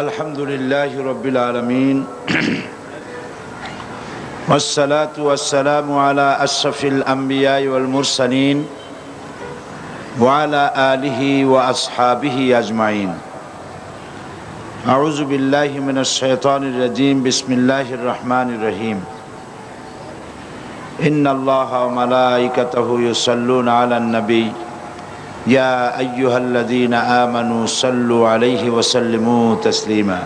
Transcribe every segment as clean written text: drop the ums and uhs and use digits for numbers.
আলহামদুলিল্লাহি রাব্বিল আলামিন ওয়াসসালাতু ওয়াসসালামু আলা আশরাফিল আমবিয়া ওয়াল মুরসালিন ওয়া আলা আলিহি ওয়া আসহাবিহি আজমাইন। আউযু বিল্লাহি মিনাশ শাইতানির রাজীম। বিসমিল্লাহির রহমানির রহিম। ইন্নাল্লাহা ওয়া মালাইকাতাহু ইউসাল্লুনা আলান নবী ইয়া আইয়ুহাল্লাযীনা আমানু সাল্লু আলাইহি ওয়া সাল্লিমু তাসলিমা।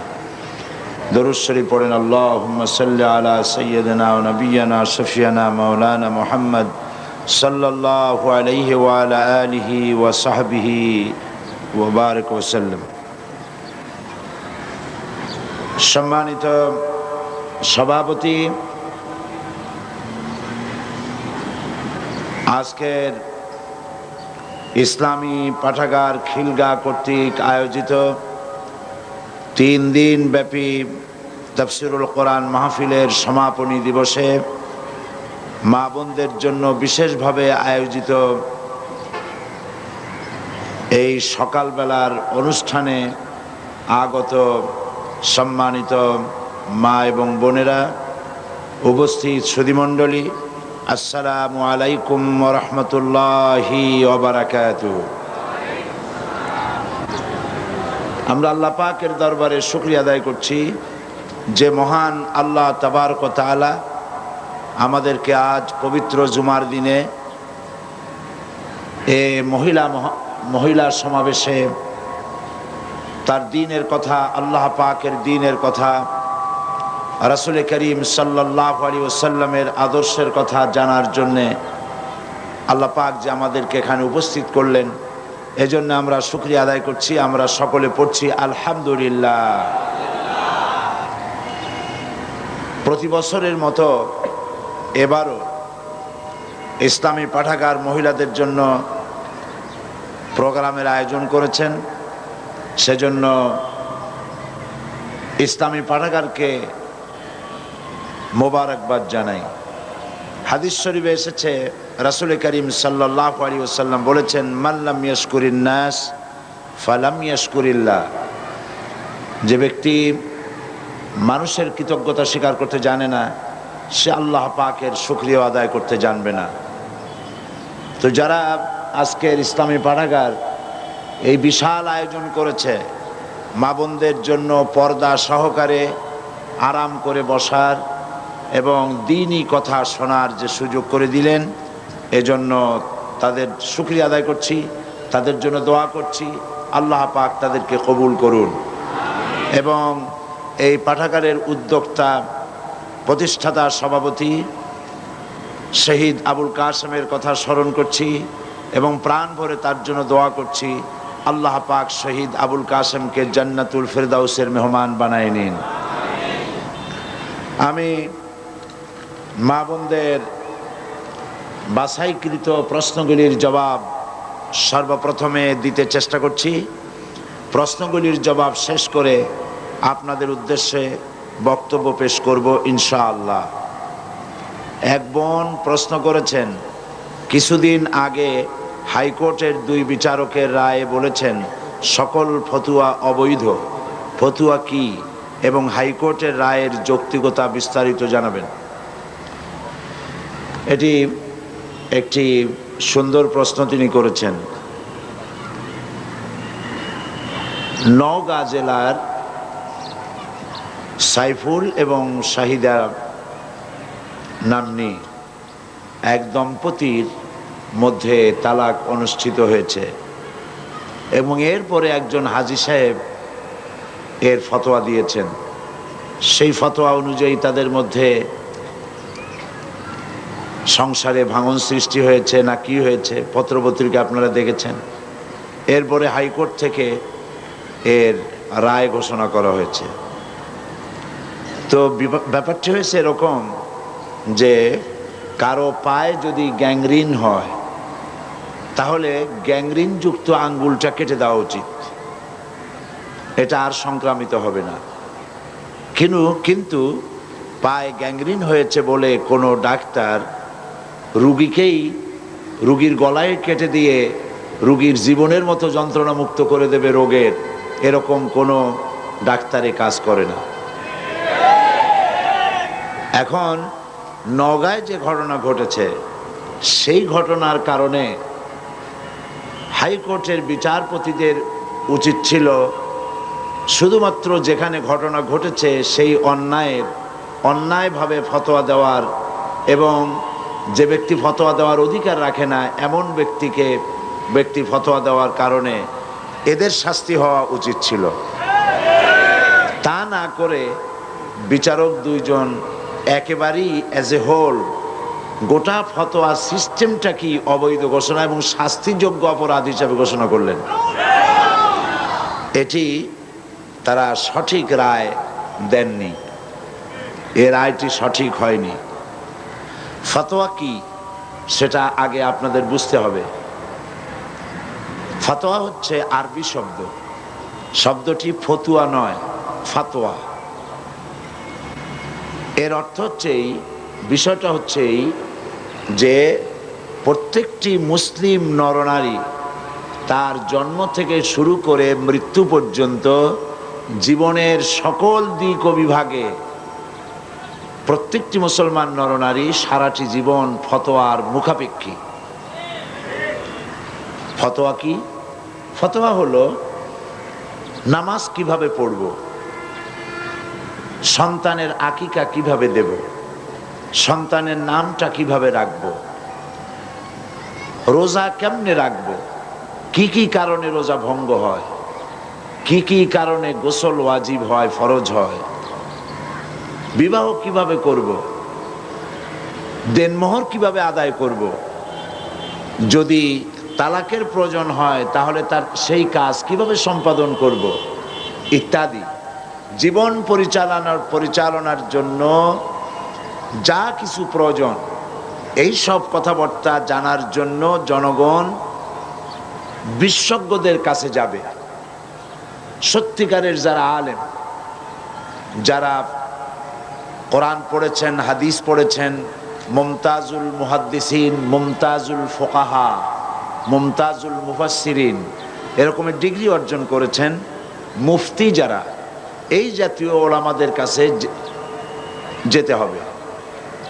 দরুদ শরীফ পড়েন। আল্লাহুম্মা সাল্লি আলা সাইয়্যিদিনা ওয়া নাবিয়্যিনা শাফিয়ানা মাওলানা মুহাম্মদ সাল্লাল্লাহু আলাইহি ওয়া আলা আলিহি ওয়া সাহবিহি ওয়া বারাক ওয়া সাল্লাম। সম্মানিত সভাপতি, আজকের ইসলামী পাঠাগার খিলগাঁও কর্তৃক আয়োজিত 3 দিন ব্যাপী তাফসীরুল কোরআন মাহফিলের সমাপনী দিবসে মা বোনদের জন্য বিশেষভাবে আয়োজিত এই সকালবেলার অনুষ্ঠানে আগত সম্মানিত মা এবং বোনেরা, উপস্থিত সুধীমণ্ডলী, আসসালামু আলাইকুম ওয়া রাহমাতুল্লাহি ওয়া বারাকাতুহু। আমরা আল্লাহ পাকের দরবারে শুকরিয়া আদায় করছি যে মহান আল্লাহ তাবারক ওয়া তাআলা আমাদেরকে আজ পবিত্র জুমার দিনে মহিলা সমাবেশে তার দ্বীনের কথা, আল্লাহ পাকের দ্বীনের কথা, রাসূল করিম সাল্লাল্লাহু আলাইহি ওয়াসাল্লামের আদর্শের কথা জানার জন্যে আল্লাহ পাক যে আমাদেরকে এখানে উপস্থিত করলেন, এজন্য আমরা শুকরিয়া আদায় করছি। আমরা সকলে পড়ছি আলহামদুলিল্লাহ। প্রতি বছরের মতো এবারও ইসলামী পাঠাগার মহিলাদের জন্য প্রোগ্রামের আয়োজন করেছেন। সেজন্য ইসলামী পাঠাগারকে মোবারকবাদ জানাই। হাদিস শরীফে এসেছে, রাসূল করিম সাল্লাল্লাহু আলাইহি ওয়াসাল্লাম বলেছেন, মাল্লাম ইয়াশকুরিন নাস ফালাম ইয়াশকুরিল্লাহ। যে ব্যক্তি মানুষের কৃতজ্ঞতা স্বীকার করতে জানে না, সে আল্লাহ পাকের শুকরিয়া আদায় করতে জানবে না। তো যারা আজকের ইসলামী পাঠাগার এই বিশাল আয়োজন করেছে, মা বোনদের জন্য পর্দা সহকারে আরাম করে বসার এবং দ্বীনি কথা শোনার যে সুযোগ করে দিলেন, এজন্য তাদের শুকরিয়া আদায় করছি, তাদের জন্য দোয়া করছি। আল্লাহ পাক তাদেরকে কবুল করুন। এবং এই পাঠাগারের উদ্যোক্তা, প্রতিষ্ঠাতা, সভাপতি শহীদ আবুল কাসেমের কথা স্মরণ করছি এবং প্রাণ ভরে তার জন্য দোয়া করছি। আল্লাহ পাক শহীদ আবুল কাসেমকে জান্নাতুল ফেরদাউসের মেহমান বানায় নিন। আমি মা বোনদের বাছাইকৃত প্রশ্নগুলির জবাব সর্বপ্রথমে দিতে চেষ্টা করছি। প্রশ্নগুলির জবাব শেষ করে আপনাদের উদ্দেশ্যে বক্তব্য পেশ করব ইনশাআল্লাহ। এক বোন প্রশ্ন করেছেন, কিছুদিন আগে হাইকোর্টের 2 বিচারকের রায়ে বলেছেন সকল ফতুয়া অবৈধ। ফতুয়া কি এবং হাইকোর্টের রায়ের যৌক্তিকতা বিস্তারিত জানাবেন। এটি একটি সুন্দর প্রশ্ন তিনি করেছেন। নওগাঁ জেলার সাইফুল এবং শাহিদা নাম্নী এক দম্পতির মধ্যে তালাক অনুষ্ঠিত হয়েছে এবং এরপরে একজন হাজী সাহেব এর ফতোয়া দিয়েছেন। সেই ফতোয়া অনুযায়ী তাদের মধ্যে সংসারে ভাঙন সৃষ্টি হয়েছে না কি হয়েছে, পত্রপত্রিকা আপনারা দেখেছেন। এরপরে হাইকোর্ট থেকে এর রায় ঘোষণা করা হয়েছে। তো ব্যাপারটি হয়েছে এরকম যে কারো পায়ে যদি গ্যাংরিন হয়, তাহলে গ্যাংরিনযুক্ত আঙ্গুলটা কেটে দেওয়া উচিত, এটা আর সংক্রামিত হবে না। কিন্তু পায়ে গ্যাংরিন হয়েছে বলে কোনো ডাক্তার রুগীর গলায় কেটে দিয়ে রুগীর জীবনের মতো যন্ত্রণা মুক্ত করে দেবে রোগের, এরকম কোনো ডাক্তারে কাজ করে না। এখন নওগাঁয় যে ঘটনা ঘটেছে, সেই ঘটনার কারণে হাইকোর্টের বিচারপতিদের উচিত ছিল শুধুমাত্র যেখানে ঘটনা ঘটেছে সেই অন্যায়ভাবে ফতোয়া দেওয়ার, এবং যে ব্যক্তি ফতোয়া দেওয়ার অধিকার রাখে না এমন ব্যক্তি ফতোয়া দেওয়ার কারণে এদের শাস্তি হওয়া উচিত ছিল। তা না করে বিচারক দুইজন একেবারেই অ্যাজ এ হোল গোটা ফতোয়া সিস্টেমটা কি অবৈধ ঘোষণা এবং শাস্তিযোগ্য অপরাধ হিসাবে ঘোষণা করলেন। এটি তারা সঠিক রায় দেননি, এ রায়টি সঠিক হয়নি। ফতোয়া কি সেটা আগে আপনাদের বুঝতে হবে। ফতোয়া হচ্ছে আরবি শব্দ, শব্দটি ফতুয়া নয়, ফাতোয়া। এর অর্থ হচ্ছেই, বিষয়টা হচ্ছেই যে প্রত্যেকটি মুসলিম নরনারী তার জন্ম থেকে শুরু করে মৃত্যু পর্যন্ত জীবনের সকল দিক ও বিভাগে প্রত্যেকটি মুসলমান নরনারী সারাটি জীবন ফতোয়ার মুখাপেক্ষী। ফতোয়া কি? ফতোয়া হলো নামাজ কিভাবে পড়ব, সন্তানের আকিকা কিভাবে দেব, সন্তানের নামটা কিভাবে রাখব, রোজা কেমনে রাখব, কি কি কারণে রোজা ভঙ্গ হয়, কি কি কারণে গোসল ওয়াজিব হয়, ফরজ হয়, বিবাহ কিভাবে করব, দেনমোহর কিভাবে আদায় করব, যদি তালাকের প্রয়োজন হয় তাহলে তার সেই কাজ কিভাবে সম্পাদন করব, ইত্যাদি। জীবন পরিচালনার জন্য যা কিছু প্রয়োজন, এই সব কথাবার্তা জানার জন্য জনগণ বিশেষজ্ঞদের কাছে যাবে। সত্যিকারের যারা আলেম, যারা কোরআন পড়েছেন, হাদিস পড়েছেন, মুমতাজুল মুহাদ্দিসিন, মুমতাজুল ফুকাহা, মুমতাজুল মুফাসসিরিন এরকমের ডিগ্রি অর্জন করেছেন, মুফতি যারা, এই জাতীয় ওলামাদের কাছে যেতে হবে।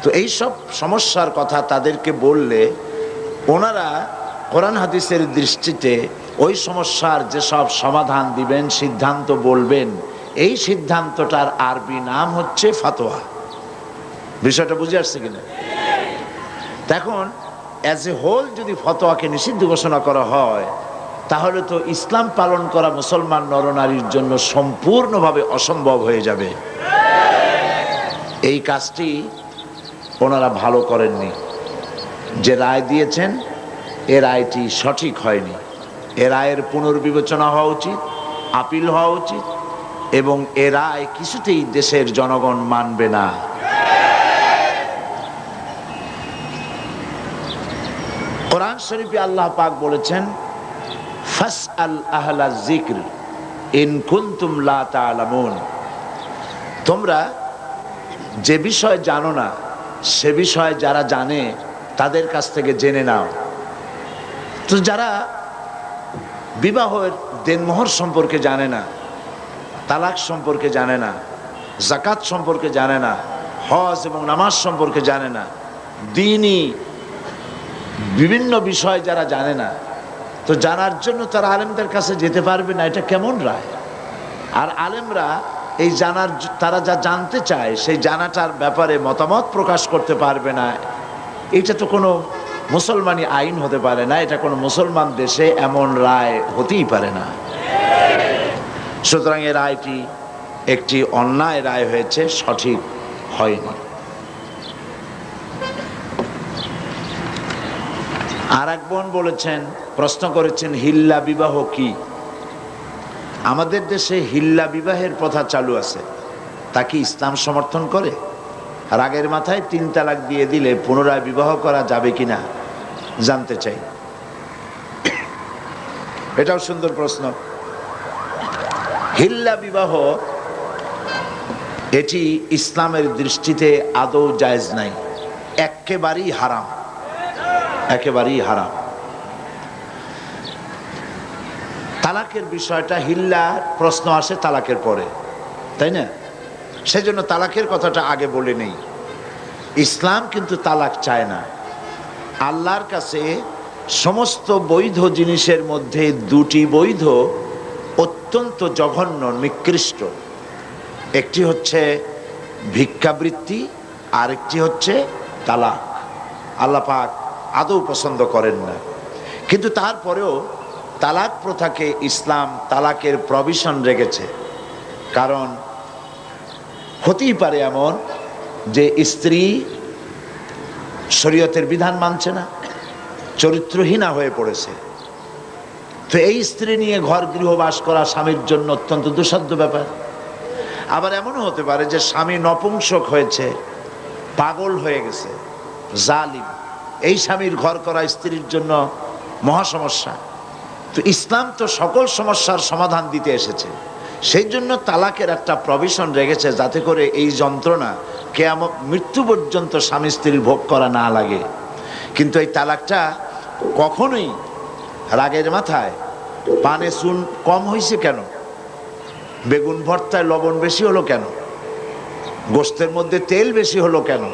তো এই সব সমস্যার কথা তাদেরকে বললে ওনারা কোরআন হাদিসের দৃষ্টিতে ওই সমস্যার যেসব সমাধান দিবেন, সিদ্ধান্ত বলবেন, এই সিদ্ধান্তটার আরবি নাম হচ্ছে ফাতোয়া। বিষয়টা বুঝে আসছে কিনা? এখন অ্যাজ এ হোল যদি ফতোয়াকে নিষিদ্ধ ঘোষণা করা হয় তাহলে তো ইসলাম পালন করা মুসলমান নরনারীর জন্য সম্পূর্ণভাবে অসম্ভব হয়ে যাবে। এই কাজটি ওনারা ভালো করেননি। যে রায় দিয়েছেন এ রায়টি সঠিক হয়নি। এ রায়ের পুনর্বিবেচনা হওয়া উচিত, আপিল হওয়া উচিত, এবং এ রায় কিছুতেই দেশের জনগণ মানবে না। কোরআন শরীফে আল্লাহ পাক বলেছেন, ফাসআল আহলা যিকর ইন কুনতুম লা তা'লামুন, তোমরা যে বিষয় জানো না সে বিষয় যারা জানে তাদের কাছ থেকে জেনে নাও। তো যারা বিবাহের দেনমোহর সম্পর্কে জানে না, তালাক সম্পর্কে জানে না, যাকাত সম্পর্কে জানে না, হজ এবং নামাজ সম্পর্কে জানে না, দ্বীনি বিভিন্ন বিষয় যারা জানে না, তো জানার জন্য তারা আলেমদের কাছে যেতে পারবে না। এটা কেমন রায়? আর আলেমরা এই তারা যা জানতে চায় সেই জানাটার ব্যাপারে মতামত প্রকাশ করতে পারবে না। এটা তো কোনো মুসলমানি আইন হতে পারে না, এটা কোনো মুসলমান দেশে এমন রায় হতেই পারে না। সুতরাং এই রায়টি একটি অন্যায় রায় হয়েছে, সঠিক হয়নি। আর এক বোন বলেছেন, প্রশ্ন করেছেন, হিল্লা বিবাহ কি? আমাদের দেশে হিল্লা বিবাহের প্রথা চালু আছে, তা কি ইসলাম সমর্থন করে? রাগের মাথায় 3 তালাক দিয়ে দিলে পুনরায় বিবাহ করা যাবে কিনা জানতে চাই। এটাও সুন্দর প্রশ্ন। হিল্লা বিবাহ এটি ইসলামের দৃষ্টিতে আদৌ জায়েজ নাই, একেবারেই হারাম, একেবারেই হারাম। তালাকের বিষয়টা হিল্লার প্রশ্ন আসে তালাকের পরে, তাই না? সেজন্য তালাকের কথাটা আগে বলে নেই। ইসলাম কিন্তু তালাক চায় না। আল্লাহর কাছে সমস্ত বৈধ জিনিসের মধ্যে দুটি বৈধ অত্যন্ত জঘন্য, নিকৃষ্ট। একটি হচ্ছে ভিক্ষাবৃত্তি, আরেকটি হচ্ছে তালাক। আল্লাহ পাক আদৌ পছন্দ করেন না। কিন্তু তারপরেও তালাক প্রথাকে ইসলাম তালাকের প্রভিশন রেখেছে। কারণ হতেই পারে এমন যে স্ত্রী শরীয়তের বিধান মানছে না, চরিত্রহীনা হয়ে পড়েছে। তো এই স্ত্রী নিয়ে ঘর গৃহবাস করা স্বামীর জন্য অত্যন্ত দুঃসাধ্য ব্যাপার। আবার এমনও হতে পারে যে স্বামী নপুংসক হয়েছে, পাগল হয়ে গেছে, জালিম। এই স্বামীর ঘর করা স্ত্রীর জন্য মহা সমস্যা। তো ইসলাম তো সকল সমস্যার সমাধান দিতে এসেছে। সেই জন্য তালাকের একটা প্রভিশন রেখেছে, যাতে করে এই যন্ত্রণা কিয়ামত মৃত্যু পর্যন্ত স্বামী স্ত্রীর ভোগ করা না লাগে। কিন্তু এই তালাকটা কখনোই রাগের মাথায় পানে চুন কম হয়েছে কেন, বেগুন ভর্তায় লবণ বেশি হলো কেন, গোশতের মধ্যে তেল বেশি হলো কেন,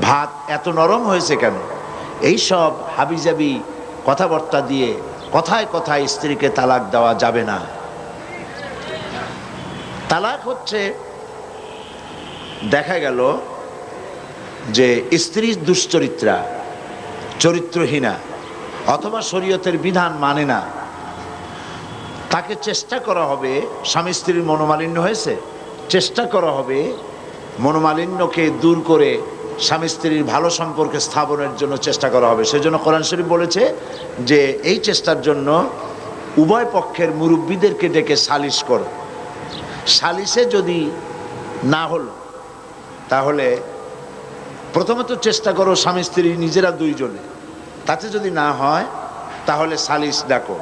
ভাত এত নরম হয়েছে কেন, এই সব হাবিজাবি কথাবার্তা দিয়ে কথায় কথায় স্ত্রীকে তালাক দেওয়া যাবে না। তালাক হচ্ছে, দেখা গেল যে স্ত্রী দুশ্চরিত্রা, চরিত্রহীনা, অথবা শরীয়তের বিধান মানে না, তাকে চেষ্টা করা হবে। স্বামী স্ত্রীর মনোমালিন্য হয়েছে, চেষ্টা করা হবে মনোমালিন্যকে দূর করে স্বামী স্ত্রীর ভালো সম্পর্কে স্থাপনের জন্য চেষ্টা করা হবে। সেজন্য কোরআন শরীফ বলেছে যে এই চেষ্টার জন্য উভয় পক্ষের মুরব্বীদেরকে ডেকে সালিশ করো। সালিশে যদি না হলো, তাহলে প্রথমত চেষ্টা করো স্বামী স্ত্রী নিজেরা দুইজনে, তাতে যদি না হয় তাহলে সালিশ ডাকো।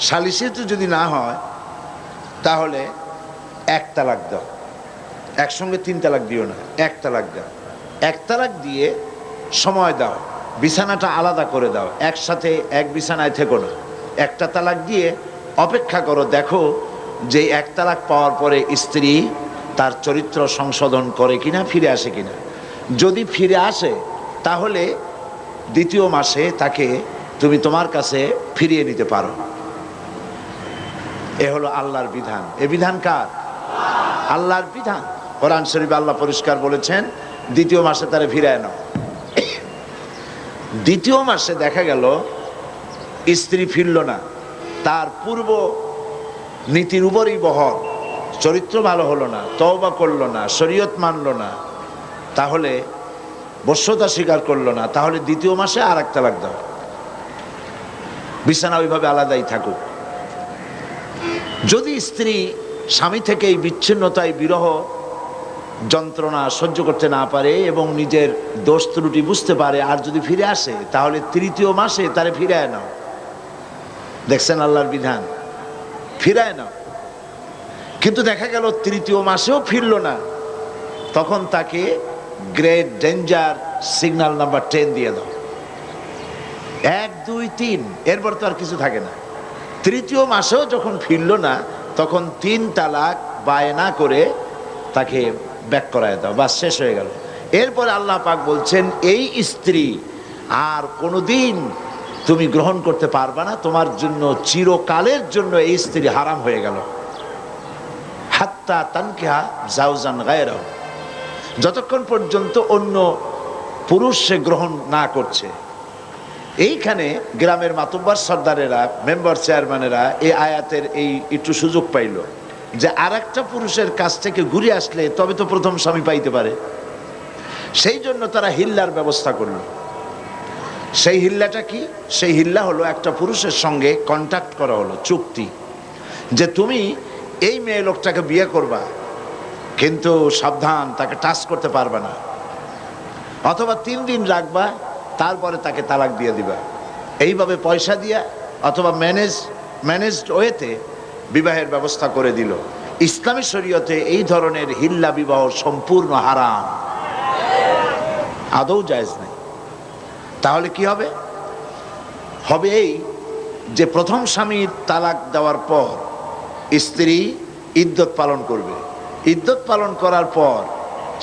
সালিশে তো যদি না হয় তাহলে এক তালাক দাও। একসঙ্গে 3 তালাক দিও না, 1 তালাক দাও। 1 তালাক দিয়ে সময় দাও, বিছানাটা আলাদা করে দাও, একসাথে এক বিছানায় থেকো না। 1টা তালাক দিয়ে অপেক্ষা করো, দেখো যে 1 তালাক পাওয়ার পরে স্ত্রী তার চরিত্র সংশোধন করে কিনা, ফিরে আসে কিনা। যদি ফিরে আসে তাহলে 2য় মাসে তাকে তুমি তোমার কাছে ফিরিয়ে নিতে পারো। এ হলো আল্লাহর বিধান। এ বিধান কার? আল্লাহর বিধান। কোরআন শরীফে আল্লাহ পরিষ্কার বলেছেন 2য় মাসে তারে ফিরায় নাও। 2য় মাসে দেখা গেল স্ত্রী ফিরল না, তার পূর্ব নীতির উপরই বহর, চরিত্র ভালো হলো না, তওবা করলো না, শরীয়ত মানলো না, তাহলে বশ্যতা স্বীকার করলো না, তাহলে 2য় মাসে আর 1 তালাক দাও। বিছানা ওইভাবে আলাদাই থাকুক। যদি স্ত্রী স্বামী থেকে এই বিচ্ছিন্নতায় বিরহ যন্ত্রণা সহ্য করতে না পারে এবং নিজের দোষ ত্রুটি বুঝতে পারে, আর যদি ফিরে আসে, তাহলে 3য় মাসে তারে ফিরায় নাও। দেখছেন আল্লাহর বিধান, ফিরায় নাও। কিন্তু দেখা গেল 3য় মাসেও ফিরল না, তখন তাকে গ্রেট ডেঞ্জার সিগন্যাল নাম্বার 10 দিয়ে দাও। 1, 2, 3, এরপর তো আর কিছু থাকে না। 3য় মাসেও যখন ফিরল না, তখন 3 তালাক বায়না করে তাকে ব্যাক করায় দাও, বাস শেষ হয়ে গেল। এরপরে আল্লাহ পাক বলছেন এই স্ত্রী আর কোনোদিন তুমি গ্রহণ করতে পারবা না, তোমার জন্য চিরকালের জন্য এই স্ত্রী হারাম হয়ে গেল। হাত্তা তানকিহা জাওজান গায়রাহু, যতক্ষণ পর্যন্ত অন্য পুরুষ সে গ্রহণ না করছে। এইখানে গ্রামের মাতব্বর সর্দারেরা, মেম্বার চেয়ারম্যানেরা এই আয়াতের এই একটু সুযোগ পাইল যে আর একটা পুরুষের কাছ থেকে ঘুরে আসলে তবে তো প্রথম স্বামী পাইতে পারে। সেই জন্য তারা হিল্লার ব্যবস্থা করল। সেই হিল্লাটা কি? সেই হিল্লা হলো একটা পুরুষের সঙ্গে কন্ট্যাক্ট করা হলো, চুক্তি, যে তুমি এই মেয়ে লোকটাকে বিয়ে করবা, কিন্তু সাবধান, তাকে টাচ করতে পারবে না, অথবা 3 দিন রাখবা, তারপরে তাকে তালাক দিয়ে দিবা। এইভাবে পয়সা দিয়া অথবা ম্যানেজড ওয়েতে বিবাহের ব্যবস্থা করে দিল। ইসলামী শরীয়তে এই ধরনের হিল্লা বিবাহ সম্পূর্ণ হারাম, আদৌ জায়েজ নেই। তাহলে কি হবে? হবে এই যে প্রথম স্বামীর তালাক দেওয়ার পর স্ত্রী ইদ্যত পালন করবে, ইদ্যত পালন করার পর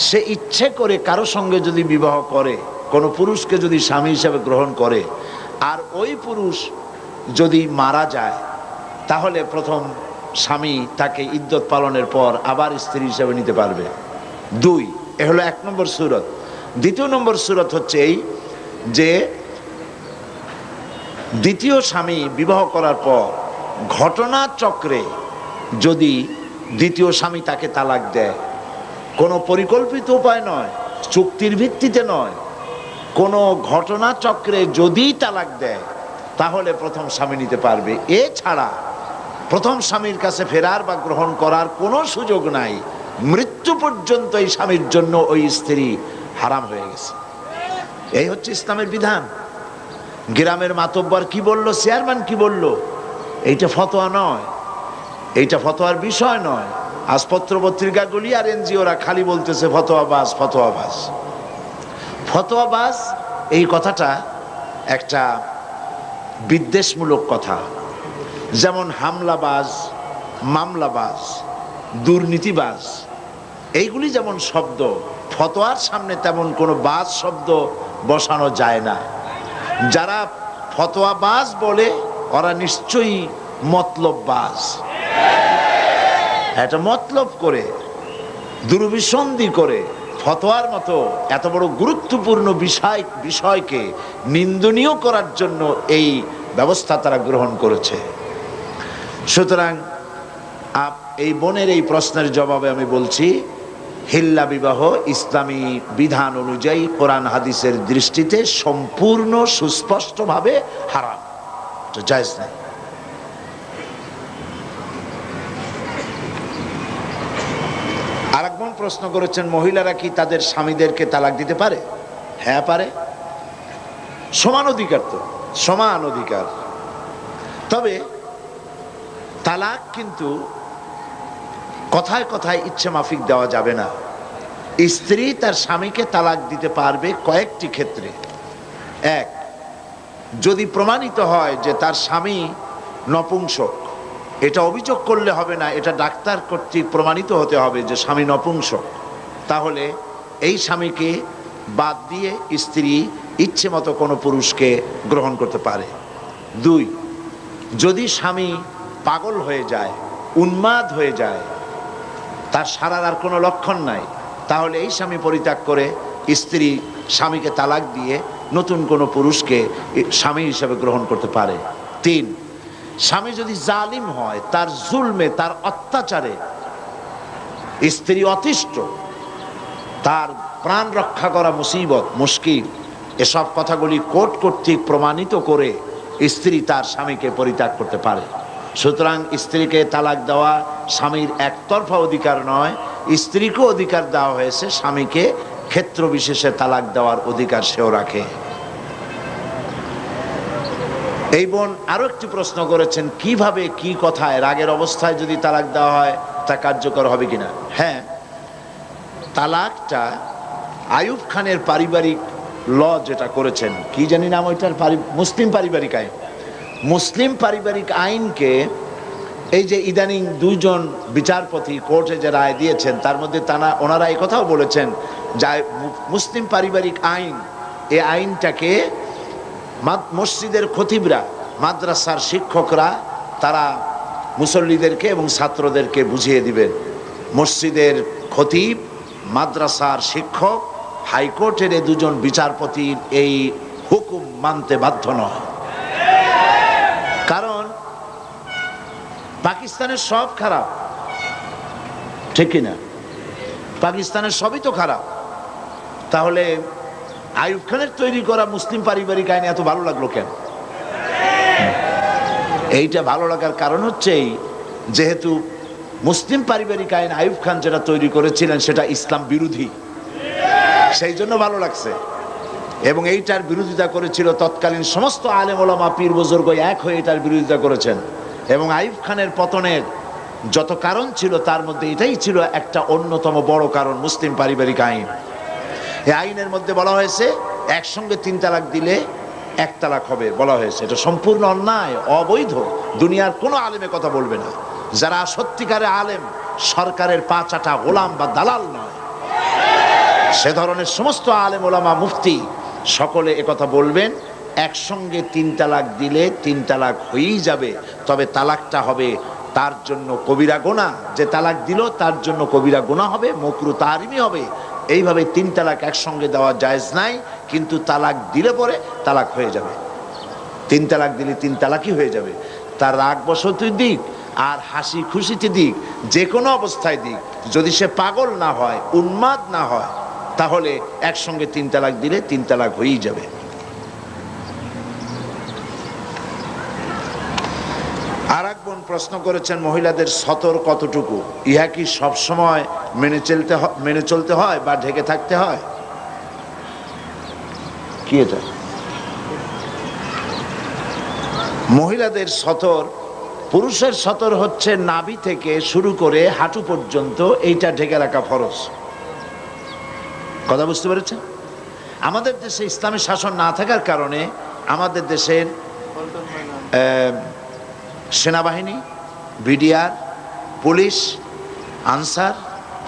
সে ইচ্ছে করে কারো সঙ্গে যদি বিবাহ করে, কোনো পুরুষকে যদি স্বামী হিসাবে গ্রহণ করে, আর ওই পুরুষ যদি মারা যায়, তাহলে প্রথম স্বামী তাকে ইদ্যত পালনের পর আবার স্ত্রী হিসাবে নিতে পারবে। দুই, এ হলো 1 নম্বর সূরত। দ্বিতীয় নম্বর সূরত হচ্ছে এই যে দ্বিতীয় স্বামী বিবাহ করার পর ঘটনাচক্রে যদি দ্বিতীয় স্বামী তাকে তালাক দেয়, কোনো পরিকল্পিত উপায় নয়, চুক্তির ভিত্তিতে নয়, কোনো ঘটনাচক্রে যদি তালাক দেয়, তাহলে প্রথম স্বামী নিতে পারবে। এছাড়া প্রথম স্বামীর কাছে ফেরার বা গ্রহণ করার কোনো সুযোগ নাই। মৃত্যু পর্যন্ত এই স্বামীর জন্য ওই স্ত্রী হারাম হয়ে গেছে। এই হচ্ছে ইসলামের বিধান। গ্রামের মাতব্বর কি বলল, চেয়ারম্যান কি বলল, এইটা ফতোয়া নয়, এইটা ফতোয়ার বিষয় নয়। আজ পত্র পত্রিকাগুলি আর এনজিওরা খালি বলতেছে ফতোয়াবাজ ফতোয়াবাজ ফতোয়াবাজ। এই কথাটা একটা বিদ্বেষমূলক কথা। যেমন হামলাবাজ, মামলাবাজ, দুর্নীতিবাজ, এইগুলি যেমন শব্দ, ফতোয়ার সামনে তেমন কোনো বাজ শব্দ বসানো যায় না। যারা ফতোয়াবাজ বলে ওরা নিশ্চয়ই মতলববাজ। এটা মতলব করে, দুর্বিসন্ধি করে ফতোয়ার মতো এত বড় গুরুত্বপূর্ণ বিষয়কে নিন্দনীয় করার জন্য এই ব্যবস্থা তারা গ্রহণ করেছে। সুতরাং এই বোনের এই প্রশ্নের জবাবে আমি বলছি, হিল্লা বিবাহ ইসলামী বিধান অনুযায়ী কোরআন হাদিসের দৃষ্টিতে সম্পূর্ণ সুস্পষ্টভাবে হারাম, জায়েজ নেই। আরেকজন প্রশ্ন করেছেন, মহিলারা কি তাদের স্বামীদেরকে তালাক দিতে পারে? হ্যাঁ পারে, সমান অধিকার, তো সমান অধিকার। তবে তালাক কিন্তু কথায় কথায় ইচ্ছে মাফিক দেওয়া যাবে না। স্ত্রী তার স্বামীকে তালাক দিতে পারবে কয়েকটি ক্ষেত্রে। এক, যদি প্রমাণিত হয় যে তার স্বামী নপুংসক, এটা অভিযোগ করলে হবে না, এটা ডাক্তার কর্তৃক প্রমাণিত হতে হবে যে স্বামী নপুংসক, তাহলে এই স্বামীকে বাদ দিয়ে স্ত্রী ইচ্ছে মতো কোনো পুরুষকে গ্রহণ করতে পারে। দুই, যদি স্বামী পাগল হয়ে যায়, উন্মাদ হয়ে যায়, তার সারার আর কোনো লক্ষণ নাই, তাহলে এই স্বামী পরিত্যাগ করে স্ত্রী স্বামীকে তালাক দিয়ে নতুন কোনো পুরুষকে স্বামী হিসেবে গ্রহণ করতে পারে। তিন, স্বামী যদি জালিম হয়, তার জুলমে, তার অত্যাচারে স্ত্রী অতিষ্ঠ, তার প্রাণ রক্ষা করা মুসিবত, মুশকিল, এসব কথাগুলি কোর্ট কর্তৃক প্রমাণিত করে স্ত্রী তার স্বামীকে পরিত্যাগ করতে পারে। সুতরাং স্ত্রীকে তালাক দেওয়া স্বামীর একতরফা অধিকার নয়, স্ত্রীকেও অধিকার দেওয়া হয়েছে, স্বামীকে ক্ষেত্র বিশেষে তালাক দেওয়ার অধিকার সেও রাখে। এই বোন আরো একটি প্রশ্ন করেছেন, কিভাবে কি কথায় রাগের অবস্থায় যদি তালাক দেওয়া হয় তা কার্যকর হবে কিনা? হ্যাঁ, তালাকটা আইয়ুব খানের পারিবারিক ল যেটা করেছেন, কি জানি নাম ওইটার, মুসলিম পারিবারিক আইন। মুসলিম পারিবারিক আইনকে এই যে ইদানিং দুইজন বিচারপতি কোর্টে যে রায় দিয়েছেন, তার মধ্যে ওনারা এই কথাও বলেছেন যে মুসলিম পারিবারিক আইন, এই আইনটাকে মসজিদের খতিবরা, মাদ্রাসার শিক্ষকরা তারা মুসল্লিদেরকে এবং ছাত্রদেরকে বুঝিয়ে দিবেন। মসজিদের খতিব, মাদ্রাসার শিক্ষক, হাইকোর্টের এই দুজন বিচারপতির এই হুকুম মানতে বাধ্য নয়। কারণ পাকিস্তানের সব খারাপ, ঠিক কিনা? পাকিস্তানের সবই তো খারাপ, তাহলে আইয়ুব খানের তৈরি করা মুসলিম পারিবারিক আইন এত ভালো লাগলো কেন? এইটা ভালো লাগার কারণ হচ্ছে যেহেতু মুসলিম পারিবারিক আইন আইয়ুব খান যেটা তৈরি করেছিলেন সেটা ইসলাম বিরোধী, সেই জন্য ভালো লাগছে। এবং এইটার বিরোধিতা করেছিল তৎকালীন সমস্ত আলেম ওলামা, পীর বুজুর্গ এক হয়ে এটার বিরোধিতা করেছেন। এবং আইয়ুব খানের পতনের যত কারণ ছিল তার মধ্যে এটাই ছিল একটা অন্যতম বড় কারণ, মুসলিম পারিবারিক আইন। এই আইনের মধ্যে বলা হয়েছে একসঙ্গে 3 তালাক দিলে এক তালাক হবে বলা হয়েছে। এটা সম্পূর্ণ অন্যায়, অবৈধ। দুনিয়ার কোনো আলেমে কথা বলবে না। যারা সত্যিকারে আলেম, সরকারের পা চাটা গোলাম বা দালাল নয়, সে ধরনের সমস্ত আলেম ওলামা মুফতি সকলে একথা বলবেন, একসঙ্গে 3 তালাক দিলে 3 তালাক হয়েই যাবে, তবে তালাকটা হবে তার জন্য কবিরা গুনাহ। যে তালাক দিল তার জন্য কবিরা গুনাহ হবে, মাকরুহ তাহরিমি হবে। এইভাবে 3 তালাক একসঙ্গে দেওয়া জায়েজ নাই, কিন্তু তালাক দিলে পরে তালাক হয়ে যাবে। 3 তালাক দিলে 3 তালাকই হয়ে যাবে। তার রাগ বসতি দিক আর হাসি খুশিতে দিক, যে কোনো অবস্থায় দিক, যদি সে পাগল না হয়, উন্মাদ না হয়, তাহলে একসঙ্গে 3 তালাক দিলে 3 তালাক হয়েই যাবে। আর এক বোন প্রশ্ন করেছেন, মহিলাদের সতর কতটুকু? ইহা কি সবসময় মেনে চলতে হয় বা ঢেকে থাকতে হয়? কি এটা? মহিলাদের সতর, পুরুষের সতর হচ্ছে নাভি থেকে শুরু করে হাঁটু পর্যন্ত, এইটা ঢেকে রাখা ফরজ। কথা বুঝতে পেরেছেন? আমাদের দেশে ইসলামী শাসন না থাকার কারণে আমাদের দেশের সেনাবাহিনী, বিডিআর, পুলিশ, আনসার,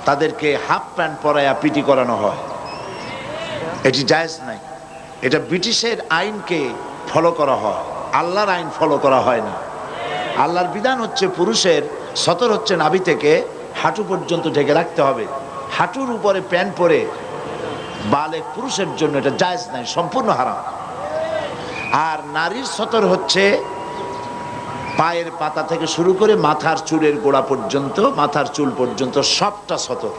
তাদেরকে হাফ প্যান্ট পরায়া পিটি করানো হয়। এটি জায়েজ নাই। এটা ব্রিটিশের আইনকে ফলো করা হয়, আল্লাহর আইন ফলো করা হয় না। আল্লাহর বিধান হচ্ছে পুরুষের সতর হচ্ছে নাভি থেকে হাঁটু পর্যন্ত ঢেকে রাখতে হবে। হাঁটুর উপরে প্যান্ট পরে বালেগ পুরুষের জন্য এটা জায়েজ নাই, সম্পূর্ণ হারাম। আর নারীর সতর হচ্ছে পায়ের পাতা থেকে শুরু করে মাথার চুলের গোড়া পর্যন্ত, মাথার চুল পর্যন্ত সবটা সতর।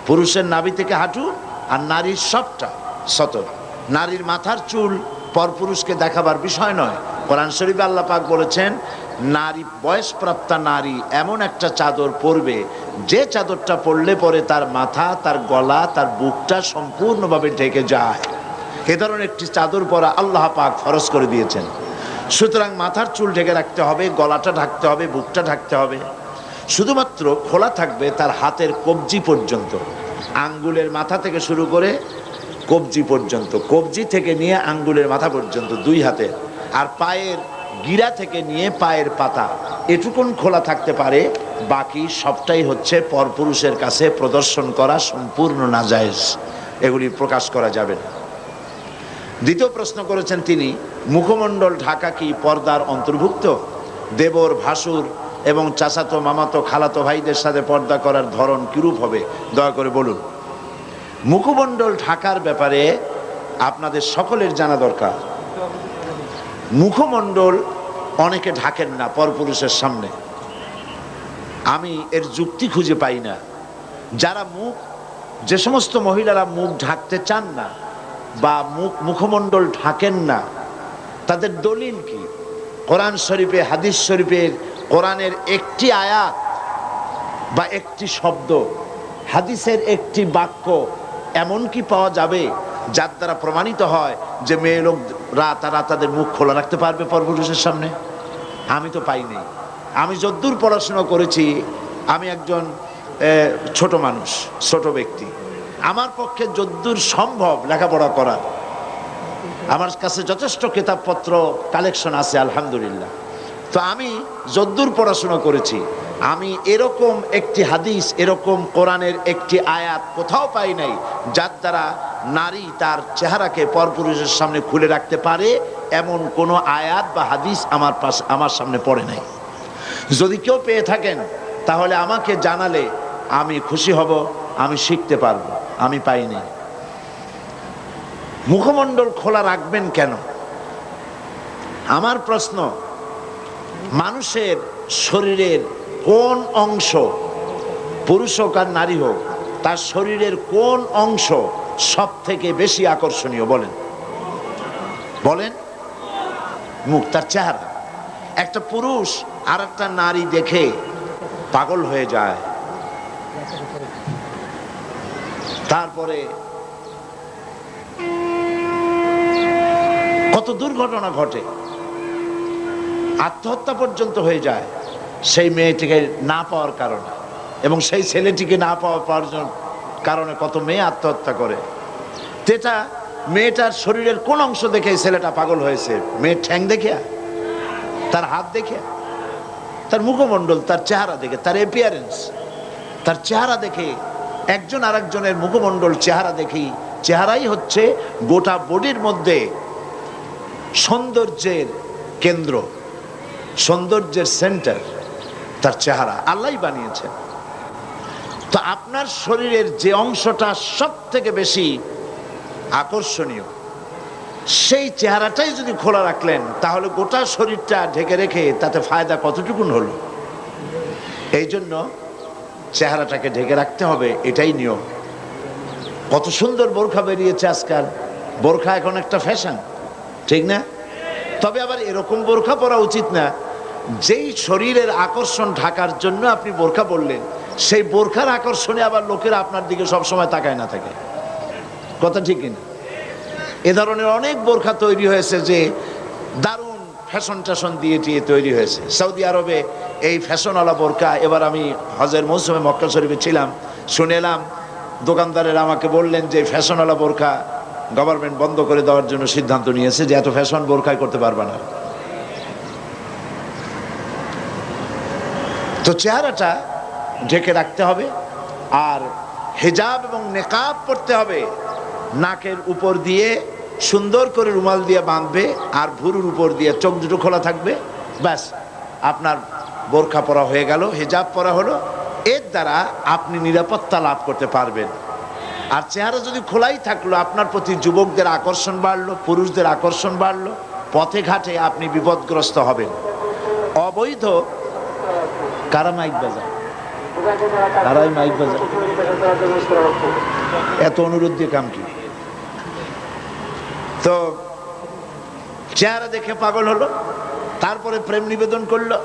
পুরুষের নাভি থেকে হাঁটু আর নারীর সবটা সতর। নারীর মাথার চুল পরপুরুষকে দেখাবার বিষয় নয়। কোরআন শরীফে আল্লাহ পাক বলেছেন, নারী, বয়সপ্রাপ্তা নারী এমন একটা চাদর পরবে, যে চাদরটা পরলে পরে তার মাথা, তার গলা, তার বুকটা সম্পূর্ণভাবে ঢেকে যায়। এ ধরনের একটি চাদর পরা আল্লাহ পাক ফরজ করে দিয়েছেন। সুতরাং মাথার চুল ঢেকে রাখতে হবে, গলাটা ঢাকতে হবে, বুকটা ঢাকতে হবে। শুধুমাত্র খোলা থাকবে তার হাতের কবজি পর্যন্ত, আঙ্গুলের মাথা থেকে শুরু করে কবজি পর্যন্ত, কবজি থেকে নিয়ে আঙ্গুলের মাথা পর্যন্ত 2 হাতে। আর পায়ের গিরা থেকে নিয়ে পায়ের পাতা এটুকুন খোলা থাকতে পারে, বাকি সবটাই হচ্ছে পরপুরুষের কাছে প্রদর্শন করা সম্পূর্ণ নাজায়েজ, এগুলি প্রকাশ করা যাবে না। দ্বিতীয় প্রশ্ন করেছেন তিনি, মুখমণ্ডল ঢাকা কি পর্দার অন্তর্ভুক্ত? দেবর, ভাসুর এবং চাচাতো, মামাতো, খালাতো ভাইদের সাথে পর্দা করার ধরন কিরূপ হবে, দয়া করে বলুন। মুখমণ্ডল ঢাকার ব্যাপারে আপনাদের সকলের জানা দরকার। মুখমণ্ডল অনেকে ঢাকেন না পরপুরুষের সামনে, আমি এর যুক্তি খুঁজে পাই না। যারা যে সমস্ত মহিলারা মুখ ঢাকতে চান না বা মুখমণ্ডল ঢাকেন না, তাদের দলিল কি? কোরআন শরীফে, হাদিস শরীফের, কোরআনের একটি আয়াত বা একটি শব্দ, হাদিসের একটি বাক্য এমন কি পাওয়া যাবে যার দ্বারা প্রমাণিত হয় যে মেয়ে লোকরা তারা তাদের মুখ খোলা রাখতে পারবে পরপুরুষের সামনে? আমি তো পাইনি। আমি যদ্দূর পড়াশোনা করেছি, আমি একজন ছোট মানুষ, ছোট ব্যক্তি, আমার পক্ষে যদ্দূর সম্ভব লেখাপড়া করা, আমার কাছে যথেষ্ট কিতাবপত্র কালেকশন আছে আলহামদুলিল্লাহ। তো আমি যদ্দূর পড়াশোনা করেছি, আমি এরকম একটি হাদিস, এরকম কোরআনের একটি আয়াত কোথাও পাই নাই যার দ্বারা নারী তার চেহারাকে পরপুরুষের সামনে খুলে রাখতে পারে, এমন কোনো আয়াত বা হাদিস আমার সামনে পড়ে নাই। যদি কেউ পেয়ে থাকেন তাহলে আমাকে জানালে আমি খুশি হব, আমি শিখতে পারবো। আমি পাইনি। মুখমণ্ডল খোলা রাখবেন কেন? আমার প্রশ্ন, মানুষের শরীরের কোন অংশ, পুরুষ হোক আর নারী হোক, তার শরীরের কোন অংশ সব থেকে বেশি আকর্ষণীয়? বলেন বলেন। মুখ, তার চেহারা। একটা পুরুষ আর একটা নারী দেখে পাগল হয়ে যায়, তারপরে কত দুর্ঘটনা ঘটে, আত্মহত্যা পর্যন্ত হয়ে যায় সেই মেয়েটিকে না পাওয়ার কারণে, এবং সেই ছেলেটিকে না পাওয়ার কারণে কত মেয়ে আত্মহত্যা করে। এটা মেয়েটার শরীরের কোন অংশ দেখে এই ছেলেটা পাগল হয়েছে? মেয়ের ঠ্যাং দেখে, তার হাত দেখে, তার মুখমণ্ডল, তার চেহারা দেখে, তার অ্যাপিয়ারেন্স, তার চেহারা দেখে। একজন আরেকজনের মুখমণ্ডল চেহারা দেখি, চেহারাই হচ্ছে গোটা বডির মধ্যে সৌন্দর্যের কেন্দ্র, সৌন্দর্যের সেন্টার তার চেহারা। আল্লাহই বানিয়েছেন। তো আপনার শরীরের যে অংশটা সব থেকে বেশি আকর্ষণীয়, সেই চেহারাটাই যদি খোলা রাখলেন, তাহলে গোটা শরীরটা ঢেকে রেখে তাতে ফায়দা কতটুকুন হলো? এই জন্য চেহারাটাকে ঢেকে রাখতে হবে, এটাই নিয়ম। কত সুন্দর বোরখা বেরিয়েছে আজকাল। বোরখা এখন একটা ফ্যাশন, ঠিক না? তবে আবার এরকম বোরখা পরা উচিত না যেই শরীরের আকর্ষণ ঢাকার জন্য আপনি বোরখা পরলেন, সেই বোরখার আকর্ষণে আবার লোকেরা আপনার দিকে সবসময় তাকায় না থাকে। কথা ঠিক কিনা? এ ধরনের অনেক বোরখা তৈরি হয়েছে যে দারুণ ফ্যাশন ট্যাশন দিয়ে তৈরি হয়েছে। সৌদি আরবে এই ফ্যাশনওয়ালা বোরখা, এবার আমি হজের মৌসুমে মক্কা শরীফে ছিলাম, শুনেলাম দোকানদারেরা আমাকে বললেন যে ফ্যাশনওয়ালা বোরখা গভর্নমেন্ট বন্ধ করে দেওয়ার জন্য সিদ্ধান্ত নিয়েছে, যে এত ফ্যাশন বোরখাই করতে পারবে না। তো চেহারাটা ঢেকে রাখতে হবে, আর হিজাব এবং নেকাব পড়তে হবে। নাকের উপর দিয়ে সুন্দর করে রুমাল দিয়ে বাঁধবে, আর ভুরুর উপর দিয়ে চোখ দুটো খোলা থাকবে, ব্যাস আপনার বোরখা পরা হয়ে গেল, হিজাব পরা হলো। এর দ্বারা আপনি নিরাপত্তা লাভ করতে পারবেন। আর চেহারা যদি খোলাই থাকলো, আপনার প্রতি যুবকদের আকর্ষণ বাড়লো, পুরুষদের আকর্ষণ বাড়লো, পথে ঘাটে আপনি বিপদগ্রস্ত হবেন। অবৈধ কারা মাইক বাজায়, কারাই মাইক বাজায়, এত অনুরোধ দিয়ে কাম কি? তো চেহারা দেখে পাগল হলো, তারপরে প্রেম নিবেদন করলো,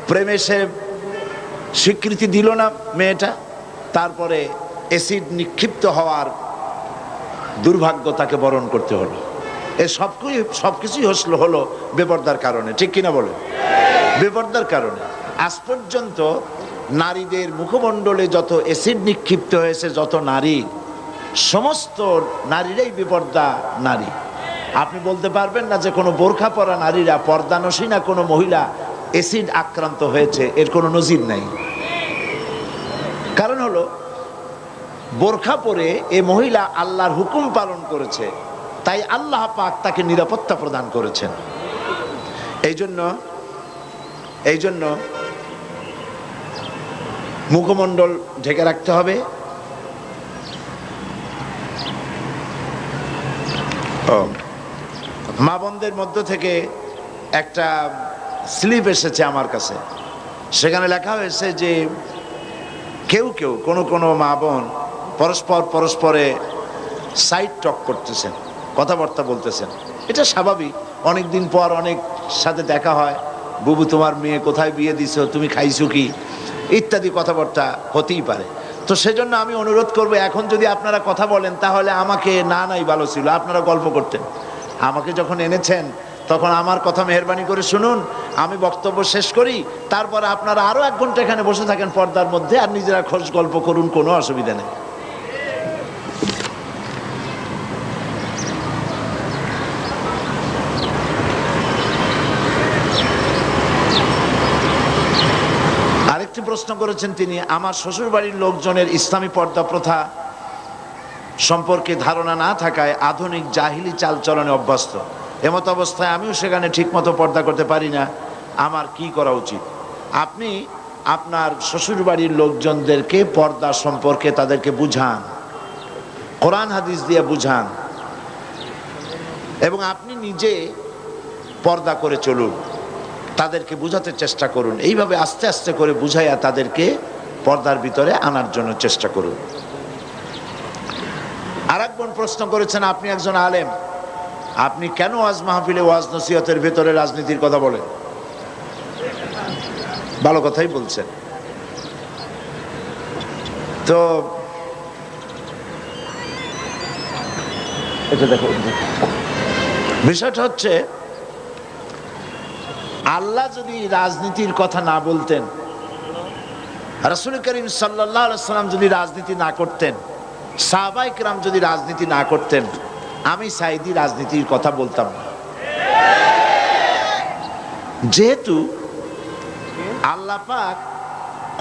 প্রেমে সে স্বীকৃতি দিল না মেয়েটা, তারপরে অ্যাসিড নিক্ষিপ্ত হওয়ার দুর্ভাগ্য তাকে বরণ করতে হলো। এ সবকিছুই হলো বেপরদার কারণে, ঠিক কিনা বলে? বেপরদার কারণে। আজ পর্যন্ত নারীদের মুখমণ্ডলে যত অ্যাসিড নিক্ষিপ্ত হয়েছে, যত নারী, সমস্ত নারীরাই বেপর্দা নারী। আপনি বলতে পারবেন না যে কোনো বোরখা পরা নারীরা, পর্দানসীনা কোনো মহিলা অ্যাসিড আক্রান্ত হয়েছে, এর কোনো নজির নাই। কারণ হলো বোরখা পরে এ মহিলা আল্লাহর হুকুম পালন করেছে, তাই আল্লাহ পাক তাকে নিরাপত্তা প্রদান করেছেন। এই জন্য মুখমণ্ডল ঢেকে রাখতে হবে। মা বোনদের মধ্য থেকে একটা স্লিপ এসেছে আমার কাছে, সেখানে লেখা হয়েছে যে কেউ কোনো মা বোন পরস্পরে সাইড টক করতেছেন, কথাবার্তা বলতেছেন। এটা স্বাভাবিক, অনেকদিন পর অনেক সাথে দেখা হয়, বুবু তোমার মেয়ে কোথায় বিয়ে দিছো, তুমি খাইছো কি, ইত্যাদি কথাবার্তা হতেই পারে। তো সেজন্য আমি অনুরোধ করবো, এখন যদি আপনারা কথা বলেন তাহলে আমাকে নাই ভালো ছিল, আপনারা গল্প করতেন। আমাকে যখন এনেছেন তখন আমার কথা মেহরবানি করে শুনুন, আমি বক্তব্য শেষ করি, তারপর আপনারা আরো 1 ঘন্টা এখানে বসে থাকেন পর্দার মধ্যে, আর নিজেরা খোঁজ গল্প করুন, কোনো অসুবিধা নেই। আরেকটি প্রশ্ন করেছেন তিনি, আমার শ্বশুর বাড়ির লোকজনের ইসলামী পর্দা প্রথা সম্পর্কে ধারণা না থাকায় আধুনিক জাহিলি চালচলনে অভ্যস্ত। এমত অবস্থায় আমিও সেখানে ঠিকমতো পর্দা করতে পারি না, আমার কি করা উচিত? আপনি আপনার শ্বশুর বাড়ির লোকজনদেরকে পর্দা সম্পর্কে তাদেরকে বুঝান, কোরআন হাদিস দিয়ে বুঝান, এবং আপনি নিজে পর্দা করে চলুন, তাদেরকে বুঝাতে চেষ্টা করুন। এইভাবে আস্তে আস্তে করে বুঝাইয়া তাদেরকে পর্দার ভিতরে আনার জন্য চেষ্টা করুন। আরেক বোন প্রশ্ন করেছেন, আপনি একজন আলেম, আপনি কেন ওয়াজ মাহফিলে ওয়াজ নসিহতের ভেতরে রাজনীতির কথা বলেন? ভালো কথাই বলছেন। তো এটা দেখো, বিষয়টা হচ্ছে আল্লাহ যদি রাজনীতির কথা না বলতেন, রাসূল করিম সাল্লাল্লাহু আলাইহি ওয়াসাল্লাম যদি রাজনীতি না করতেন, সাহাবায়ে কেরাম যদি রাজনীতি না করতেন, আমি সাইদি রাজনীতির কথা বলতাম না, যেহেতু আল্লাহ পাক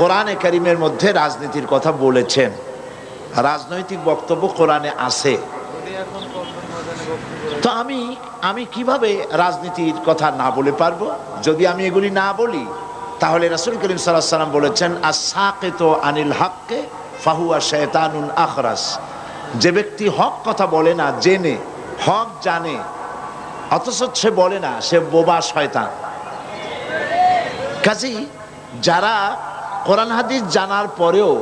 কোরআনে কারিমের মধ্যে রাজনীতির কথা বলেছেন, রাজনৈতিক বক্তব্য কোরআনে আছে, তো আমি কিভাবে রাজনীতির কথা না বলে পারবো? যদি আমি এগুলি না বলি, তাহলে রাসূল করিম সাল্লাল্লাহু আলাইহি ওয়াসাল্লাম বলেছেন, আস-সাকিতু আনিল হাক্কি ফাহুয়া শায়তানুন আখরাস। যে ব্যক্তি হক কথা বলে না, জেনে হক জানে অথচ সে বলে না, সে বোবা শয়তান। কাজেই যারা কোরআন হাদিস জানার পরেও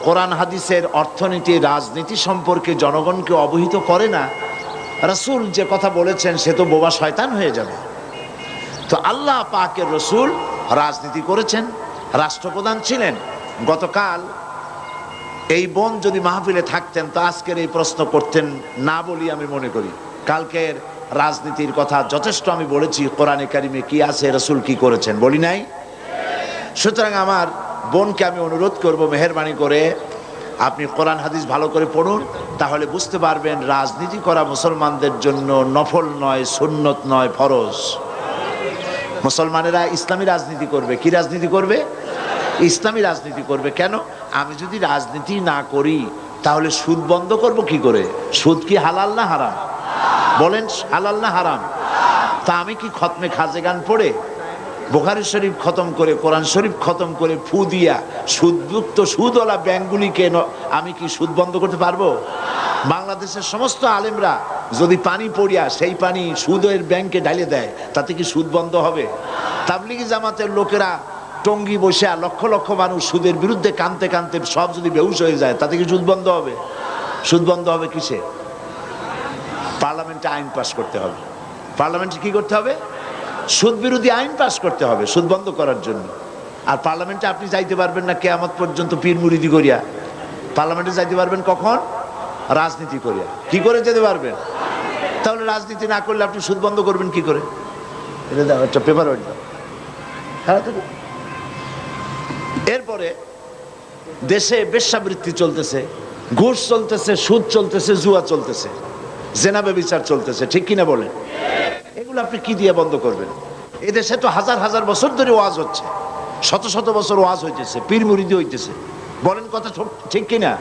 কোরআন হাদিসের অর্থনীতি, রাজনীতি সম্পর্কে জনগণকে অবহিত করে না, রাসূল যে কথা বলেছেন সে তো বোবা শয়তান হয়ে যাবে। তো আল্লাহ পাকের রাসূল রাজনীতি করেছেন, রাষ্ট্রপ্রধান ছিলেন। গতকাল এই বোন যদি মাহফিলে থাকতেন তো আজকের এই প্রশ্ন করতেন না বলি আমি মনে করি। কালকের রাজনীতির কথা যথেষ্ট আমি বলেছি, কোরআনে কারিমে কি আছে, রাসূল কি করেছেন, বলি নাই? সুতরাং আমার বোনকে আমি অনুরোধ করব, মেহেরবানি করে আপনি কোরআন হাদিস ভালো করে পড়ুন, তাহলে বুঝতে পারবেন রাজনীতি করা মুসলমানদের জন্য নফল নয়, সুন্নত নয়, ফরজ। মুসলমানেরা ইসলামী রাজনীতি করবে। কি রাজনীতি করবে? ইসলামী রাজনীতি করবে। কেন? আমি যদি রাজনীতি না করি তাহলে সুদ বন্ধ করব কি করে? সুদ কি হালাল না হারাম? বলেন, হালাল না হারাম? তা আমি কি খতমে খাজেগান পড়ে, বুখারী শরীফ খতম করে, কোরআন শরীফ খতম করে ফু দিয়া সুদযুক্ত সুদওয়ালা ব্যাংকগুলিকে আমি কি সুদ বন্ধ করতে পারবো? বাংলাদেশের সমস্ত আলেমরা যদি পানি পড়িয়া সেই পানি সুদের ব্যাংকে ঢালে দেয়, তাতে কি সুদ বন্ধ হবে? তাবলিগি জামাতের লোকেরা টঙ্গি বসে লক্ষ লক্ষ মানুষ সুদের বিরুদ্ধে কানতে কানতে সব যদি বেহুশ হয়ে যায়, তাতে কি সুদ বন্ধ হবে? সুদ বন্ধ হবে কিসে? পার্লামেন্টে আইন পাস করতে হবে। পার্লামেন্টে কি করতে হবে? সুদ বিরোধী আইন পাস করতে হবে সুদ বন্ধ করার জন্য। আর পার্লামেন্টে আপনি যাইতে পারবেন না কিয়ামত পর্যন্ত পীর মুরিদি করিয়া। পার্লামেন্টে যাইতে পারবেন কখন? রাজনীতি করিয়া। কি করে যেতে পারবেন? তাহলে রাজনীতি না করলে আপনি সুদ বন্ধ করবেন কি করে? এটা দাও, একটা পেপার ওয়েট দাও। এরপরে দেশে বেশ্যাবৃত্তি চলতেছে, ঘুষ চলতেছে, সুদ চলতেছে, জুয়া চলতেছে, জেনা ব্যভিচার চলতেছে, ঠিক কিনা বলেন? এগুলো আপনি কি দিয়ে বন্ধ করবেন? এদেশে তো হাজার হাজার বছর ধরে ওয়াজ হচ্ছে, শত শত বছর ওয়াজ হইতেছে, পীর মুরিদি হইতেছে, বলেন কথা ঠিক কিনা?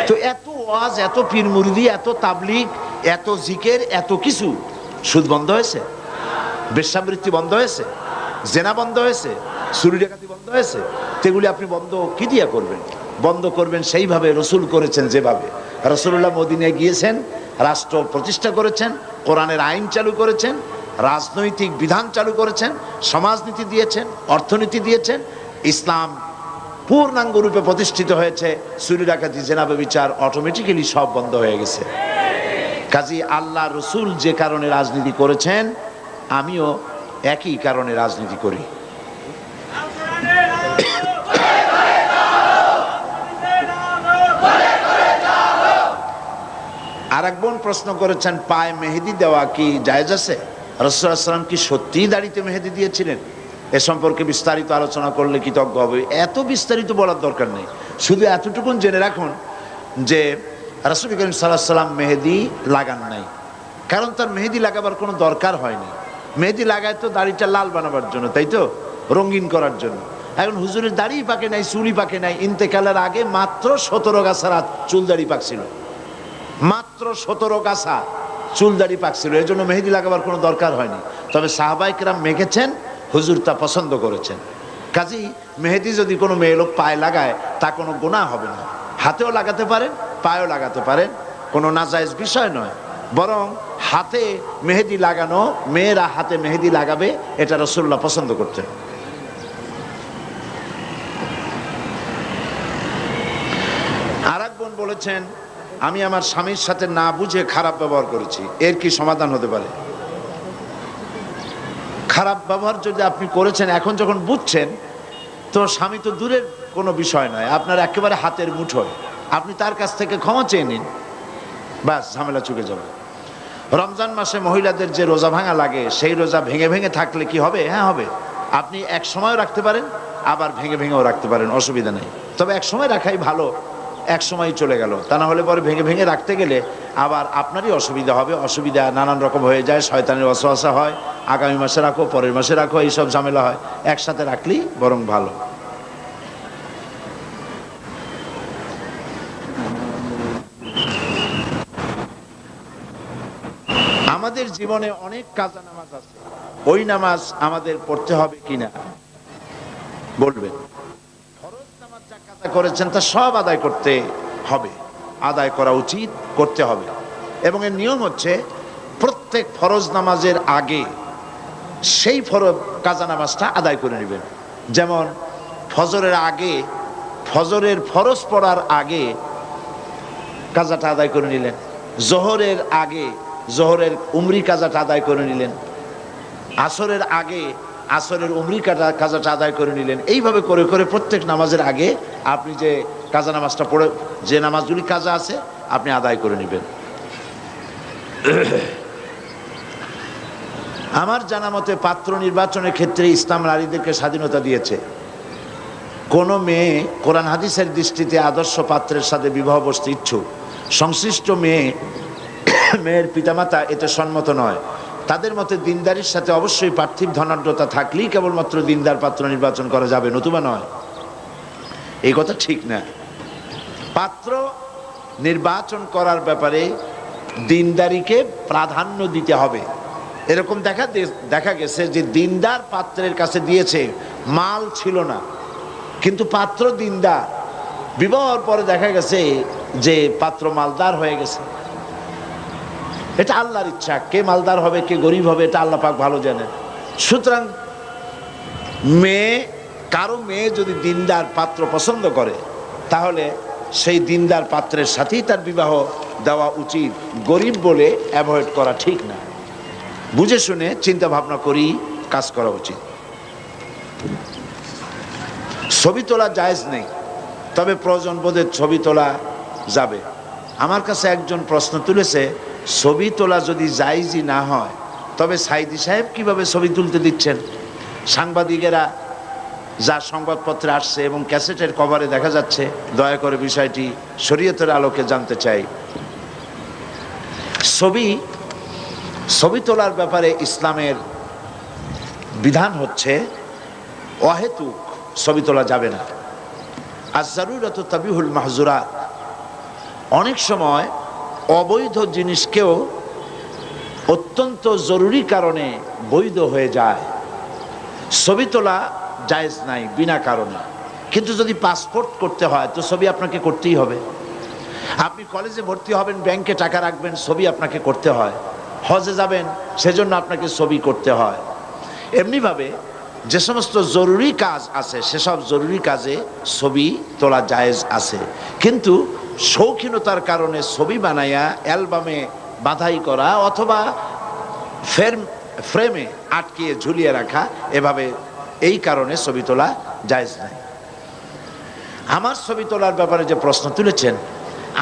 তো এত ওয়াজ, এত পীর মুরিদি, এত তাবলিগ, এত জিকের, এত কিছু, সুদ বন্ধ হয়েছে? বেশ্যাবৃত্তি বন্ধ হয়েছে? জেনা বন্ধ হয়েছে? চুরি ডাকাতি বন্ধ হয়েছে? সেগুলি আপনি বন্ধ কি দিয়া করবেন? বন্ধ করবেন সেইভাবে রাসূল করেছেন, যেভাবে রাসূলুল্লাহ মদিনায় গিয়েছেন, রাষ্ট্র প্রতিষ্ঠা করেছেন, কোরআনের আইন চালু করেছেন, রাজনৈতিক বিধান চালু করেছেন, সমাজনীতি দিয়েছেন, অর্থনীতি দিয়েছেন, ইসলাম পূর্ণাঙ্গ রূপে প্রতিষ্ঠিত হয়েছে। চুরি ডাকাতি, জেনা ব্যভিচার অটোমেটিক্যালি সব বন্ধ হয়ে গেছে। কাজী আল্লাহ রসুল যে কারণে রাজনীতি করেছেন, আমিও একই কারণে রাজনীতি করি। আর এক বোন প্রশ্ন করেছেন, পায়ে মেহেদি দেওয়া কি জায়েজ আছে? রাসূলুল্লাহ সাল্লাল্লাহু আলাইহি ওয়াসাল্লাম কি সত্যিই দাড়িতে মেহেদি দিয়েছিলেন? এ সম্পর্কে বিস্তারিত আলোচনা করলে কৃতজ্ঞ হবে। এত বিস্তারিত বলার দরকার নেই, শুধু এতটুকুন জেনে রাখুন যে রাসূল করিম সাল্লাল্লাহু আলাইহি ওয়াসাল্লাম মেহেদি লাগান নাই, কারণ তার মেহেদি লাগাবার কোনো দরকার হয়নি। মেহেদি লাগায় তো দাড়িটা লাল বানাবার জন্য, তাই তো, রঙিন করার জন্য। এখন হুজুরের দাড়ি পাকে নাই, চুলি পাকে নাই, ইন্তেকালের আগে মাত্র 17 গাছা চুল দাড়ি পাকছিল, মাত্র 17 গাছা চুল দাড়ি পাকছিল, এই জন্য মেহেদি লাগাবার কোনো দরকার হয়নি। তবে সাহাবায়ে কেরাম মেখেছেন, হুজুর তা পছন্দ করেছেন। কাজেই মেহেদি যদি কোনো মেয়ে লোক পায়ে লাগায় তা কোনো গুনাহ হবে না। হাতেও লাগাতে পারেন, পায়েও লাগাতে পারেন, কোনো নাজায়েজ বিষয় নয়। বরং হাতে মেহেদি লাগানো, মেয়েরা হাতে মেহেদি লাগাবে, এটা রাসূলুল্লাহ পছন্দ করতেন। আর এক বোন বলেছেন, আমি আমার স্বামীর সাথে না বুঝে খারাপ ব্যবহার করেছি, এর কি সমাধান হতে পারে? খারাপ ব্যবহার যদি আপনি করেছেন, এখন যখন বুঝছেন, তো স্বামী তো দূরের কোনো বিষয় নয়, আপনার একেবারে হাতের মুঠোয়, আপনি তার কাছ থেকে ক্ষমা চেয়ে নিন, ব্যাস ঝামেলা চুকে যাবে। রমজান মাসে মহিলাদের যে রোজা ভাঙা লাগে, সেই রোজা ভেঙে ভেঙে থাকলে কি হবে? হ্যাঁ হবে। আপনি এক সময়ও রাখতে পারেন, আবার ভেঙে ভেঙেও রাখতে পারেন, অসুবিধা নেই। তবে এক সময় রাখাই ভালো, এক সময় চলে গেল, তা না হলে পরে ভেঙে ভেঙে রাখতে গেলে আবার আপনারই অসুবিধা হবে, অসুবিধা নানান রকম হয়ে যায়, শয়তানের ওয়াসওয়াসা হয়, আগামী মাসে রাখো, পরের মাসে রাখো, এইসব ঝামেলা হয়। একসাথে রাখলেই বরং ভালো। আমাদের জীবনে অনেক কাজা নামাজ আছে, ওই নামাজ আমাদের পড়তে হবে কিনা বলবেন। ফরজ নামাজ যা কাজা করেছেন তা সব আদায় করতে হবে, আদায় করা উচিত, করতে হবে। এবং এর নিয়ম হচ্ছে প্রত্যেক ফরজ নামাজের আগে সেই কাজা নামাজটা আদায় করে নেবেন। যেমন ফজরের আগে, ফজরের ফরজ পড়ার আগে কাজাটা আদায় করে নিলেন, জোহরের আগে জোহরের উমরি কাজাটা আদায় করে নিলেন, আসরের আগে আসরের উমরি কাজাটা আদায় করে নিলেন। এইভাবে করে করে প্রত্যেক নামাজের আগে আপনি যে কাজা নামাজটা পড়ে, যে নামাজগুলি কাজা আছে আপনি আদায় করে নেবেন। আমার জানা মতে পাত্র নির্বাচনের ক্ষেত্রে ইসলাম নারীদেরকে স্বাধীনতা দিয়েছে। কোনো মেয়ে কোরআন হাদিসের দৃষ্টিতে আদর্শ পাত্রের সাথে বিবাহ বসতে ইচ্ছুক, সংশ্লিষ্ট মেয়ের পিতামাতা এতে সম্মত নয়। তাদের মতে দিনদারির সাথে অবশ্যই পার্থিব ধনাঢ্যতা থাকলেই কেবলমাত্র দিনদার পাত্র নির্বাচন করা যাবে, নতুবা নয়। এই কথা ঠিক না। পাত্র নির্বাচন করার ব্যাপারে দিনদারিকে প্রাধান্য দিতে হবে। এরকম দেখা গেছে যে দিনদার পাত্রের কাছে দিয়েছে, মাল ছিল না, কিন্তু পাত্র দিনদার, বিবাহের পরে দেখা গেছে যে পাত্র মালদার হয়ে গেছে। এটা আল্লাহর ইচ্ছা, কে মালদার হবে কে গরিব হবে এটা আল্লাহ পাক ভালো জানেন। সুতরাং কারো মেয়ে যদি দিনদার পাত্র পছন্দ করে তাহলে সেই দিনদার পাত্রের সাথেই তার বিবাহ দেওয়া উচিত, গরিব বলে অ্যাভয়েড করা ঠিক না। বুঝে শুনে চিন্তা ভাবনা করি কাজ করা উচিত। ছবি তোলা জায়েজ নেই, তবে প্রয়োজন বোধে ছবি তোলা যাবে। আমার কাছে একজন প্রশ্ন তুলেছে, ছবি তোলা যদি জায়েজই না হয় তবে সাইদি সাহেব কিভাবে ছবি তুলতে দিচ্ছেন? সাংবাদিকেরা যা সংবাদপত্রে আসছে এবং ক্যাসেটের কভারে দেখা যাচ্ছে, দয়া করে বিষয়টি শরীয়তের আলোকে জানতে চাই। ছবি তোলার ব্যাপারে ইসলামের বিধান হচ্ছে অহেতুক ছবি তোলা যাবে না। আজ-জারুরাত তাবিহুল মাহজুরাত। অনেক সময় অবৈধ জিনিসকেও অত্যন্ত জরুরি কারণে বৈধ হয়ে যায়। ছবি তোলা জায়েজ নাই বিনা কারণে, কিন্তু যদি পাসপোর্ট করতে হয় তো ছবি আপনাকে করতেই হবে। আপনি কলেজে ভর্তি হবেন, ব্যাংকে টাকা রাখবেন, ছবি আপনাকে করতে হয়। হজে যাবেন, সেজন্য আপনাকে ছবি করতে হয়। এমনিভাবে যে সমস্ত জরুরি কাজ আছে সেসব জরুরি কাজে ছবি তোলা জায়েজ আছে, কিন্তু শৌখিনতার কারণে ছবি বানাইয়া অ্যালবামে বাঁধাই করা অথবা ফ্রেমে আটকিয়ে ঝুলিয়ে রাখা, এভাবে এই কারণে ছবি তোলা জায়েজ নাই। আমার ছবি তোলার ব্যাপারে যে প্রশ্ন তুলেছেন,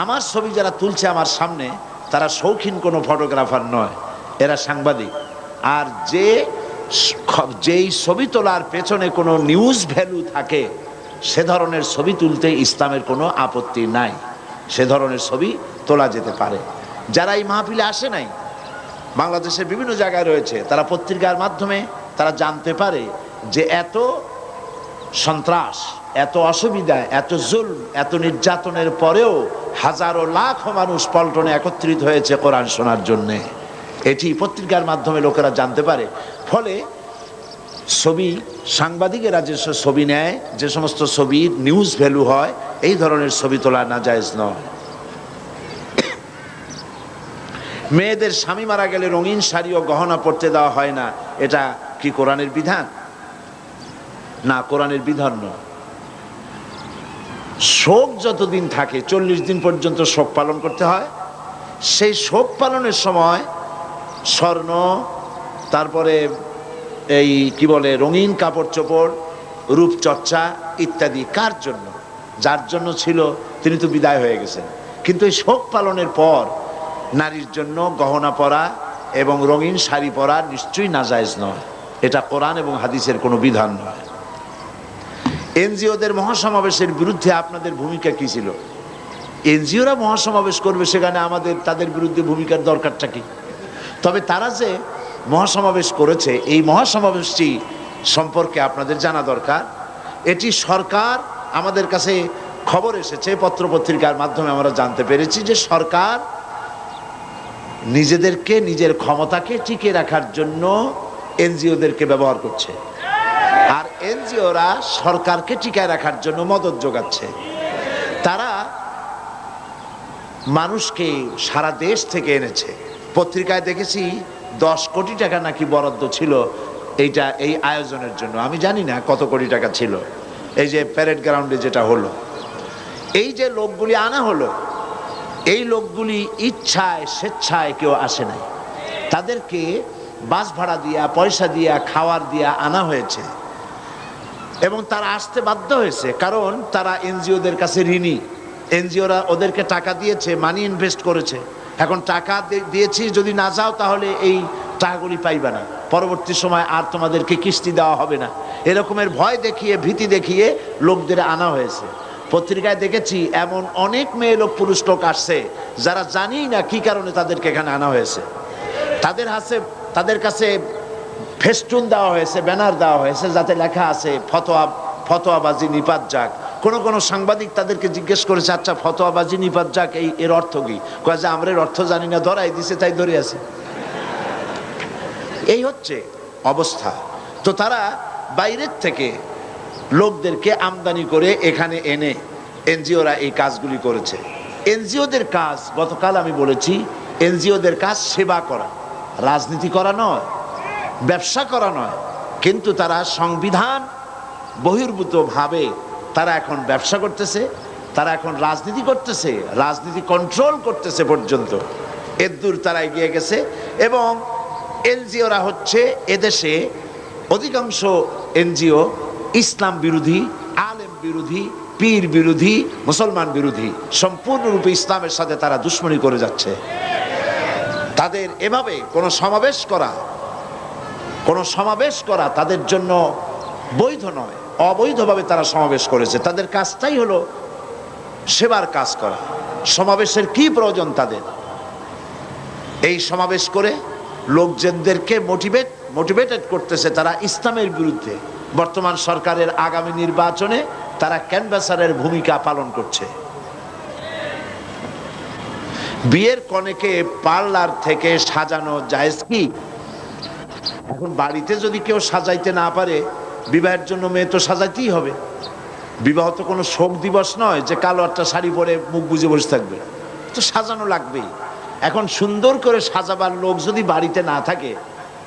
আমার ছবি যারা তুলছে আমার সামনে তারা শৌখিন কোনো ফটোগ্রাফার নয়, এরা সাংবাদিক। আর যেই ছবি তোলার পেছনে কোনো নিউজ ভ্যালু থাকে সে ধরনের ছবি তুলতে ইসলামের কোনো আপত্তি নাই, সে ধরনের ছবি তোলা যেতে পারে। যারা এই মাহফিলে আসে নাই, বাংলাদেশের বিভিন্ন জায়গায় রয়েছে, তারা পত্রিকার মাধ্যমে তারা জানতে পারে যে এত সন্ত্রাস, এত অসুবিধা, এত জুলম, এত নির্যাতনের পরেও হাজারো লাখ মানুষ পল্টনে একত্রিত হয়েছে কোরআন শোনার জন্যে। এটি পত্রিকার মাধ্যমে লোকেরা জানতে পারে। ফলে ছবি, সাংবাদিকেরা যে ছবি নেয়, যে সমস্ত ছবির নিউজ ভ্যালু হয়, এই ধরনের ছবি তোলা নাজায়েজ নয়। মেয়েদের স্বামী মারা গেলে রঙিন শাড়ি ও গহনা পরতে দেওয়া হয় না, এটা কি কোরআনের বিধান? না, কোরআনের বিধান নয়। শোক যতদিন থাকে, 40 দিন পর্যন্ত শোক পালন করতে হয়। সেই শোক পালনের সময় স্বর্ণ, তারপরে এই কি বলে রঙিন কাপড় চোপড়, রূপচর্চা ইত্যাদি কার জন্য? যার জন্য ছিল তিনি তো বিদায় হয়ে গেছেন। কিন্তু এই শোক পালনের পর নারীর জন্য গহনা পরা এবং রঙিন শাড়ি পরা নিশ্চয়ই নাজায়েজ নয়। এটা কোরআন এবং হাদিসের কোনো বিধান নয়। এনজিওদের মহাসমাবেশের বিরুদ্ধে আপনাদের ভূমিকা কি ছিল? এনজিওরা মহাসমাবেশ করবে, সেখানে আমাদের তাদের বিরুদ্ধে ভূমিকার দরকারটা কি? তবে তারা যে মহাসমাবেশ করেছে, এই মহাসমাবেশটি সম্পর্কে আপনাদের জানা দরকার। এটি সরকার, আমাদের কাছে খবর এসেছে, পত্রপত্রিকার মাধ্যমে আমরা জানতে পেরেছি যে সরকার নিজেদেরকে, নিজের ক্ষমতাকে টিকে রাখার জন্য এনজিওদেরকে ব্যবহার করছে, আর এনজিওরা সরকারকে টিকায় রাখার জন্য মদত যোগাচ্ছে। তারা মানুষকে সারা দেশ থেকে এনেছে। পত্রিকায় দেখেছি 10 কোটি টাকা নাকি বরাদ্দ ছিল এই আয়োজনের জন্য। আমি জানি না কত কোটি টাকা ছিল। এই যে প্যারেড গ্রাউন্ডে যেটা হলো, এই যে লোকগুলি আনা হলো, এই লোকগুলি ইচ্ছায় স্বেচ্ছায় কেউ আসে নাই। তাদেরকে বাস ভাড়া দিয়া, পয়সা দিয়া, খাওয়ার দিয়া আনা হয়েছে, এবং তারা আসতে বাধ্য হয়েছে, কারণ তারা এনজিওদের কাছে ঋণী। এনজিওরা ওদেরকে টাকা দিয়েছে, মানি ইনভেস্ট করেছে। এখন টাকা দিয়েছি, যদি না যাও তাহলে এই টাকাগুলি পাইবে না, পরবর্তী সময় আর তোমাদেরকে কিস্তি দেওয়া হবে না, এরকমের ভয় দেখিয়ে, ভীতি দেখিয়ে লোকদের আনা হয়েছে। পত্রিকায় দেখেছি এমন অনেক মেয়ে লোক, পুরুষ লোক আসছে যারা জানি না কি কারণে তাদেরকে এখানে আনা হয়েছে। তাদের কাছে ফেস্টুন দেওয়া হয়েছে, ব্যানার দেওয়া হয়েছে, যাতে লেখা আছে ফতোয়াবাজি নিপাত যাক। কোন সাংবাদিক তাদেরকে জিজ্ঞেস করেছে, আচ্ছা ফতোয়াবাজি নিপাত যাক এর অর্থ কি? কয় যে আমরা এর অর্থ জানি না, ধরাই দিছে তাই ধরে আছে। এই হচ্ছে অবস্থা। তো তারা বাইরের থেকে লোকদেরকে আমদানি করে এখানে এনে এনজিওরা এই কাজগুলি করেছে। এনজিওদের কাজ, গতকাল আমি বলেছি, এনজিওদের কাজ সেবা করা, রাজনীতি করা নয়, ব্যবসা করা নয়। কিন্তু তারা সংবিধান বহির্ভূত ভাবে তারা এখন ব্যবসা করতেছে, তারা এখন রাজনীতি করতেছে, রাজনীতি কন্ট্রোল করতেছে পর্যন্ত, এদূর তারা এগিয়ে গেছে। এবং এনজিওরা হচ্ছে এদেশে অধিকাংশ এনজিও ইসলাম বিরোধী, আলেম বিরোধী, পীর বিরোধী, মুসলমান বিরোধী, সম্পূর্ণরূপে ইসলামের সাথে তারা দুশ্মনী করে যাচ্ছে। তাদের এভাবে কোনো সমাবেশ করা তাদের জন্য বৈধ নয়, অবৈধভাবে তারা সমাবেশ করেছে। তাদের কাজটাই হলো সেবার কাজ করা। সমাবেশের কি প্রয়োজন তাদের? এই সমাবেশ করে লোকজনদেরকে মোটিভেটেড করতেছে তারা ইসলামের বিরুদ্ধে। বর্তমান সরকারের আগামী নির্বাচনে তারা ক্যানভাসারের ভূমিকা পালন করছে। বিয়ের কনেকে পার্লার থেকে সাজানো জায়েজ কি? এখন বাড়িতে যদি কেউ সাজাইতে না পারে, বিবাহের জন্য মেয়ে তো সাজাইতেই হবে। বিবাহ তো কোনো শোক দিবস নয় যে কালো একটা শাড়ি পরে মুখ বুজে বসে থাকবে, তো সাজানো লাগবেই। এখন সুন্দর করে সাজাবার লোক যদি বাড়িতে না থাকে,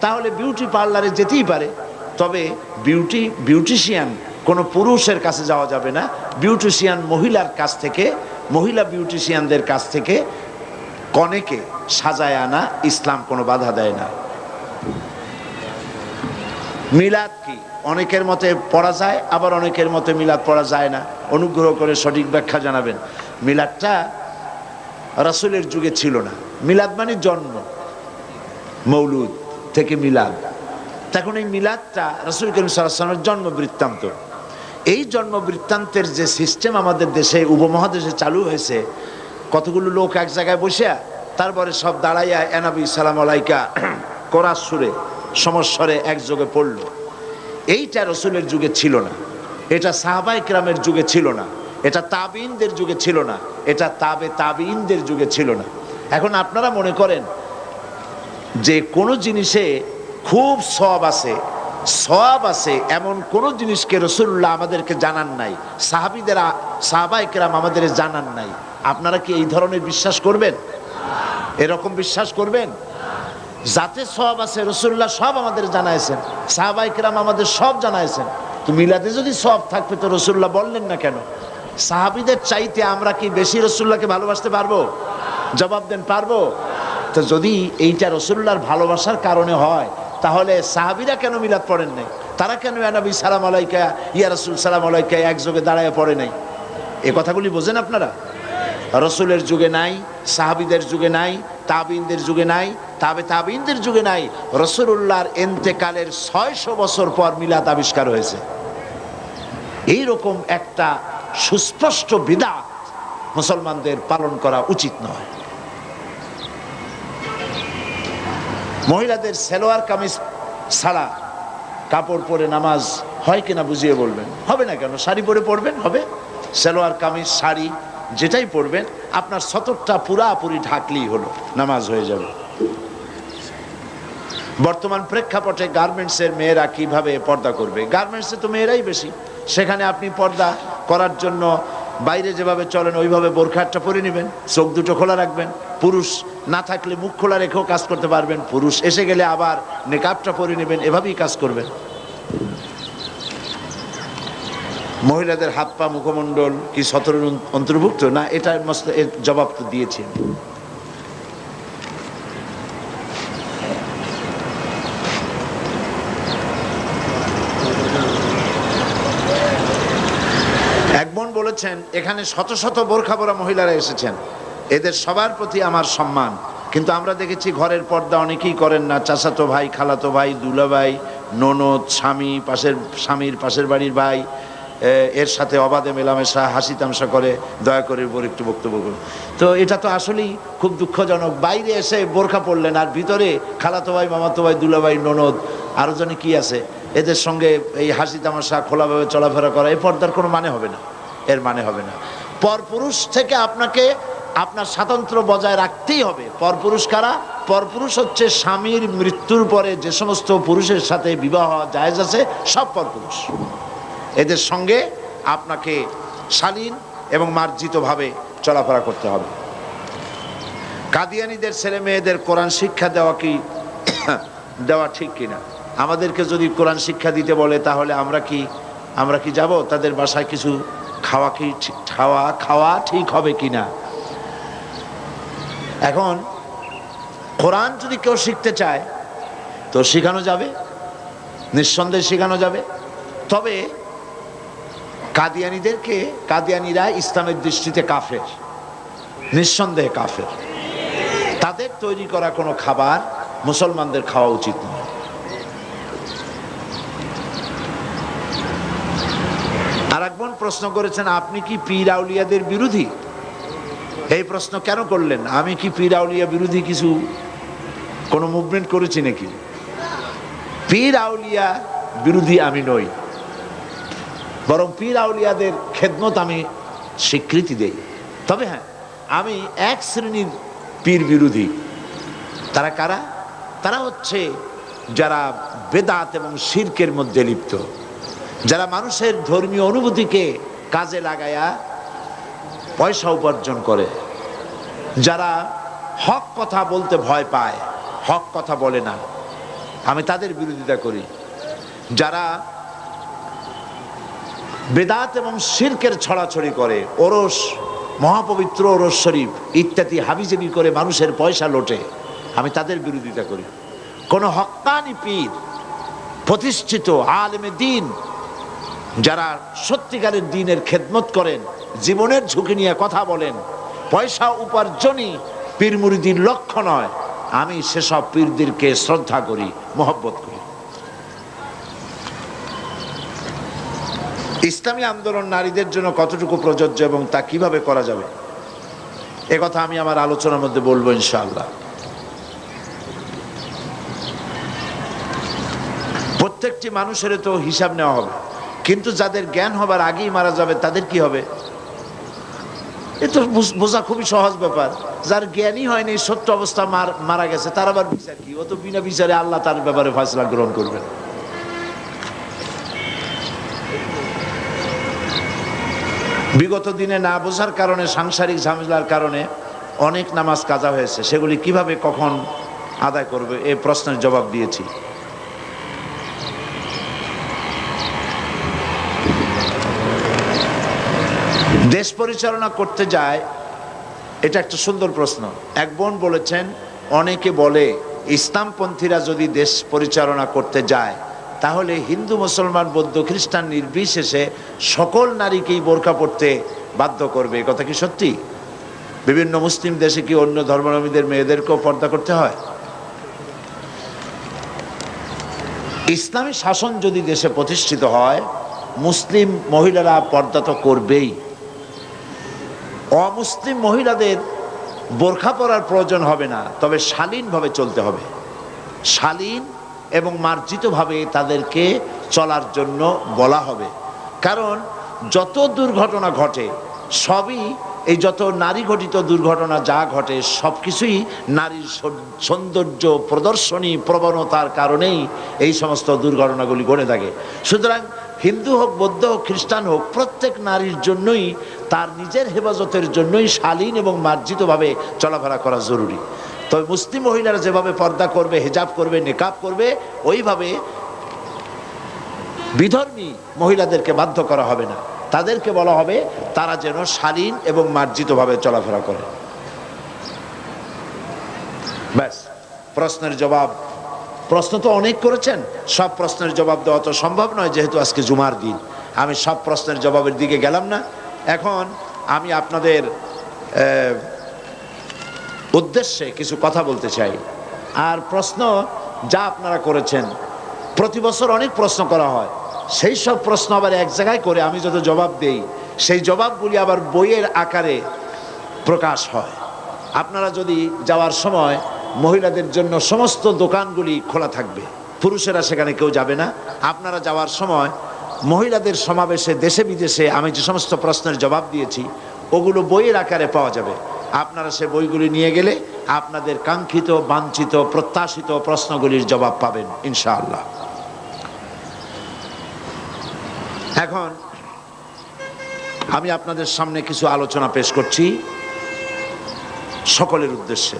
তাহলে বিউটি পার্লারে যেতেই পারে। তবে বিউটিশিয়ান কোনো পুরুষের কাছে যাওয়া যাবে না। বিউটিশিয়ান মহিলা বিউটিশিয়ানদের কাছ থেকে কনেকে সাজায় আনা ইসলাম কোনো বাধা দেয় না। মিলাদ কি? অনেকের মতে পড়া যায়, আবার অনেকের মতে মিলাদ পড়া যায় না। অনুগ্রহ করে সঠিক ব্যাখ্যা জানাবেন। মিলাদটা রাসূলের যুগে ছিল না। মিলাদ মানে জন্ম, মৌলুদ থেকে মিলাদ। তখন এই মিলাদটা রাসূল করিম সাল্লাল্লাহু আলাইহি ওয়াসাল্লামের জন্ম বৃত্তান্ত। এই জন্ম বৃত্তান্তের যে সিস্টেম আমাদের দেশে, উপমহাদেশে চালু হয়েছে, কতগুলো লোক এক জায়গায় বসে, তারপরে সব দাঁড়াইয়া এনাবি সালাম আলাইকা কোরআন সুরে সমস্বরে একযোগে পড়ল। এইটা রাসূলের যুগে ছিল না, এটা সাহাবায়ে কেরামের যুগে ছিল না, এটা তাবিঈনদের যুগে ছিল না, এটা তাবিঈনদের যুগে ছিল না। এখন আপনারা মনে করেন যে কোনো জিনিসে খুব সওয়াব আছে এমন কোন জিনিসকে রাসূলুল্লাহ আমাদেরকে জানান নাই, সাহাবায়ে কেরাম আমাদের জানান নাই। আপনারা কি এই ধরনের বিশ্বাস করবেন? এরকম বিশ্বাস করবেন? যাতে সওয়াব আছে রাসূলুল্লাহ সব আমাদের জানাইছেন, সাহাবায়ে কেরাম আমাদের সব জানাইছেন। তো মিলাদে যদি সওয়াব থাকবে তো রাসূলুল্লাহ বললেন না কেন? সাহাবীদের চাইতে আমরা কি বেশি রাসূলুল্লাহকে ভালোবাসতে পারবো? জবাব দেন, পারবো? তো যদি এইটা রাসূলুল্লাহর ভালোবাসার কারণে হয়, তাহলে সাহাবীরা কেন মিলাদ পড়েন নাই? তারা কেন ইয়া নবী সালাম আলাইকা, ইয়া রাসূল সালাম আলাইকা একযোগে দাঁড়ায় পড়ে নাই? এই কথাগুলি বোঝেন আপনারা? রাসূলের যুগে নাই, সাহাবীদের যুগে নাই, তাবিঈনদের যুগে নাই, তাবিঈনদের যুগে নাই। রাসূলুল্লাহর ইন্তেকালের 600 বছর পর মিলাদ আবিষ্কার হয়েছে। এইরকম একটা সুস্পষ্ট বিদআত মুসলমানদের পালন করা উচিত নয়। মহিলাদের সালোয়ার কামিজ ছাড়া কাপড় পরে নামাজ হয় কিনা বুঝিয়ে বলবেন। হবে না কেন? শাড়ি পরে পড়বেন, হবে। সালোয়ার কামিজ শাড়ি যেটাই পরবেন আপনার সতরটা পুরাপুরি ঢাকলেই হলো, নামাজ হয়ে যাবে। বর্তমান প্রেক্ষাপটে গার্মেন্টসের মেয়েরা কিভাবে পর্দা করবে? গার্মেন্টসে তো মেয়েরাই বেশি, সেখানে আপনি পর্দা করার জন্য বাইরে যেভাবে চলেন ওইভাবে বোরখাটা পরে নেবেন, চোখ দুটো খোলা রাখবেন। পুরুষ না থাকলে মুখ খোলা রেখেও কাজ করতে পারবেন, পুরুষ এসে গেলে আবার নেকাবটা পরে নেবেন, এভাবেই কাজ করবেন। মহিলাদের হাত পা মুখমণ্ডল কি সতরের অন্তর্ভুক্ত না? এটার এর জবাব তো দিয়েছি। এক বোন বলেছেন, এখানে শত শত বোরখা পরা মহিলারা এসেছেন, এদের সবার প্রতি আমার সম্মান, কিন্তু আমরা দেখেছি ঘরের পর্দা অনেকেই করেন না। চাচাতো ভাই, খালাতো ভাই, দুলাভাই, ননদ, স্বামী, স্বামীর পাশের বাড়ির ভাই, এর সাথে অবাধে মেলামেশা, হাসি তামসা করে। দয়া করে উপর একটু বক্তব্য করুন। তো এটা তো আসলেই খুব দুঃখজনক। বাইরে এসে বোরখা পড়লেন আর ভিতরে খালাতো ভাই, মামাতো ভাই, দুলাভাই, ননদ, আরও জনে কি আছে, এদের সঙ্গে এই হাসি তামাশা খোলাভাবে চলাফেরা করা, এই পর্দার কোনো মানে হবে না, এর মানে হবে না। পরপুরুষ থেকে আপনাকে আপনার স্বাতন্ত্র্য বজায় রাখতেই হবে। পরপুরুষ কারা? পরপুরুষ হচ্ছে স্বামীর মৃত্যুর পরে যে সমস্ত পুরুষের সাথে বিবাহ জায়েজ আছে, সব পরপুরুষ। এদের সঙ্গে আপনাকে শালীন এবং মার্জিতভাবে চলাফেরা করতে হবে। কাদিয়ানীদের ছেলে মেয়েদের কোরআন শিক্ষা দেওয়া ঠিক কিনা? আমাদেরকে যদি কোরআন শিক্ষা দিতে বলে তাহলে আমরা কি যাব তাদের বাসায়? কিছু খাওয়া ঠিক হবে কিনা? এখন কোরআন যদি কেউ শিখতে চায় তো শেখানো যাবে, নিঃসন্দেহে শেখানো যাবে। তবে কাদিয়ানীরা ইসলামের দৃষ্টিতে কাফের, নিঃসন্দেহে কাফের। তাদের তৈরি করা কোনো খাবার মুসলমানদের খাওয়া উচিত নয়। আর এক বোন প্রশ্ন করেছেন, আপনি কি পীর আউলিয়াদের বিরোধী? এই প্রশ্ন কেন করলেন? আমি কি পীর আউলিয়া বিরোধী কোনো মুভমেন্ট করেছি নাকি? পীর আউলিয়া বিরোধী আমি নই, বরং পীর আউলিয়াদের খেদমত আমি স্বীকৃতি দেই। তবে হ্যাঁ, আমি এক শ্রেণীর পীর বিরোধী। তারা কারা? তারা হচ্ছে যারা বেদাত এবং শিরকের মধ্যে লিপ্ত, যারা মানুষের ধর্মীয় অনুভূতিকে কাজে লাগায়া পয়সা উপার্জন করে, যারা হক কথা বলতে ভয় পায়, হক কথা বলে না, আমি তাদের বিরোধিতা করি। যারা বেদাত এবং শিরকের ছড়াছড়ি করে, ওরস, মহাপবিত্র ওরস শরীফ ইত্যাদি হাবিজাবি করে মানুষের পয়সা লোটে, আমি তাদের বিরোধিতা করি। কোন হক্কানি পীর, প্রতিষ্ঠিত আলেমে দ্বীন, যারা সত্যিকারের দ্বীনের খেদমত করেন, জীবনের ঝুঁকি নিয়ে কথা বলেন, পয়সা উপার্জনই পীর মুরিদির লক্ষ্য নয়, আমি সেসব পীরদেরকে শ্রদ্ধা করি, মহব্বত করি। ইসলামী আন্দোলন নারীদের জন্য কতটুকু প্রযোজ্য এবং তা কিভাবে করা যাবে, একথা আমি আমার আলোচনার মধ্যে বলবো ইনশাআল্লাহ। প্রত্যেকটি মানুষের তো হিসাব নেওয়া হবে, কিন্তু যাদের জ্ঞান হবার আগেই মারা যাবে তাদের কি হবে? এ তো বোঝা খুবই সহজ ব্যাপার। যার জ্ঞানই হয়নি, সত্য অবস্থা মারা গেছে, তার আবার বিচার কি? ও তো বিনা বিচারে আল্লাহ তার ব্যাপারে ফয়সালা গ্রহণ করবেন। বিগত দিনে না বোঝার কারণে, সাংসারিক ঝামেলার কারণে অনেক নামাজ কাজা হয়েছে, সেগুলি কিভাবে কখন আদায় করবে এই প্রশ্নের জবাব দিয়েছি। দেশ পরিচালনা করতে যায়, এটা একটা সুন্দর প্রশ্ন। এক বোন বলেছেন, অনেকে বলে ইসলামপন্থীরা যদি দেশ পরিচালনা করতে যায় তাহলে হিন্দু, মুসলমান, বৌদ্ধ, খ্রিস্টান নির্বিশেষে সকল নারীকেই বোরকা পড়তে বাধ্য করবে। এ কথা কি সত্যি? বিভিন্ন মুসলিম দেশে কি অন্য ধর্মাবলম্বীদের মেয়েদেরকেও পর্দা করতে হয়? ইসলামী শাসন যদি দেশে প্রতিষ্ঠিত হয়, মুসলিম মহিলারা পর্দা তো করবেই। অমুসলিম মহিলাদের বোরখা পরার প্রয়োজন হবে না, তবে শালীনভাবে চলতে হবে। শালীন এবং মার্জিতভাবে তাদেরকে চলার জন্য বলা হবে। কারণ যত দুর্ঘটনা ঘটে সবই এই যত নারী ঘটিত দুর্ঘটনা যা ঘটে সব কিছুই নারীর সৌন্দর্য প্রদর্শনী প্রবণতার কারণেই এই সমস্ত দুর্ঘটনাগুলি ঘটে থাকে। সুতরাং হিন্দু হোক, বৌদ্ধ হোক, খ্রিস্টান হোক, প্রত্যেক নারীর জন্যই তার নিজের হেফাজতের জন্যই শালীন এবং মার্জিতভাবে চলাফেরা করা জরুরি। তবে মুসলিম মহিলারা যেভাবে পর্দা করবে, হিজাব করবে, নিকাব করবে, ওইভাবে বিধর্মী মহিলাদেরকে বাধ্য করা হবে না। তাদেরকে বলা হবে তারা যেন শালীন এবং মার্জিতভাবে চলাফেরা করে। ব্যাস, প্রশ্নের জবাব। প্রশ্ন তো অনেক করেছেন, সব প্রশ্নের জবাব দেওয়া তো সম্ভব নয়, যেহেতু আজকে জুমার দিন। আমি সব প্রশ্নের জবাবের দিকে গেলাম না। এখন আমি আপনাদের উদ্দেশ্যে কিছু কথা বলতে চাই। আর প্রশ্ন যা আপনারা করেছেন, প্রতি বছর অনেক প্রশ্ন করা হয়, সেই সব প্রশ্ন আবার এক জায়গায় করে আমি যত জবাব দেই, সেই জবাবগুলি আবার বইয়ের আকারে প্রকাশ হয়। আপনারা যদি যাওয়ার সময়, মহিলাদের জন্য সমস্ত দোকানগুলি খোলা থাকবে, পুরুষেরা সেখানে কেউ যাবে না। আপনারা যাওয়ার সময় মহিলাদের সমাবেশে দেশে বিদেশে আমি যে সমস্ত প্রশ্নের জবাব দিয়েছি ওগুলো বইয়ের আকারে পাওয়া যাবে। আপনারা সে বইগুলি নিয়ে গেলে আপনাদের কাঙ্ক্ষিত, বাঞ্ছিত, প্রত্যাশিত প্রশ্নগুলির জবাব পাবেন ইনশাআল্লাহ। এখন আমি আপনাদের সামনে কিছু আলোচনা পেশ করছি সকলের উদ্দেশ্যে।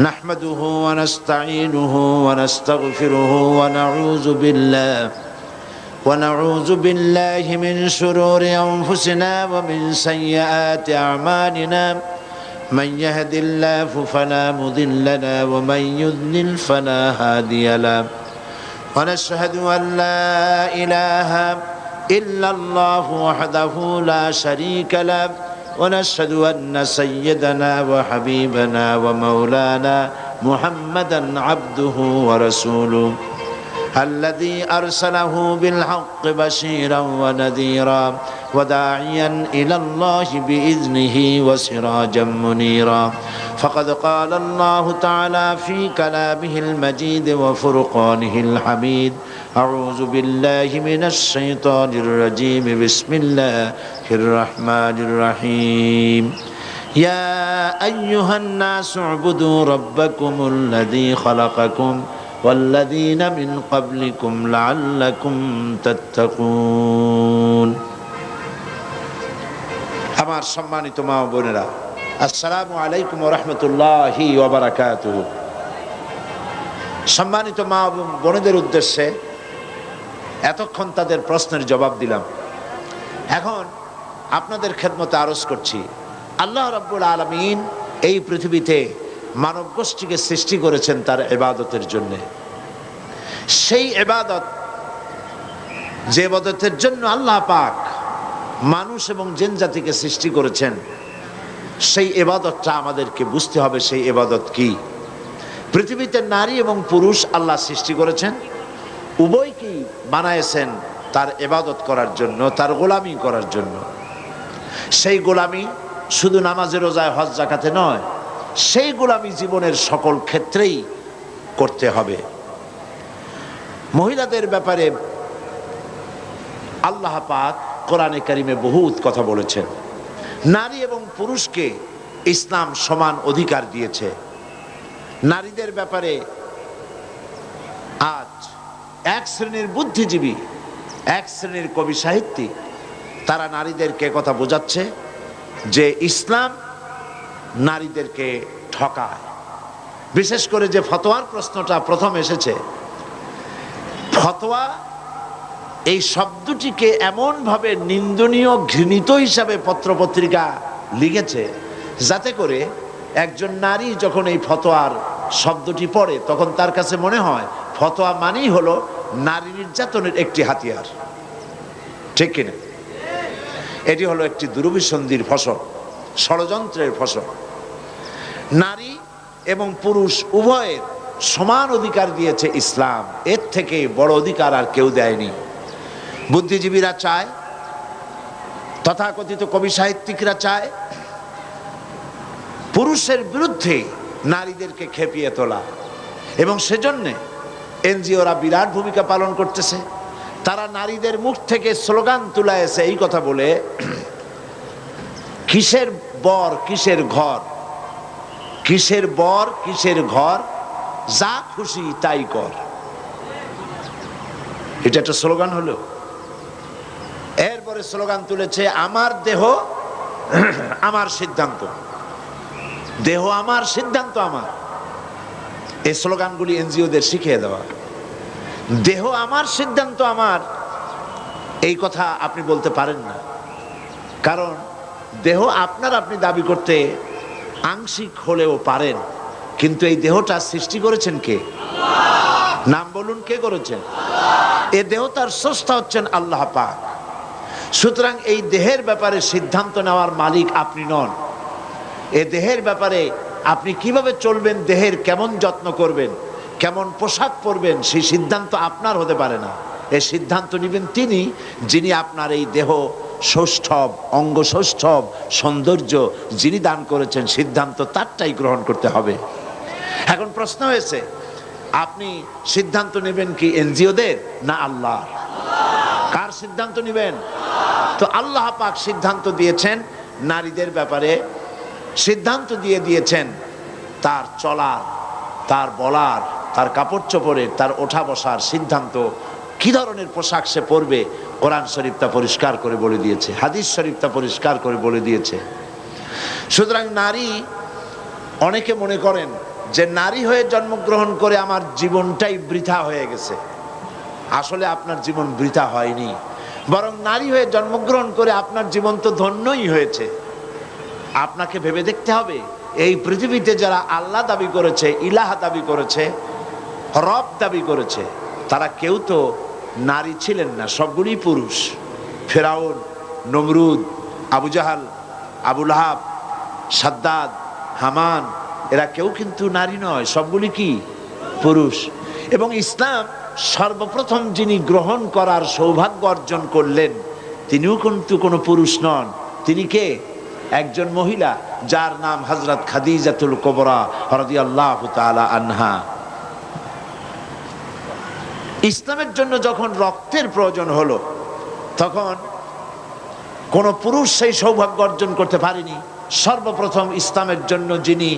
নাহমাদুহু ওয়া নাস্তাঈনুহু ওয়া নাস্তাগফিরুহু ওয়া নাউযু বিল্লাহি মিন শুরুরি আনফুসিনা ওয়া মিন সাইয়্যাতি আমালিনা। মান ইয়াহদিল্লাহু ফালা মুদিল্লা লাহু ওয়া মান ইউদ্লিল ফালা হাদিয়া লাহু। ওয়া নাশহাদু আন লা ইলাহা ইল্লাল্লাহু ওয়াহদাহু লা শারীকা লাহু। ونشهد أن سيدنا وحبيبنا ومولانا محمدا عبده ورسوله الذي أرسله بالحق بشيرا ونذيرا وداعيا إلى الله بإذنه وسراجا منيرا. فقد قال الله تعالى في كلامه المجيد وفرقانه الحميد: أعوذ بالله من الشيطان الرجيم. بسم الله الرحمن الرحيم. يا أيها الناس اعبدوا ربكم الذي خلقكم والذين من قبلكم لعلكم تتقون. আমার সম্মানিত মা ও বোনেরা, আসসালামু আলাইকুম ওয়া রাহমাতুল্লাহি ওয়া বারাকাতুহু। সম্মানিত মা ও বোনেদের উদ্দেশ্যে এতক্ষণ তাদের প্রশ্নের জবাব দিলাম। এখন আপনাদের খেদমতে আরজ করছি, আল্লাহ রাব্বুল আলামিন এই পৃথিবীতে মানব গোষ্ঠীকে সৃষ্টি করেছেন তার ইবাদতের জন্য। সেই ইবাদত, যে ইবাদতের জন্য আল্লাহ পাক মানুষ এবং জিন জাতিকে সৃষ্টি করেছেন, সেই ইবাদতটা আমাদেরকে বুঝতে হবে। সেই ইবাদত কি? পৃথিবীতে নারী এবং পুরুষ আল্লাহ সৃষ্টি করেছেন, উভয়কেই বানায়েছেন তার ইবাদত করার জন্য, তার গোলামি করার জন্য। সেই গোলামি শুধু নামাজে, রোজায়, হজ, যাকাতে নয়, সেই গোলামি জীবনের সকল ক্ষেত্রেই করতে হবে। মহিলাদের ব্যাপারে আল্লাহ পাক কোরআনে কারিমে বহুত কথা বলেছেন। নারী এবং পুরুষকে ইসলাম সমান অধিকার দিয়েছে। নারীদের ব্যাপারে আজ এক শ্রেণীর বুদ্ধিজীবী, এক শ্রেণীর কবি সাহিত্যিক, তারা নারীদেরকে কথা বোঝাচ্ছে যে ইসলাম নারীদেরকে ঠকায়। বিশেষ করে যে ফতোয়ার প্রশ্নটা প্রথম এসেছে, ফতোয়া এই শব্দটিকে এমনভাবে নিন্দনীয়, ঘৃণিত হিসাবে পত্রপত্রিকা লিখেছে, যাতে করে একজন নারী যখন এই ফতোয়ার শব্দটি পড়ে তখন তার কাছে মনে হয় ফতোয়া মানেই হলো নারী নির্যাতনের একটি হাতিয়ার। ঠিক কিনা? এটি হলো একটি দুরভিসন্ধির ফসল, ষড়যন্ত্রের ফসল। নারী এবং পুরুষ উভয়ের সমান অধিকার দিয়েছে ইসলাম। এর থেকে বড় অধিকার আর কেউ দেয়নি। বুদ্ধিজীবীরা চায় তথাকথিত কবি সাহিত্যিকরা চায় পুরুষের বিরুদ্ধে নারীদেরকে খেপিয়ে তোলা, এবং সেজন্য এনজিওরা বিরাট ভূমিকা পালন করতেছে। তারা নারীদের মুখ থেকে স্লোগান তুলাইছে এই কথা বলে, কিসের বর কিসের ঘর, কিসের বর কিসের ঘর, যা খুশি তাই কর। এটা একটা স্লোগান হলো। এরপরে স্লোগান তুলেছে আমার দেহ আমার সিদ্ধান্ত, দেহ আমার সিদ্ধান্ত আমার। এই স্লোগানগুলি এনজিওদের শিখিয়ে দেওয়া। দেহ আমার সিদ্ধান্ত আমার, এই কথা আপনি বলতে পারেন না, কারণ দেহ আপনার আপনি দাবি করতে আংশিক হলেও পারেন, কিন্তু এই দেহটা সৃষ্টি করেছেন কে? নাম বলুন, কে করেছেন? এই দেহ তার স্রষ্টা হচ্ছেন আল্লাহ পাক। সুতরাং এই দেহের ব্যাপারে সিদ্ধান্ত নেওয়ার মালিক আপনি নন। এ দেহের ব্যাপারে আপনি কিভাবে চলবেন, দেহের কেমন যত্ন করবেন, কেমন পোশাক পরবেন, সেই সিদ্ধান্ত আপনার হতে পারে না। এই সিদ্ধান্ত নেবেন তিনি, যিনি আপনার এই দেহ সৌষ্ঠব, অঙ্গ সৌষ্ঠব, সৌন্দর্য যিনি দান করেছেন, সিদ্ধান্ত তারটাই গ্রহণ করতে হবে। এখন প্রশ্ন হয়েছে, আপনি সিদ্ধান্ত নেবেন কি এনজিওদের না আল্লাহ? কার সিদ্ধান্ত নেবেন? তো আল্লাহ পাক সিদ্ধান্ত দিয়েছেন নারীদের ব্যাপারে, সিদ্ধান্ত দিয়েছেন তার চলার, তার বলার, তার কাপড় চোপড়ের, তার ওঠা বসার সিদ্ধান্ত, কি ধরনের পোশাক সে পরবে। কোরআন শরীফ তা পরিষ্কার করে বলে দিয়েছে, হাদিস শরীফ তা পরিষ্কার করে বলে দিয়েছে। সুতরাং নারী, অনেকে মনে করেন যে নারী হয়ে জন্মগ্রহণ করে আমার জীবনটাই বৃথা হয়ে গেছে। আসলে আপনার জীবন বৃথা হয়নি, বরং নারী হয়ে জন্মগ্রহণ করে আপনার জীবন তো ধন্যই হয়েছে। আপনাকে ভেবে দেখতে হবে, এই পৃথিবীতে যারা আল্লাহ দাবি করেছে, ইলাহ দাবি করেছে, রব দাবি করেছে, তারা কেউ তো নারী ছিলেন না, সবগুলি পুরুষ। ফেরাউন, নমরুদ, আবু জাহাল, আবু লাহাব, সাদ্দাদ, হামান, এরা কেউ কিন্তু নারী নয়, সবগুলি কি পুরুষ। এবং ইসলাম সর্বপ্রথম যিনি গ্রহণ করার সৌভাগ্য অর্জন করলেন, তিনিও কিন্তু কোনো পুরুষ নন। তিনি কে? একজন মহিলা, যার নাম হযরত খাদিজাতুল কুবরা রাদিয়াল্লাহু তাআলা আনহা। ইসলামের জন্য যখন রক্তের প্রয়োজন হলো, তখন কোন পুরুষ সেই সৌভাগ্য অর্জন করতে পারেনি। সর্বপ্রথম ইসলামের জন্য যিনি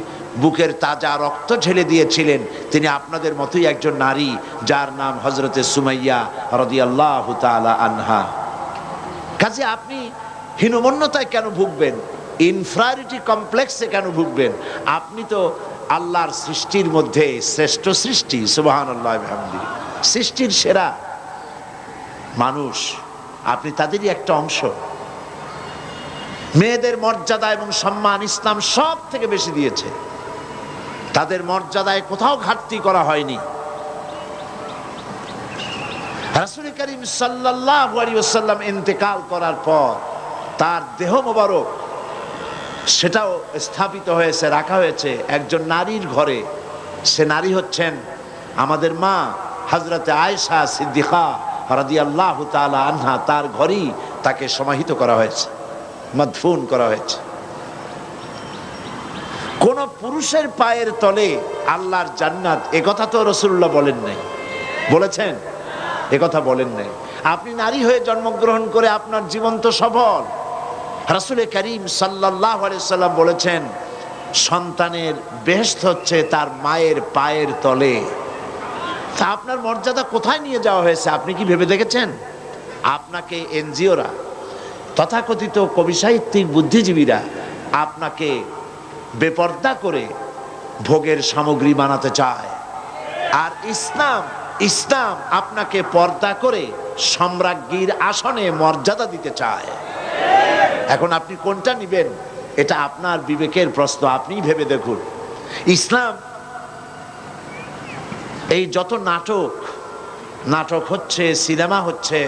বুকের তাজা রক্ত ঢেলে দিয়েছিলেন, তিনি আপনাদের মতোই একজন নারী, যার নাম হযরতে সুমাইয়া রাদিয়াল্লাহু তাআলা আনহা। কাজে আপনি হীনমন্যতায় কেন ভুগবেন? ইনফ্রারিটি কমপ্লেক্সে কেন ভুগবেন? আপনি তো আল্লাহর সৃষ্টির মধ্যে শ্রেষ্ঠ সৃষ্টি, সুবহানাল্লাহ বিহামদিহি, সৃষ্টির সেরা মানুষ, আপনি তাদেরই একটা অংশ। মেয়েদের মর্যাদা এবং সম্মান ইসলাম সব থেকে বেশি দিয়েছে। তাদের মর্যাদায় কোথাও ঘাটতি করা হয়নি। রাসূল করিম সাল্লাল্লাহু আলাইহি ওয়াসাল্লাম ইন্তেকাল করার পর তার দেহ মোবারক, সেটাও স্থাপিত হয়েছে, রাখা হয়েছে একজন নারীর ঘরে। সে নারী হচ্ছেন আমাদের মা হযরতে আয়েশা সিদ্দিকা রাদিয়াল্লাহু তাআলা আনহা। তার ঘরেই তাকে সমাহিত করা হয়েছে, মাদফুন করা হয়েছে। কোন পুরুষের পায়ের তলে আল্লাহর জান্নাত, একথা তো রাসূলুল্লাহ বলেন নাই। বলেছেন? একথা বলেন নাই। আপনি নারী হয়ে জন্মগ্রহণ করে আপনার জীবন তো সফল। রাসূল করিম সাল্লাল্লাহু আলাইহি সাল্লাম বলেছেন, সন্তানের বেহেশত হচ্ছে তার মায়ের পায়ের তলে। তা আপনার মর্যাদা কোথায় নিয়ে যাওয়া হয়েছে আপনি কি ভেবে দেখেছেন? আপনাকে এনজিওরা, তথাকথিত কবি সাহিত্যিক, বুদ্ধিজীবীরা আপনাকে বেপর্দা করে ভোগের সামগ্রী বানাতে চায়। আর ইসলাম আপনাকে পর্দা করে সম্রাজ্ঞীর আসনে মর্যাদা দিতে চায়। এখন আপনি কোনটা নেবেন, এটা আপনার বিবেকের প্রশ্ন, আপনি ভেবে দেখুন। ইসলাম এই যত নাটক হচ্ছে, সিনেমা হচ্ছে,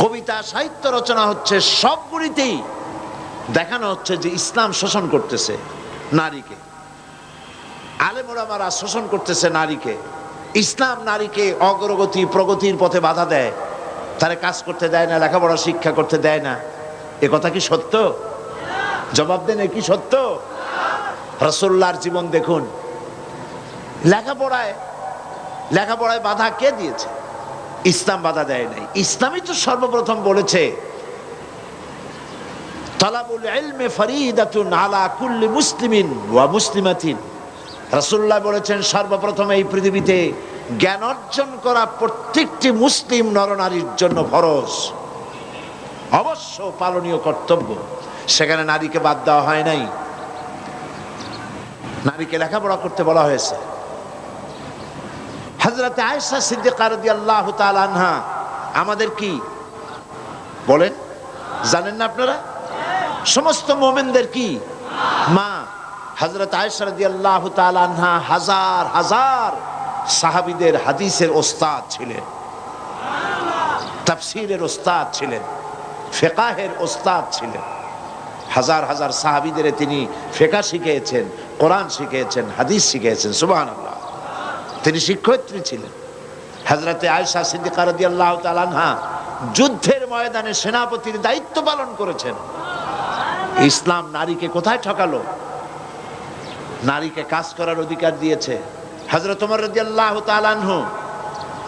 কবিতা সাহিত্য রচনা হচ্ছে, সবগুলিতেই দেখানো হচ্ছে যে ইসলাম শোষণ করতেছে নারীকে, আলেম ওলামারা শোষণ করতেছে নারীকে। ইসলাম নারীকে অগ্রগতি প্রগতির পথে বাধা দেয়, তারে কাজ করতে দেয় না, লেখাপড়া শিক্ষা করতে দেয় না। এ কথা কি সত্য? জবাব দেন, এ কি সত্য? রাসূলুল্লাহর জীবন দেখুন। লেখাপড়ায় বাধা কে দিয়েছে? ইসলাম বাধা দেয় নাই। ইসলামই তো সর্বপ্রথম বলেছে তালাবুল ইলমি ফরিদাতুন আলা কুল্লি মুসলিমিন ওয়া মুসলিমাতিন। রাসূলুল্লাহ বলেছেন সর্বপ্রথম এই পৃথিবীতে জ্ঞান অর্জন করা প্রত্যেকটি মুসলিম নরনারীর জন্য ফরজ, অবশ্য পালনীয় কর্তব্য। সেখানে নারীকে বাদ দেওয়া হয় নাই, নারীকে লেখাপড়া করতে বলা হয়েছে। হযরত আয়েশা সিদ্দিকা রাদিয়াল্লাহু তাআলা আনহা আমাদের কি বলেন, জানেন না আপনারা? সমস্ত মুমিনদের কি মা। হযরত আয়েশা রাদিয়াল্লাহু তাআলা আনহা হাজার হাজার সাহাবীদের হাদিসের ওস্তাদ ছিলেন, তাফসীরের ওস্তাদ ছিলেন, ফিকহের ওস্তাদ ছিলেন। হাজার হাজার সাহাবীদের তিনি ফিকহ শিখিয়েছেন, কোরআন শিখিয়েছেন, হাদিস শিখিয়েছেন। সুবহানাল্লাহ। তিনি শিক্ষয়িত্রী ছিলেন। হযরত আয়েশা সিদ্দিকা রাদিয়াল্লাহু তাআলা আনহা যুদ্ধের ময়দানে সেনাপতির দায়িত্ব পালন করেছেন। ইসলাম নারীকে কোথায় ঠকালো? নারীকে কাজ করার অধিকার দিয়েছে। হযরত ওমর রাদিয়াল্লাহু তাআলা আনহু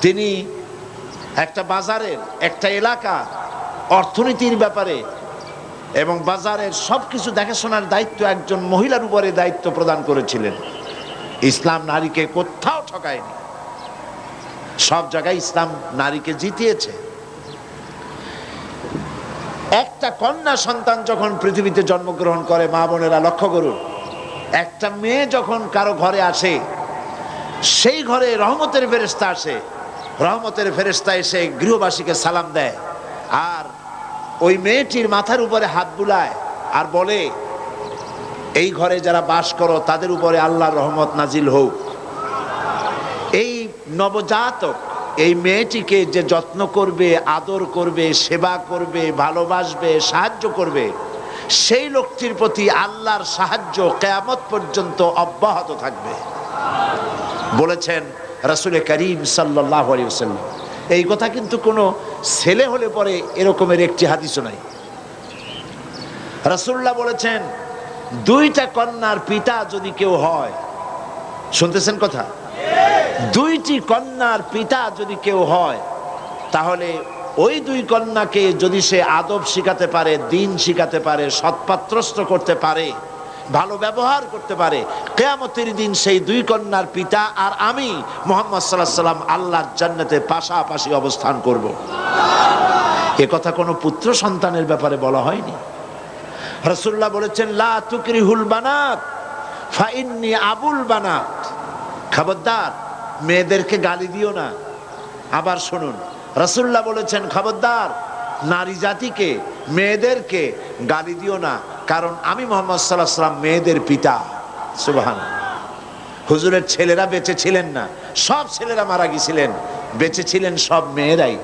তিনি একটা বাজারের, একটা এলাকা অর্থনীতির ব্যাপারে এবং বাজারের সবকিছু দেখাশোনার দায়িত্ব একজন মহিলার উপরে দায়িত্ব প্রদান করেছিলেন। ইসলাম নারীকে কোথাও ঠকায়নি, সব জায়গায় ইসলাম নারীকে জিতিয়েছে। একটা কন্যা সন্তান যখন পৃথিবীতে জন্মগ্রহণ করে, মা বোনেরা লক্ষ্য করুন, একটা মেয়ে যখন কারো ঘরে আসে, সেই ঘরে রহমতের ফেরেশতা আসে। রহমতের ফেরেশতা এসে গৃহবাসীকে সালাম দেয় আর ওই মেয়েটির মাথার উপরে হাত বুলায় আর বলে, এই ঘরে যারা বাস করো তাদের উপরে আল্লাহর রহমত নাজিল হোক। এই নবজাতক, এই মেয়েটিকে যে যত্ন করবে, আদর করবে, সেবা করবে, ভালোবাসবে, সাহায্য করবে, সেই লোকটির প্রতি আল্লাহর সাহায্য কিয়ামত পর্যন্ত অব্যাহত থাকবে বলেছেন রাসূল করিম সাল্লাল্লাহু আলাইহি ওয়াসাল্লাম। এই কথা কিন্তু কোনো ছেলে হলে পরে এরকমের একটি হাদিসও নাই। রাসূলুল্লাহ বলেছেন, দুইটা কন্যার পিতা যদি কেউ হয়, শুনতেছেন কথা? দুইটি কন্যার পিতা যদি কেউ হয়, তাহলে ওই দুই কন্যাকে যদি সে আদব শিখাতে পারে, দিন শিখাতে পারে, সৎপাত্রস্থ করতে পারে, ভালো ব্যবহার করতে পারে, কিয়ামতের দিন সেই দুই কন্যার পিতা আর আমি মুহাম্মদ সাল্লাল্লাহু আলাইহি ওয়াসাল্লাম আল্লাহর জান্নাতে পাশাপাশি অবস্থান করব। এ কথা কোনো পুত্র সন্তানের ব্যাপারে বলা হয়নি। রাসূলুল্লাহ বলেছেন, লা তুকরিহুল বানাত ফা ইন্নী আবুল বানাত। খবরদার মেয়েদেরকে গালি দিও না। আবার শুনুন, রাসূলুল্লাহ বলেছেন, খবরদার নারী জাতিকে, মেয়েদেরকে গালি দিও না, কারণ আমি মুহাম্মদ সাল্লাল্লাহু আলাইহি ওয়াসাল্লাম মেয়েদের পিতা। সুবহানাল্লাহ। হুজুরের ছেলেরা বেঁচে ছিলেন না, সব ছেলেরা মারা গিয়েছিলেন, বেঁচে ছিলেন সব মেয়েরাই।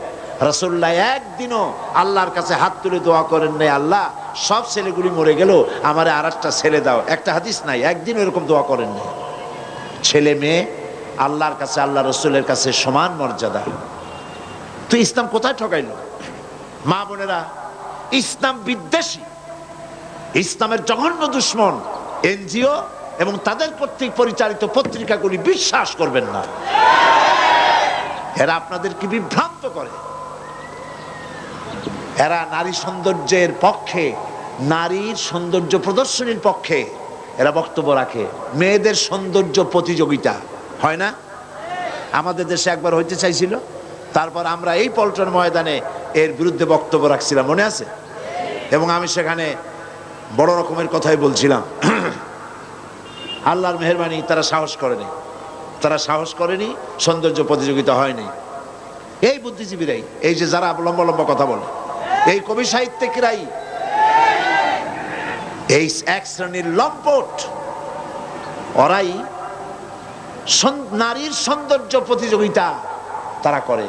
রাসূলুল্লাহ একদিনও আল্লাহর কাছে হাত তুলে দোয়া করেন নাই, আল্লাহ সব ছেলেগুলি মরে গেল, আমারে আরেকটা ছেলে দাও। একটা হাদিস নাই, একদিনও এরকম দোয়া করেন নাই। ছেলে মেয়ে আল্লাহর কাছে, আল্লাহ রসুলের কাছে সমান মর্যাদা। তো ইসলাম কোথায় ঠকাইল? মা বোনেরা, ইসলাম বিদ্বেষী, ইসলামের জঘন্য দুশ্মন এনজিও এবং তাদের কর্তৃক পরিচালিত পত্রিকাগুলি বিশ্বাস করবেন না। এরা আপনাদেরকে বিভ্রান্ত করে। এরা নারী সৌন্দর্যের পক্ষে, নারীর সৌন্দর্য প্রদর্শনীর পক্ষে এরা বক্তব্য রাখে। মেয়েদের সৌন্দর্য প্রতিযোগিতা হয় না? আমাদের দেশে একবার হইতে চাইছিল, তারপর আমরা এই পল্টন ময়দানে এর বিরুদ্ধে বক্তব্য রাখছিলাম, মনে আছে? এবং আমি সেখানে বড় রকমের কথাই বলছিলাম। আল্লাহর মেহেরবানি, তারা সাহস করেনি, সৌন্দর্য প্রতিযোগিতা হয়নি। এই বুদ্ধিজীবীরাই, এই যে যারা লম্বা লম্বা কথা বলে, এই কবি সাহিত্যিকরাই এই এক শ্রেণীর লম্পট, ওরাই নারীর সৌন্দর্য প্রতিযোগিতা তারা করে।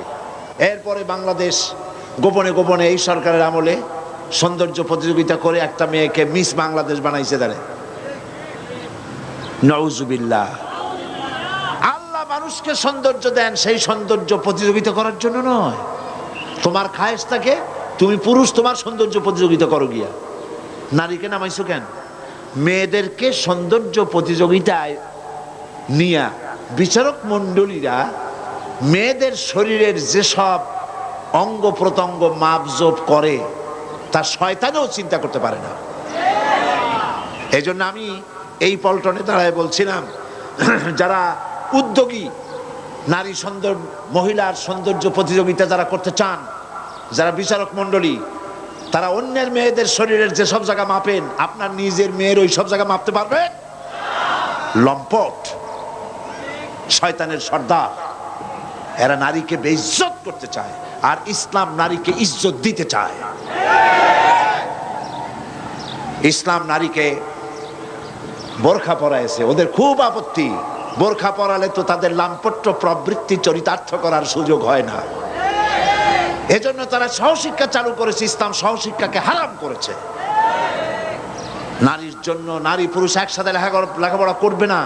এরপরে বাংলাদেশ গোপনে গোপনে এই সরকারের আমলে সৌন্দর্য প্রতিযোগিতা করে একটা মেয়েকে মিস বাংলাদেশ বানাইছে। দাঁড়ে নাউজুবিল্লাহ। আল্লাহ মানুষকে সৌন্দর্য দেন সেই সৌন্দর্য প্রতিযোগিতা করার জন্য নয়। তোমার খায়েশটাকে তুমি পুরুষ, তোমার সৌন্দর্য প্রতিযোগিতা করো গিয়া। নারীকে নামাইছো কেন? মেয়েদেরকে সৌন্দর্য প্রতিযোগিতায় নিয়া বিচারক মণ্ডলীরা মেয়েদের শরীরের যেসব অঙ্গ প্রত্যঙ্গ মাপজোপ করে তা শয়তানও চিন্তা করতে পারে না। এই জন্য আমি এই পল্টনে দাঁড়ায় বলছিলাম, যারা উদ্যোগী নারী সৌন্দর্য, মহিলার সৌন্দর্য প্রতিযোগিতা যারা করতে চান, যারা বিচারক মণ্ডলী, তারা অন্যের মেয়েদের শরীরের যেসব জায়গা মাপেন, আপনার নিজের মেয়ের ওই সব জায়গা মাপতে পারবে? লম্পট, শয়তানের সর্দার। এরা নারীকে বেইজ্জত করতে চায়, আর ইসলাম নারীকে ইজ্জত দিতে চায়। ইসলাম নারীকে বোরখা পরাইছে, ওদের খুব আপত্তি। বোরখা পরালে তো তাদের লাম্পট্য প্রবৃত্তি চরিতার্থ করার সুযোগ হয় না। এজন্য তারা সহশিক্ষা চালু করেছে, ইসলাম সহশিক্ষাকে হারাম করেছে। নারীর জন্য নারী পুরুষ একসাথে লেখাপড়া করবে না,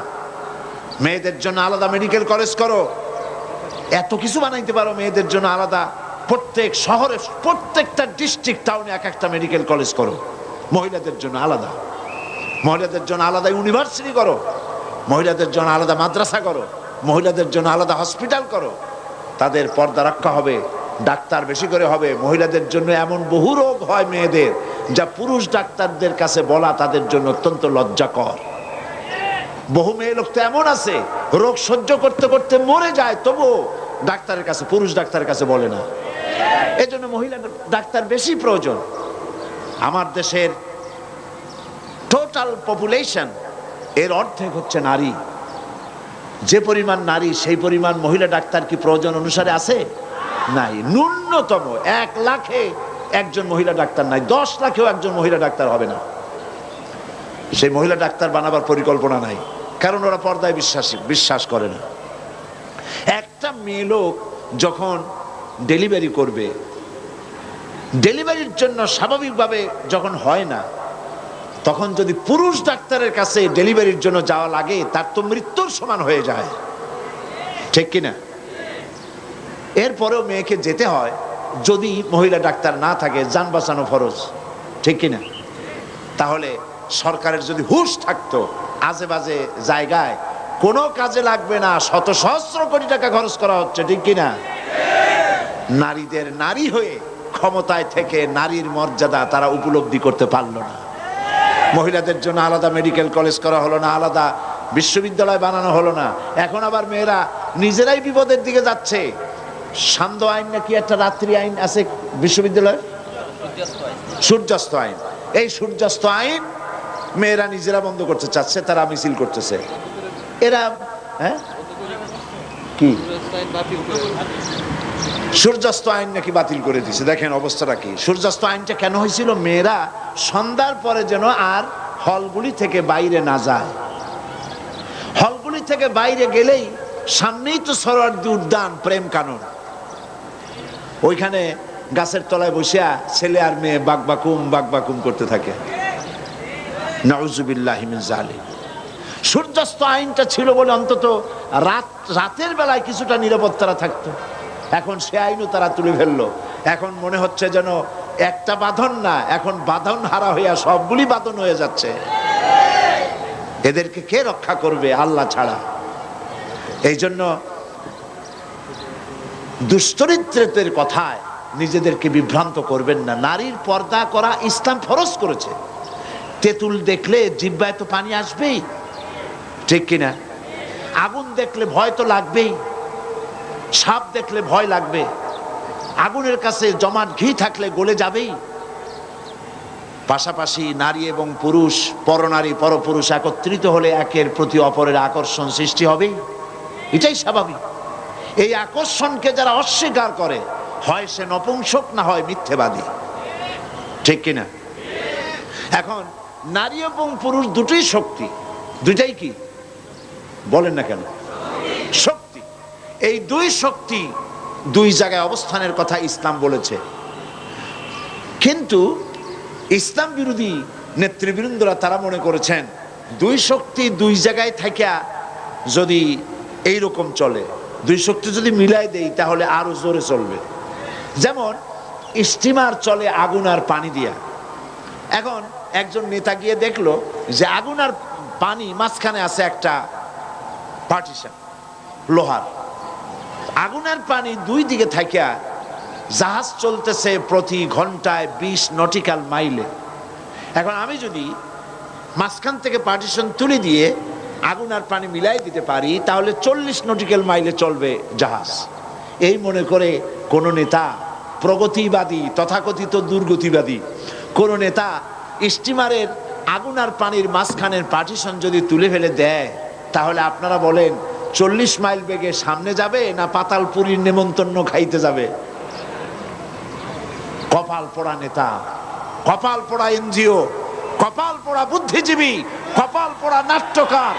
মেয়েদের জন্য আলাদা মেডিকেল কলেজ করো, এত কিছু বানাইতে পারো মেয়েদের জন্য আলাদা। প্রত্যেক শহরে, প্রত্যেকটা ডিস্ট্রিক্ট টাউনে এক একটা মেডিকেল কলেজ করো, মহিলাদের জন্য আলাদা। মহিলাদের জন্য আলাদা ইউনিভার্সিটি করো, মহিলাদের জন্য আলাদা মাদ্রাসা করো, মহিলাদের জন্য আলাদা হসপিটাল করো। তাদের পর্দা রক্ষা হবে, ডাক্তার বেশি করে হবে। মহিলাদের জন্য এমন বহু রোগ হয় মেয়েদের, যা পুরুষ ডাক্তারদের কাছে বলা তাদের জন্য অত্যন্ত লজ্জাকর। বহু মেয়ে লোক তো এমন আছে, রোগ সহ্য করতে করতে মরে যায়, তবুও ডাক্তারের কাছে, পুরুষ ডাক্তারের কাছে বলে না। এজন্য মহিলা ডাক্তার বেশি প্রয়োজন। আমার দেশের টোটাল পপুলেশন এর অর্ধেক হচ্ছে নারী। যে পরিমাণ নারী, সেই পরিমাণ মহিলা ডাক্তার কি প্রয়োজন অনুসারে আছে? নাই। ন্যূনতম 1 লাখে একজন মহিলা ডাক্তার নাই, 10 লাখেও একজন মহিলা ডাক্তার হবে না। সেই মহিলা ডাক্তার বানাবার পরিকল্পনা নাই, কারণ ওরা পর্দায় বিশ্বাস করে না। একটা মেয়ে লোক যখন ডেলিভারি করবে, ডেলিভারির জন্য স্বাভাবিকভাবে যখন হয় না, তখন যদি পুরুষ ডাক্তারের কাছে ডেলিভারির জন্য যাওয়া লাগে, তার তো মৃত্যুর সমান হয়ে যায়, ঠিক কিনা? এরপরেও মেয়েকে যেতে হয়, যদি মহিলা ডাক্তার না থাকে, জান বাঁচানো ফরজ, ঠিক কিনা? তাহলে সরকারের যদি হুঁশ থাকতো, আজে বাজে জায়গায় কোনো কাজে লাগবে না, শত সহস্র কোটি টাকা খরচ করা হচ্ছে, ঠিক কিনা? নারীদের নারী হয়ে ক্ষমতায় থেকে নারীর মর্যাদা তারা উপলব্ধি করতে পারলো না। মহিলাদের জন্য আলাদা মেডিকেল কলেজ করা হলো না, আলাদা বিশ্ববিদ্যালয় বানানো হলো না। এখন আবার মেয়েরা নিজেরাই বিপদের দিকে যাচ্ছে। সান্ধ্য আইন নাকি একটা রাত্রি আইন আছে বিশ্ববিদ্যালয়ে, সূর্যাস্ত আইন। এই সূর্যাস্ত আইন মেয়েরা নিজেরা বন্ধ করতে চাচ্ছে, তারা মিছিল করতেছে। এরা কি সূর্যাস্ত আইন নাকি বাতিল করে দিছে। দেখেন অবস্থাটা কি। সূর্যাস্ত আইনটা কেন হয়েছিল? মেয়েরা সন্ধ্যার পরে যেন আর হলগুলি থেকে বাইরে না যায়। হলগুলি থেকে বাইরে গেলেই সামনেই তো সোহরাওয়ার্দী উদ্যান, প্রেম কানন, ওইখানে গাছের তলায় বসিয়া ছেলে আর মেয়ে বাকবাকুম করতে থাকে। নাউজুবিল্লাহি মিন যালিক। সূর্যাস্ত আইনটা ছিল বলে অন্তত রাতের বেলায় কিছুটা নিরাপত্তা থাকতো। এখন সে আইনও তারা তুলে ফেললো। এখন মনে হচ্ছে যেন একটা বাঁধন না, এখন বাঁধন হারা হইয়া সবগুলি বাঁধন হয়ে যাচ্ছে। এদেরকে কে রক্ষা করবে? আল্লাহ ছাড়া। এই জন্য দুশ্চরিত্রের কথায় নিজেদেরকে বিভ্রান্ত করবেন না। নারীর পর্দা করা ইসলাম ফরজ করেছে। তেঁতুল দেখলে জিহ্বায় তো পানি আসবেই, ঠিক কিনা? আগুন দেখলে ভয় তো লাগবেই, সাপ দেখলে ভয় লাগবে, আগুনের কাছে জমাট ঘি থাকলে গলে যাবেই। পাশাপাশি নারী এবং পুরুষ, পরনারী পরপুরুষ একত্রিত হলে একের প্রতি অপরের আকর্ষণ সৃষ্টি হবেই, এটাই স্বাভাবিক। এই আকর্ষণকে যারা অস্বীকার করে, হয় সে নপুংসক না হয় মিথ্যেবাদী, ঠিক কিনা? এখন নারী এবং পুরুষ দুটোই শক্তি, দুটাই কি বলেন না কেন? শক্তি। এই দুই শক্তি দুই জায়গায় অবস্থানের কথা ইসলাম বলেছে। কিন্তু ইসলাম বিরোধী নেতৃবৃন্দরা তারা মনে করেছেন দুই শক্তি দুই জায়গায় থাকিয়া যদি এইরকম চলে, দুই শক্তি যদি মিলাই দেই তাহলে আরো জোরে চলবে। যেমন স্টিমার চলে আগুন আর পানি দিয়া। এখন একজন নেতা গিয়ে দেখলো যে আগুন আর পানি মাঝখানে আছে একটা পার্টিশন লোহার, আগুন আর পানি দুই দিকে থাকিয়া জাহাজ চলতেছে প্রতি ঘন্টায় 20 নটিক্যাল মাইলে। এখন আমি যদি মাঝখান থেকে পার্টিশন তুলে দিয়ে আগুন আর পানি মিলাই দিতে পারি তাহলে 40 নটিক্যাল মাইলে চলবে জাহাজ। এই মনে করে কোন নেতা প্রগতিবাদী তথাকথিত দুর্গতিবাদী কোন নেতা স্টিমারের আগুন আর পানির মাঝখানের পার্টিশন যদি তুলে ফেলে দেয় তাহলে আপনারা বলেন 40 মাইল বেগে সামনে যাবে না পাতালপুরীর নেমন্তন্ন খাইতে যাবে? কপাল পোড়া নেতা, কপাল পোড়া এনজিও, কপাল পোড়া বুদ্ধিজীবী, কপাল পোড়া নাট্যকার,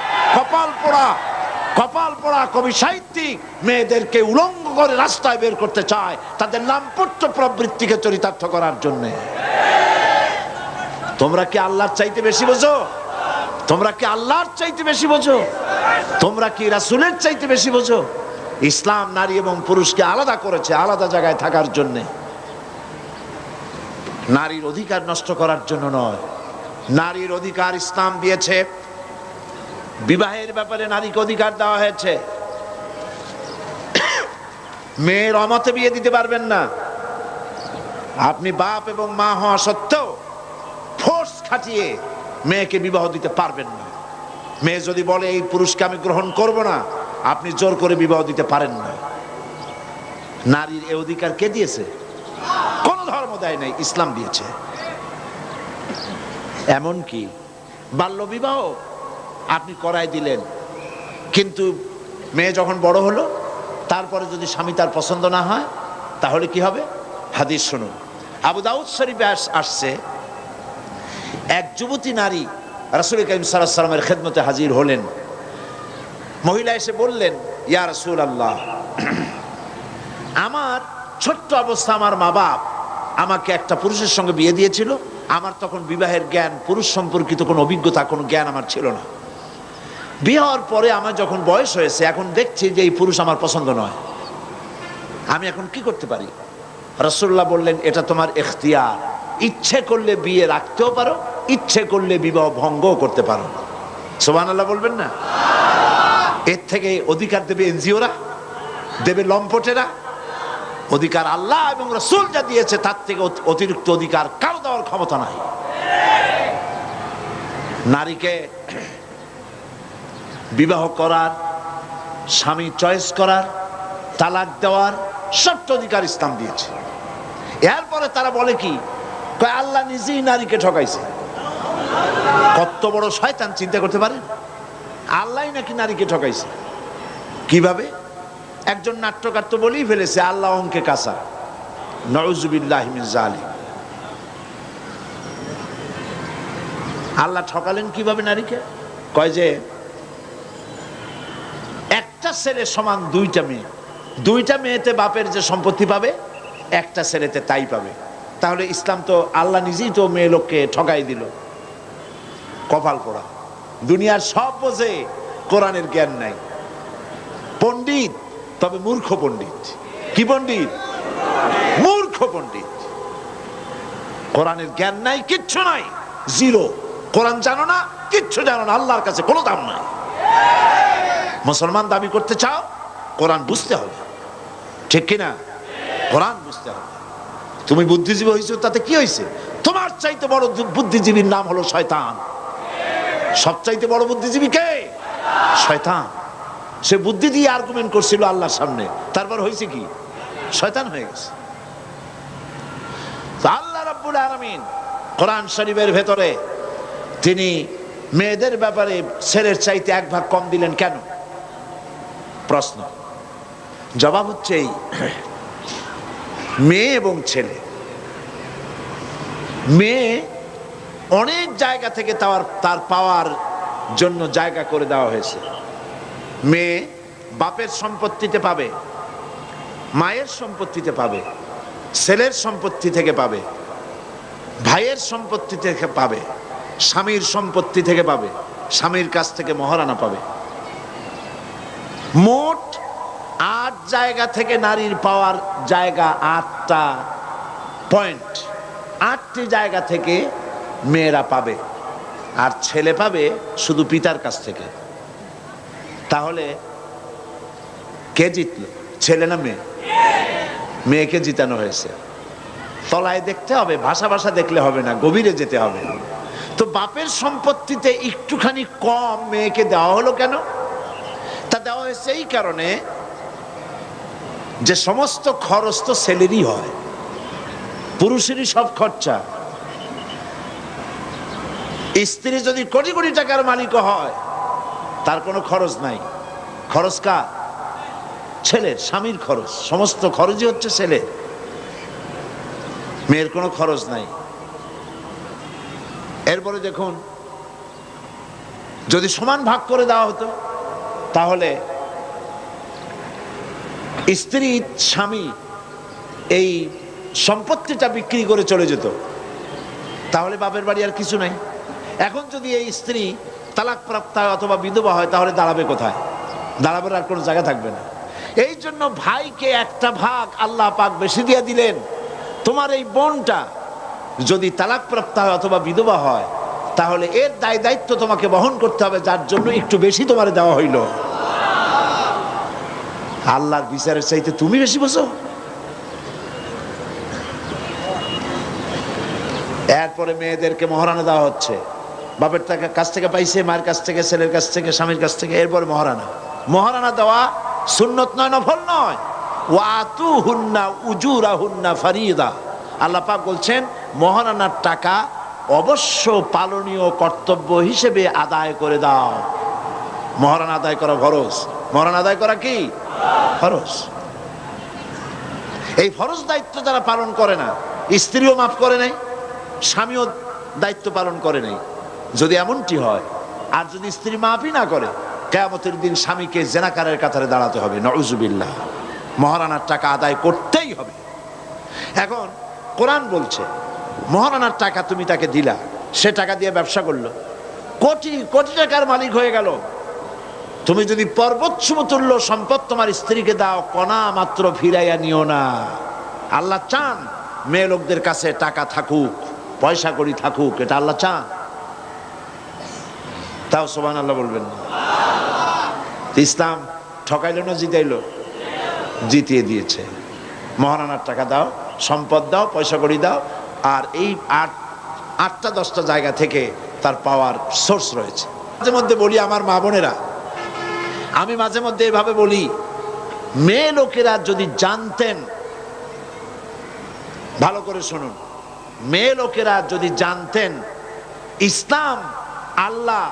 কপাল পোড়া কবি সাহিত্যিক মেয়েদেরকে উলঙ্গ করে রাস্তায় বের করতে চায় তাদের লাম্পট্য প্রবৃত্তিকে চরিতার্থ করার জন্য। তোমরা কি আল্লাহর চাইতে বেশি বোঝো? তোমরা কি আল্লাহর চাইতে বেশি বোঝো? তোমরা কি রাসূলের চাইতে বেশি বোঝো? ইসলাম নারী এবং পুরুষকে আলাদা করেছে আলাদা জায়গায় থাকার জন্য, নারীর অধিকার নষ্ট করার জন্য নয়। নারীর অধিকার ইসলাম দিয়েছে, বিবাহের ব্যাপারে নারীকে অধিকার দেওয়া হয়েছে। মেয়ের অমতে বিয়ে দিতে পারবেন না। আপনি বাপ এবং মা হওয়া সত্ত্বেও ফোর্স খাটিয়ে মেয়েকে বিবাহ দিতে পারবেন না। মেয়ে যদি বলে এই পুরুষকে আমি গ্রহণ করব না, আপনি জোর করে বিবাহ দিতে পারেন না। নারীর এই অধিকার কে দিয়েছে? কোন ধর্ম দেয় নাই, ইসলাম দিয়েছে। এমনকি বাল্য বিবাহ আপনি করাই দিলেন, কিন্তু মেয়ে যখন বড় হলো তারপরে যদি স্বামী তার পছন্দ না হয় তাহলে কি হবে? হাদিস শুনুন, আবু দাউদ শরীফে আসছে, এক যুবতী নারী রাসূল কারীম সাল্লাল্লাহু আলাইহি ওয়াসাল্লামের খেদমতে হাজির হলেন। মহিলা এসে বললেন, ইয়া রাসূলুল্লাহ, আমার ছোট্ট অবস্থা আমার মা বাপ আমাকে একটা পুরুষের সঙ্গে বিয়ে দিয়েছিল। আমার তখন বিবাহের জ্ঞান, পুরুষ সম্পর্কিত কোনো অভিজ্ঞতা, কোনো জ্ঞান আমার ছিল না। বিয়ে হওয়ার পরে আমার যখন বয়স হয়েছে, এখন দেখছি যে এই পুরুষ আমার পছন্দ নয়, আমি এখন কি করতে পারি? রাসূলুল্লাহ বললেন, এটা তোমার ইখতিয়ার, ইচ্ছে করলে বিয়ে রাখতেও পারো, ইচ্ছে করলে বিবাহ ভঙ্গও করতে পারো। সুবহানাল্লাহ বলবেন না? এর থেকে অধিকার দেবে এনজিওরা, দেবে লম্পটেরা? অধিকার আল্লাহ এবং রাসূল যা দিয়েছে তার থেকে অতিরিক্ত অধিকার কারো দেওয়ার ক্ষমতা নাই। নারীকে বিবাহ করার, স্বামী চয়েস করার, তালাক দেওয়ার সব অধিকার ইসলাম দিয়েছে। এরপরে তারা বলে কি, কয় আল্লাহ নিজেই নারীকে ঠকাইছে। কত বড় শয়তান চিন্তা করতে পারেন? আল্লাহ নাকি নারীকে ঠকাইছে। কিভাবে? একজন নাট্যকার তো বলেই ফেলেছে আল্লাহ অঙ্কে কাঁচা। নাউযুবিল্লাহি মিন যালিক। আল্লাহ ঠকালেন কিভাবে নারীকে? কয় যে একটা ছেলে সমান দুইটা মেয়ে, দুইটা মেয়েতে বাপের যে সম্পত্তি পাবে একটা ছেলেতে তাই পাবে। তাহলে ইসলাম তো আল্লাহ নিজেই তো মেয়ে লোককে ঠকাই দিল। কপাল পোড়া। দুনিয়ার সব বোঝে, কোরআনের জ্ঞান নাই। পণ্ডিত, তবে মূর্খ পণ্ডিত। কি পণ্ডিত? মূর্খ পণ্ডিত। কোরআনের জ্ঞান নাই, কিচ্ছু নাই, জিরো। কোরআন জানো না, কিচ্ছু জানো না, আল্লাহর কাছে কোনো দাম নাই। মুসলমান দাবি করতে চাও, কোরআন বুঝতে হবে, ঠিক কিনা? কোরআন বুঝতে হবে। তুমি বুদ্ধিজীবী হয়েছো, তাতে কি হয়েছে? তোমার চাইতে বড় বুদ্ধিজীবীর নাম হলো শয়তান। সবচাইতে বড় বুদ্ধিজীবী কে? শয়তান। সে বুদ্ধি দিয়ে আর্গুমেন্ট করছিল আল্লাহর সামনে, তারপর হয়েছে কি? শয়তান হয়ে গেছে। আল্লাহ রাব্বুল আলামিন কোরআন শরীফের ভেতরে তিনি মেয়েদের ব্যাপারে ছেলের চাইতে এক ভাগ কম দিলেন কেন? প্রশ্ন। জবাব হচ্ছে এই, মেয়ে এবং ছেলে, মেয়ে অনেক জায়গা থেকে তার পাওয়ার জন্য জায়গা করে দেওয়া হয়েছে। মেয়ে বাপের সম্পত্তিতে পাবে, মায়ের সম্পত্তিতে পাবে, ছেলের সম্পত্তি থেকে পাবে, ভাইয়ের সম্পত্তি থেকে পাবে, স্বামীর সম্পত্তি থেকে পাবে, স্বামীর কাছ থেকে মহারানা পাবে। মোট 8 জায়গা থেকে নারীর পাওয়ার জায়গা 8টা পয়েন্ট, 8টি জায়গা থেকে মেয়েরা পাবে, আর ছেলে পাবে শুধু পিতার কাছ থেকে। তাহলে কে জিতল, ছেলে না মেয়ে? মেয়েকে জিতানো হয়েছে। তলায় দেখতে হবে, ভাষা ভাষা দেখলে হবে না, গভীরে যেতে হবে। তো বাপের সম্পত্তিতে একটুখানি কম মেয়েকে দেওয়া হলো কেন? তা দেওয়া হয়েছে এই কারণে যে সমস্ত খরচ তো ছেলেরই হয়, পুরুষেরই সব খরচা। স্ত্রী যদি কোটি কোটি টাকার মালিক হয়, তার কোনো খরচ নাই। খরচ কার? ছেলের, স্বামীর খরচ। সমস্ত খরচই হচ্ছে ছেলের, মেয়ের কোনো খরচ নাই। এরপরে দেখুন, যদি সমান ভাগ করে দেওয়া হতো, তাহলে স্ত্রী স্বামী এই সম্পত্তিটা বিক্রি করে চলে যেত, তাহলে বাপের বাড়ি আর কিছু নাই। এখন যদি এই স্ত্রী তালাক প্রাপ্ত হয় অথবা বিধবা হয়, তাহলে দাঁড়াবে কোথায়? দাঁড়াবে আর কোনো জায়গা থাকবে না। এই জন্য ভাইকে একটা ভাগ আল্লাহ পাক বেশি দিয়ে দিলেন। তোমার এই বোনটা যদি তালাক প্রাপ্ত হয় অথবা বিধবা হয়, তাহলে এর দায় দায়িত্ব তোমাকে বহন করতে হবে, যার জন্য একটু বেশি তোমার দেওয়া হইল। আল্লাহর বিচারের চাইতে তুমি বেশি বোঝো? এরপরে মেয়েদেরকে মহারানা দেওয়া হচ্ছে। বাপের কাছ থেকে পাইছে, মায়ের কাছ থেকে, ছেলের কাছ থেকে, স্বামীর কাছ থেকে। এরপরে মহারানা। মহারানা দেওয়া সুন্নত নয়, নফল নয়। ওয়াতুহুন্না উজুরাহুন্না ফারিদা। আল্লাহ পাক বলছেন মহারানার টাকা অবশ্য পালনীয় কর্তব্য হিসেবে আদায় করে দাও। মহারানা আদায় করা ফরজ। মহারানা আদায় করা কি ফরজ? এই ফরজ দায়িত্ব যারা পালন করে না, স্ত্রীও মাফ করে নাই, স্বামীও দায়িত্ব পালন করে নাই। যদি এমনটি হয়, আর যদি স্ত্রী মাফই না করে, কিয়ামতের দিন স্বামীকে জেনাকারের কাতারে দাঁড়াতে হবে। নউজুবিল্লাহ। মহারানার টাকা আদায় করতেই হবে। এখন কোরআন বলছে মহারানার টাকা তুমি তাকে দিলা, সে টাকা দিয়ে ব্যবসা করলো, কোটি কোটি টাকার মালিক হয়ে গেল। তুমি যদি পর্বত সমতুল্য সম্পদ তোমার স্ত্রীকে দাও, কণা মাত্র ফিরাইয়া নিও না। আল্লাহ চান মেয়ে লোকদের কাছে টাকা থাকুক, পয়সা করি থাকুক, এটা আল্লাহ চান। তাও সুবহানাল্লাহ বলবেন না? ইসলাম ঠকাইলো না জিতাইলো? জিতিয়ে দিয়েছে। মহারানার টাকা দাও, সম্পদ দাও, পয়সা করি দাও, আর এই 8টা 10টা জায়গা থেকে তার পাওয়ার সোর্স রয়েছে। মাঝে মধ্যে বলি আমার মা বোনেরা, আমি মাঝে মধ্যে এভাবে বলি, মেয়ে লোকেরা যদি জানতেন, ভালো করে শুনুন, মেয়ে লোকেরা যদি জানতেন ইসলাম, আল্লাহ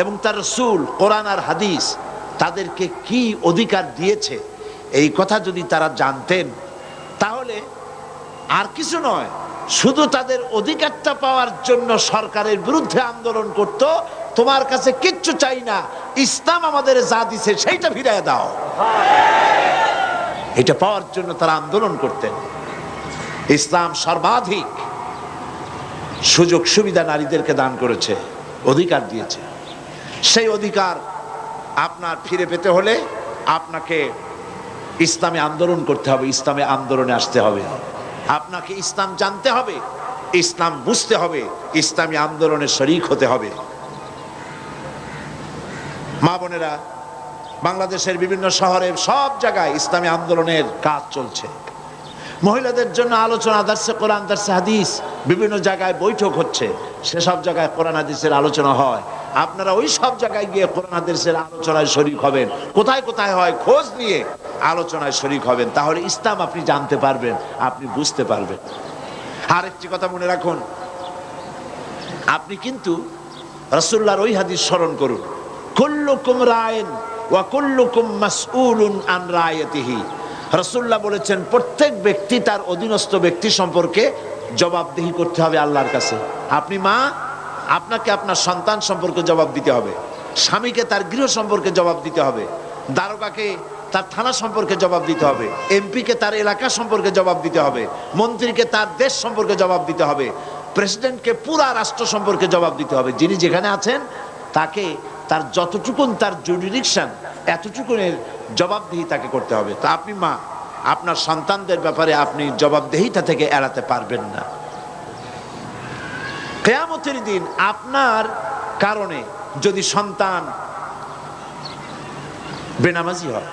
এবং তার রাসূল, কোরআন আর হাদিস তাদেরকে কি অধিকার দিয়েছে, এই কথা যদি তারা জানতেন, তাহলে আর কিছু নয়, শুধু তাদের অধিকারটা পাওয়ার জন্য সরকারের বিরুদ্ধে আন্দোলন করত। তোমার কাছে কিচ্ছু চাই না, ইসলাম আমাদের যা দিছে সেইটা ফিরিয়ে দাও, এটা পাওয়ার জন্য তারা আন্দোলন করতেন। ইসলাম সর্বাধিক সুযোগ সুবিধা নারীদেরকে দান করেছে, অধিকার দিয়েছে। সেই অধিকার আপনার ফিরে পেতে হলে আপনাকে ইসলামে আন্দোলন করতে হবে, ইসলামে আন্দোলনে আসতে হবে। আপনাকে ইসলাম জানতে হবে, ইসলাম বুঝতে হবে, ইসলামী আন্দোলনে শরীক হতে হবে। মা বোনেরা, বাংলাদেশের বিভিন্ন শহরে সব জায়গায় ইসলামী আন্দোলনের কাজ চলছে। মহিলাদের জন্য আলোচনা, দার্সে কোরআন, দার্সে হাদিস, বিভিন্ন জায়গায় বৈঠক হচ্ছে। সেসব জায়গায় কোরআন হাদিসের আলোচনা হয়। আপনারা ওই সব জায়গায় গিয়ে কোরআন হাদিসের আলোচনায় শরীক হবেন। কোথায় কোথায় হয় খোঁজ নিয়ে আলোচনায় শরীক হবেন, তাহলে ইসলাম আপনি জানতে পারবেন, আপনি বুঝতে পারবেন। আর একটি কথা মনে রাখুন, আপনি কিন্তু রাসূলুল্লাহর ওই হাদিস স্মরণ করুন, কুল্লুকুম রাইন ওয়া কুল্লুকুম মাসউলুন আন রায়াতিহি। রাসূলুল্লাহ বলেছেন প্রত্যেক ব্যক্তি তার অধীনস্থ ব্যক্তি সম্পর্কে জবাবদিহি করতে হবে আল্লাহর কাছে। আপনি মা, আপনাকে আপনার সন্তান সম্পর্কে জবাব দিতে হবে। স্বামীকে তার গৃহ সম্পর্কে জবাব দিতে হবে। দারোগাকে তার থানা সম্পর্কে জবাব দিতে হবে। এমপিকে তার এলাকা সম্পর্কে জবাব দিতে হবে। মন্ত্রীকে তার দেশ সম্পর্কে জবাব দিতে হবে। প্রেসিডেন্টকে পুরা রাষ্ট্র সম্পর্কে জবাব দিতে হবে। যিনি যেখানে আছেন তাকে তার যতটুকুন তার জুরিডিকশন, এতটুকুনের জবাবদিহি তাকে করতে হবে। তা আপনি মা, আপনার সন্তানদের ব্যাপারে আপনি জবাবদিহিতা থেকে এড়াতে পারবেন না। কিয়ামতের দিন আপনার কারণে যদি সন্তান বেনামাজি হয়,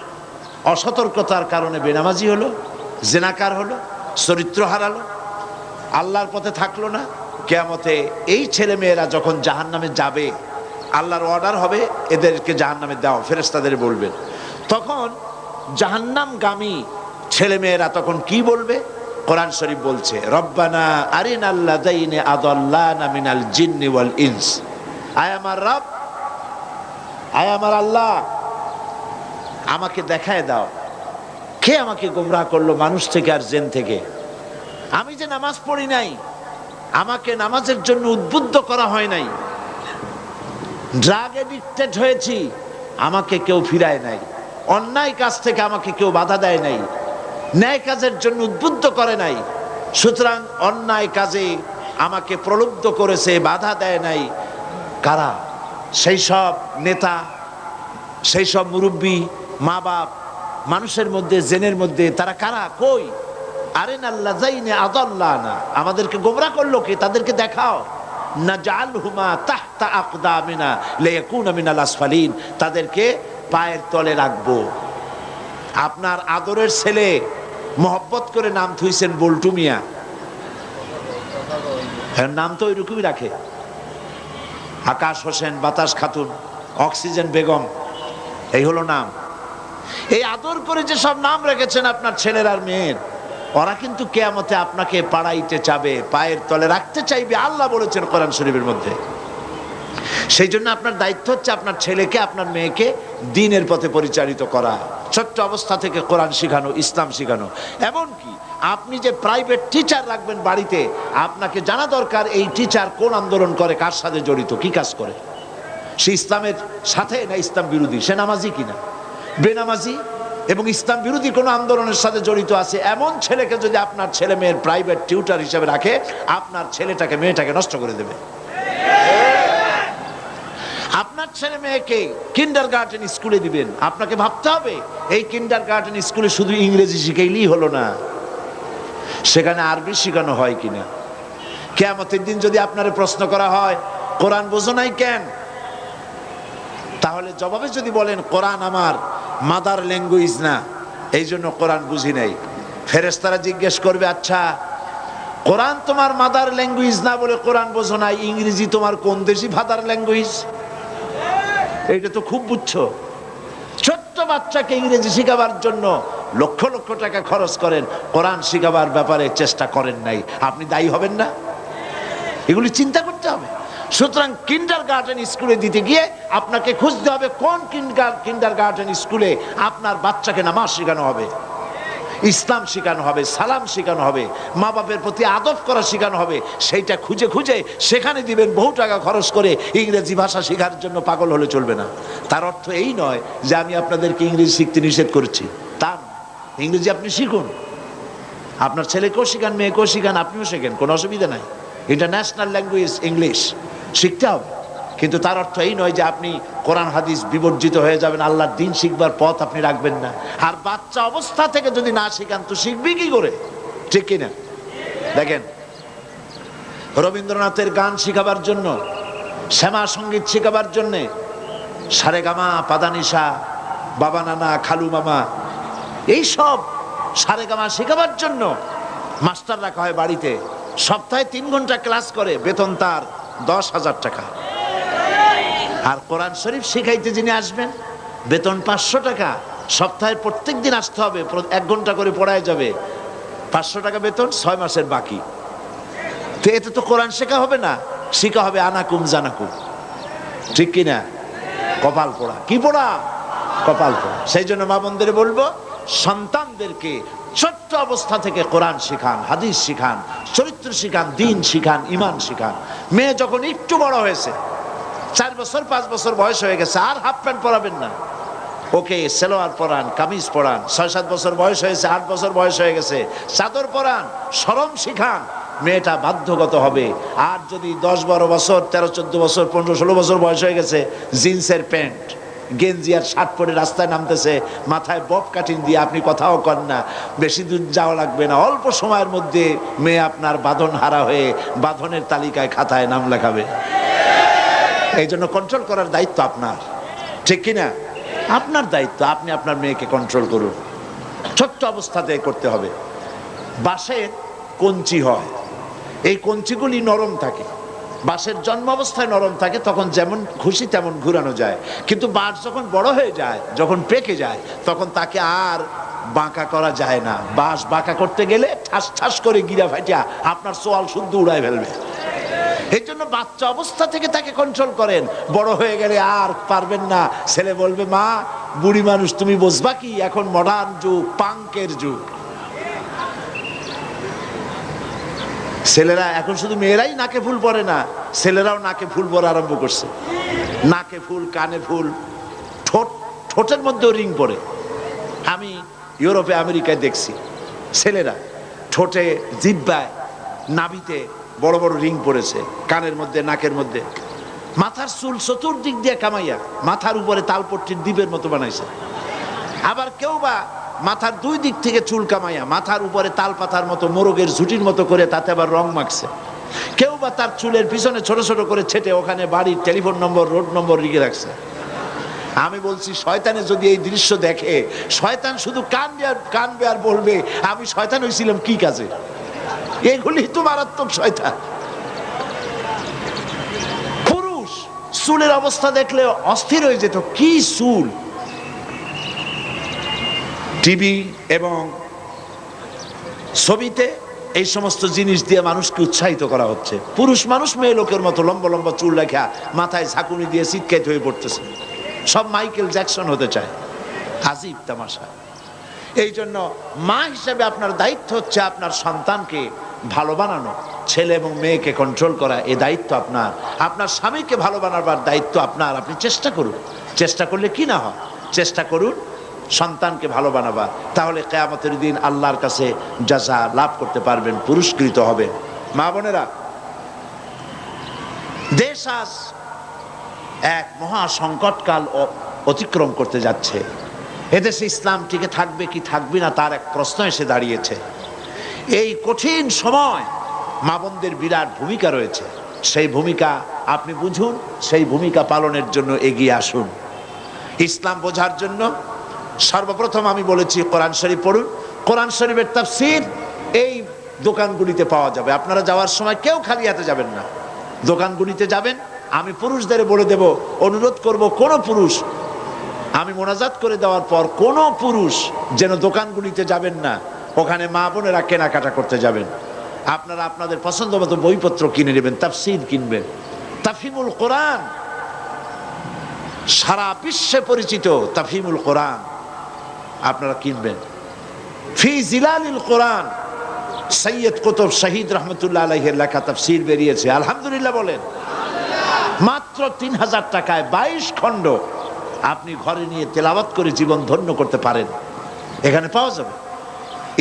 অসতর্কতার কারণে বেনামাজি হলো, জিনাকার হলো, চরিত্র হারালো, আল্লাহর পথে থাকলো না, কিয়ামতে এই ছেলে মেয়েরা যখন জাহান্নামে যাবে, আল্লাহর অর্ডার হবে এদেরকে জাহান্নামে দাও, ফেরেশতাদের বলবেন। তখন জাহান্নামগামী ছেলে মেয়েরা তখন কি বলবে? কোরআন শরীফ বলছে, রব্বানা আরিনাল্লাযাইনি আদাল্লানা মিনাল জিন্নি ওয়াল ইনস। আয় আমার রব, আয় আমার আল্লাহ, আমাকে দেখায় দাও কে আমাকে গোমরাহ করলো মানুষ থেকে আর জিন থেকে। আমি যে নামাজ পড়ি নাই, আমাকে নামাজের জন্য উদ্বুদ্ধ করা হয় নাই, ড্রাগ এডিক্টেড হয়েছি, আমাকে কেউ ফিরায় নাই, অন্যায় কাজ থেকে আমাকে কেউ বাধা দেয় নাই, ন্যায় কাজের জন্য উদ্বুদ্ধ করে নাই, সুতরাং অন্যায় কাজে আমাকে প্রলুব্ধ করেছে, বাধা দেয় নাই। কারা? সেই সব নেতা, সেই সব মুরব্বী, মা বাপ, মানুষের মধ্যে, জেনের মধ্যে, তারা কারা? কই? আরিনাল্লাযাইনি আদাল্লানা, আমাদেরকে গোমরাহ করলো কে? তাদেরকে দেখাও। নাজআলহুমা তাহতা আকদামিনা লিয়াকুনা মিনাল আসফালিন, তাদেরকে পায়ের তলে রাখবো। আপনার আদরের ছেলে মোহব্বত করে নাম থুইছেন বল্টু মিয়া, নাম তো ওইরকমই রাখে, আকাশ হোসেন, বাতাস খাতুন, অক্সিজেন বেগম, এই হলো নাম। এই আদর করে যে সব নাম রেখেছেন আপনার ছেলের আর মেয়ের, ওরা কিন্তু কিয়ামতে আপনাকে পাড়াইতে চাবে, পায়ের তলে রাখতে চাইবে, আল্লাহ বলেছেন কোরআন শরীফের মধ্যে। সেই জন্য আপনার দায়িত্ব হচ্ছে আপনার ছেলেকে, আপনার মেয়েকে দ্বীনের পথে পরিচালিত করা, ছোট্ট অবস্থা থেকে কোরআন শিখানো, ইসলাম শিখানো। এমনকি আপনি যে প্রাইভেট টিচার রাখবেন বাড়িতে, আপনাকে জানা দরকার এই টিচার কোন আন্দোলন করে, কার সাথে জড়িত, কি কাজ করে, সে ইসলামের সাথে না ইসলাম বিরোধী, সে নামাজি কিনা, বেনামাজি এবং ইসলাম বিরোধী কোনো আন্দোলনের সাথে জড়িত আছে। এমন ছেলেকে যদি আপনার ছেলে মেয়ের প্রাইভেট টিউটার হিসেবে রাখে, আপনার ছেলেটাকে, মেয়েটাকে নষ্ট করে দেবে। আপনার ছেলে মেয়েকে কিন্ডারগার্টেন স্কুলে দিবেন, আপনাকে ভাবতে হবে এই কিন্ডারগার্টেন স্কুলে শুধু ইংরেজি শিখাইলেই হলো না, সেখানে আরবি শেখানো হয় কিনা। কিয়ামতের দিন যদি আপনার প্রশ্ন করা হয় কোরআন বোঝো নাই কেন, তাহলে জবাবে যদি বলেন কোরআন আমার মাদার ল্যাঙ্গুয়েজ না, এই জন্য কোরআন বুঝি নাই, ফেরেশতারা জিজ্ঞেস করবে, আচ্ছা কোরআন তোমার মাদার ল্যাঙ্গুয়েজ না বলে কোরআন বোঝো নাই, ইংরেজি তোমার কোন দেশি ফাদার ল্যাঙ্গুয়েজ? এইটা তো খুব বুঝছো। ছোট্ট বাচ্চাকে ইংরেজি শিখাবার জন্য লক্ষ লক্ষ টাকা খরচ করেন, কোরআন শিখাবার ব্যাপারে চেষ্টা করেন নাই, আপনি দায়ী হবেন না? এগুলি চিন্তা করতে হবে। সুতরাং কিন্ডারগার্টেন স্কুলে দিতে গিয়ে আপনাকে খুঁজতে হবে কোন কিন্ডারগার্টেন স্কুলে আপনার বাচ্চাকে নামাজ শেখানো হবে, ইসলাম শেখানো হবে, সালাম শেখানো হবে, মা বাপের প্রতি আদব করা শেখানো হবে। সেইটা খুঁজে খুঁজে সেখানে দিবেন, বহু টাকা খরচ করে। ইংরেজি ভাষা শেখার জন্য পাগল হলে চলবে না। তার অর্থ এই নয় যে আমি আপনাদেরকে ইংরেজি শিখতে নিষেধ করছি, তা ইংরেজি আপনি শিখুন, আপনার ছেলেকেও শিখান, মেয়েকেও শিখান, আপনিও শেখেন, কোনো অসুবিধা নাই। ইন্টারন্যাশনাল ল্যাঙ্গুয়েজ ইংলিশ শিখতে হবে, কিন্তু তার অর্থ এই নয় যে আপনি কোরআন হাদিস বিবর্জিত হয়ে যাবেন, আল্লাহর দ্বীন শিখবার পথ আপনি রাখবেন না। আর বাচ্চা অবস্থা থেকে যদি না শিখান তো শিখবি কি করে, ঠিক কিনা? দেখেন, রবীন্দ্রনাথের গান শিখাবার জন্য, শ্যামা সঙ্গীত শিখাবার জন্যে, সারেগামা, পাদানিসা, বাবা নানা, খালু মামা, এইসব সারেগামা শেখাবার জন্য মাস্টার রাখা হয় বাড়িতে। সপ্তাহে 3 ঘন্টা ক্লাস করে, বেতন তার 10,000 টাকা। আর কোরআন শরীফ শিখাইতে যিনি আসবেন, বেতন 500 টাকা। সপ্তাহে প্রত্যেক দিন আসতে হবে, 1 ঘন্টা করে পড়ায় যাবে, 500 টাকা বেতন, 6 মাসের বাকি। তো এতে তো কোরআন শেখা হবে না, শেখা হবে আনাকুম জানাকুম, ঠিক কিনা? কপাল পোড়া। কি পোড়া? কপাল পোড়া। সেই জন্য মা বোনদের বলবো, সন্তানদেরকে ছোট্ট অবস্থা থেকে কোরআন শিখান, হাদিস শিখান, চরিত্র শিখান, দ্বীন শিখান, ঈমান শিখান। মেয়ে যখন একটু বড় হয়েছে, 4 বছর 5 বছর বয়স হয়ে গেছে, আর হাফ প্যান্ট পরাবেন না, ওকে সালোয়ার পরান, কামিজ পরান। 6-7 বছর বয়স হয়েছে, 8 বছর বয়স হয়ে গেছে, চাদর পরান, শরম শিখান, মেয়েটা বাধ্যগত হবে। আর যদি 10-12 বছর, 13-14 বছর, 15-16 বছর বয়স হয়ে গেছে, জিন্সের প্যান্ট, গেঞ্জি আর শার্ট পরে রাস্তায় নামতেছে, মাথায় বব কাটিং দিয়ে, আপনি কথাও কন না, বেশি দূর যাওয়া লাগবে না, অল্প সময়ের মধ্যে মেয়ে আপনার বাঁধন হারা হয়ে বাঁধনের তালিকায় খাতায় নাম লেখাবে। এই জন্য কন্ট্রোল করার দায়িত্ব আপনার, ঠিক কিনা? আপনার দায়িত্ব, আপনি আপনার মেয়েকে কন্ট্রোল করুন। ছোট্ট অবস্থাতে করতে হবে। বাঁশের কঞ্চি হয়, এই কঞ্চিগুলি নরম থাকে, বাঁশের জন্ম অবস্থায় নরম থাকে, তখন যেমন খুশি তেমন ঘুরানো যায়। কিন্তু বাঁশ যখন বড় হয়ে যায়, যখন পেকে যায়, তখন তাকে আর বাঁকা করা যায় না। বাঁশ বাঁকা করতে গেলে ঠাস ঠাস করে গিরা ফাটিয়া আপনার সোয়াল শুদ্ধ উড়ায় ফেলবে। এই জন্য বাচ্চা অবস্থা থেকে তাকে কন্ট্রোল করেন, বড় হয়ে গেলে আর পারবেন না। ছেলে বলবে, মা বুড়ি মানুষ তুমি বুঝবা কি, এখন মডার্ন যুগ, পাঙ্কের যুগ। ছেলেরা এখন শুধু মেয়েরাই নাকে ফুল পরে না, ছেলেরাও নাকে ফুল পরা আরম্ভ করছে। নাকে ফুল, কানে ফুল, ঠোঁটের মধ্যেও রিং পরে। আমি ইউরোপে আমেরিকায় দেখছি ছেলেরা ঠোঁটে, জিহ্বায়, নাভিতে বড় বড় রিং পড়েছে, কানের মধ্যে, নাকের মধ্যে। মাথার চুল চতুর্দিক দিয়ে কামাইয়া মাথার উপরে তালপট্টির দ্বীপের মতো বানাইছে। আবার কেউ বা মাথার দুই দিক থেকে চুল কামাইয়া মাথার উপরে তাল পাতার মতো, মোরগের ঝুটির মতো করে তাতে আবার রং মাখছে। কেউ বা তার চুলের পিছনে ছোট ছোট করে ছেটে ওখানে বাড়ির টেলিফোন নম্বর, রোড নম্বর লিখে রাখছে। আমি বলছি, শয়তানে যদি এই দৃশ্য দেখে, শয়তান শুধু কানবে আর বলবে, আমি শয়তান হয়েছিলাম কি কাজে? এগুলি তো মারাত্মক শয়তান। পুরুষ চুলের অবস্থা দেখলে অস্থির হয়ে যেত, কি চুল! টিভি এবং ছবিতে এই সমস্ত জিনিস দিয়ে মানুষকে উৎসাহিত করা হচ্ছে। পুরুষ মানুষ মেয়ে লোকের মতো লম্বা লম্বা চুল রেখা মাথায় ঝাঁকুনি দিয়ে চিৎকার হয়ে পড়তেছে, সব মাইকেল জ্যাকসন হতে চায়। আজীব তামাশা। এই জন্য মা হিসেবে আপনার দায়িত্ব হচ্ছে আপনার সন্তানকে ভালো বানানো, ছেলে এবং মেয়েকে কন্ট্রোল করা, এই দায়িত্ব আপনার। আপনার স্বামীকে ভালো বানাবার দায়িত্ব আপনার। আপনি চেষ্টা করুন, চেষ্টা করলে কি না হয়, চেষ্টা করুন সন্তানকে ভালো বানাবা, তাহলে কিয়ামতের দিন আল্লাহর কাছে জাযা লাভ করতে পারবেন, পুরস্কৃত হবে। মা বোনেরা, দেশ আজ এক মহা সংকটকাল অতিক্রম করতে যাচ্ছে। এদেশে ইসলাম টিকে থাকবে কি থাকবে না তার এক প্রশ্ন এসে দাঁড়িয়েছে। এই কঠিন সময় মা বোনদের বিরাট ভূমিকা রয়েছে। সেই ভূমিকা আপনি বুঝুন, সেই ভূমিকা পালনের জন্য এগিয়ে আসুন। ইসলাম বোঝার জন্য সর্বপ্রথম আমি বলেছি, কোরআন শরীফ পড়ুন। কোরআন শরীফের তাফসীর এই দোকানগুলিতে পাওয়া যাবে। আপনারা যাওয়ার সময় কেউ খালি হাতে যাবেন না, দোকানগুলিতে যাবেন। আমি পুরুষদের বলে দেব, অনুরোধ করব, কোন পুরুষ, আমি মোনাজাত করে দেওয়ার পর কোন পুরুষ যেন দোকানগুলিতে যাবেন না। ওখানে মা বোনেরা কেনাকাটা করতে যাবেন। আপনারা আপনাদের পছন্দ মতো বইপত্র কিনে নেবেন, তাফসীর কিনবেন। তাফহিমুল কোরআন, সারা বিশ্বে পরিচিত তাফহিমুল কোরআন আপনারা কিনবেন। ফি জিলালিল কোরআন, সৈয়দ কুতুব শহীদ রহমতুল্লাহ আলাইহির লেখা তাফসীর বেরিয়েছে। আলহামদুলিল্লাহ বলেন। মাত্র 3000 টাকায় 22 খণ্ড আপনি ঘরে নিয়ে তেলাওয়াত করে জীবন ধন্য করতে পারেন। এখানে পাওয়া যাবে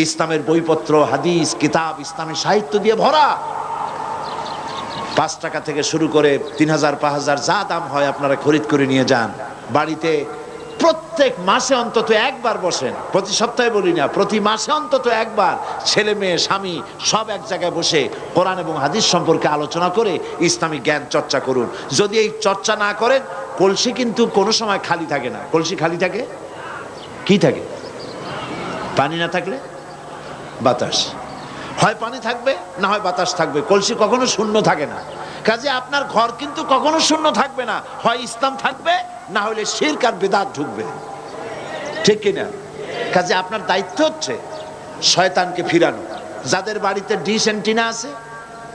ইসলামের বইপত্র, হাদিস, কিতাব, ইসলামী সাহিত্য দিয়ে ভরা। 5 টাকা থেকে শুরু করে 3000, 5000 যা দাম হয় আপনারা খরিদ করে নিয়ে যান। বাড়িতে প্রত্যেক মাসে অন্তত একবার বসেন, প্রতি সপ্তাহে বলি না, প্রতি মাসে অন্তত একবার ছেলে মেয়ে স্বামী সব এক জায়গায় বসে কোরআন এবং হাদিস সম্পর্কে আলোচনা করে ইসলামিক জ্ঞান চর্চা করুন। যদি এই চর্চা না করেন, কলসি কিন্তু কোনো সময় খালি থাকে না। কলসি খালি থাকে, কি থাকে? পানি না থাকলে বাতাস, হয় পানি থাকবে না হয় বাতাস থাকবে, কলসি কখনো শূন্য থাকে না। কাজে আপনার ঘর কিন্তু কখনো শূন্য থাকবে না, হয় ইসলাম থাকবে না হলে শিরক আর বিদআত ঢুকবে, ঠিক কিনা? কাজে আপনার দায়িত্ব হচ্ছে শয়তানকে ফিরানো। যাদের বাড়িতে ডিশ অ্যান্টিনা আছে,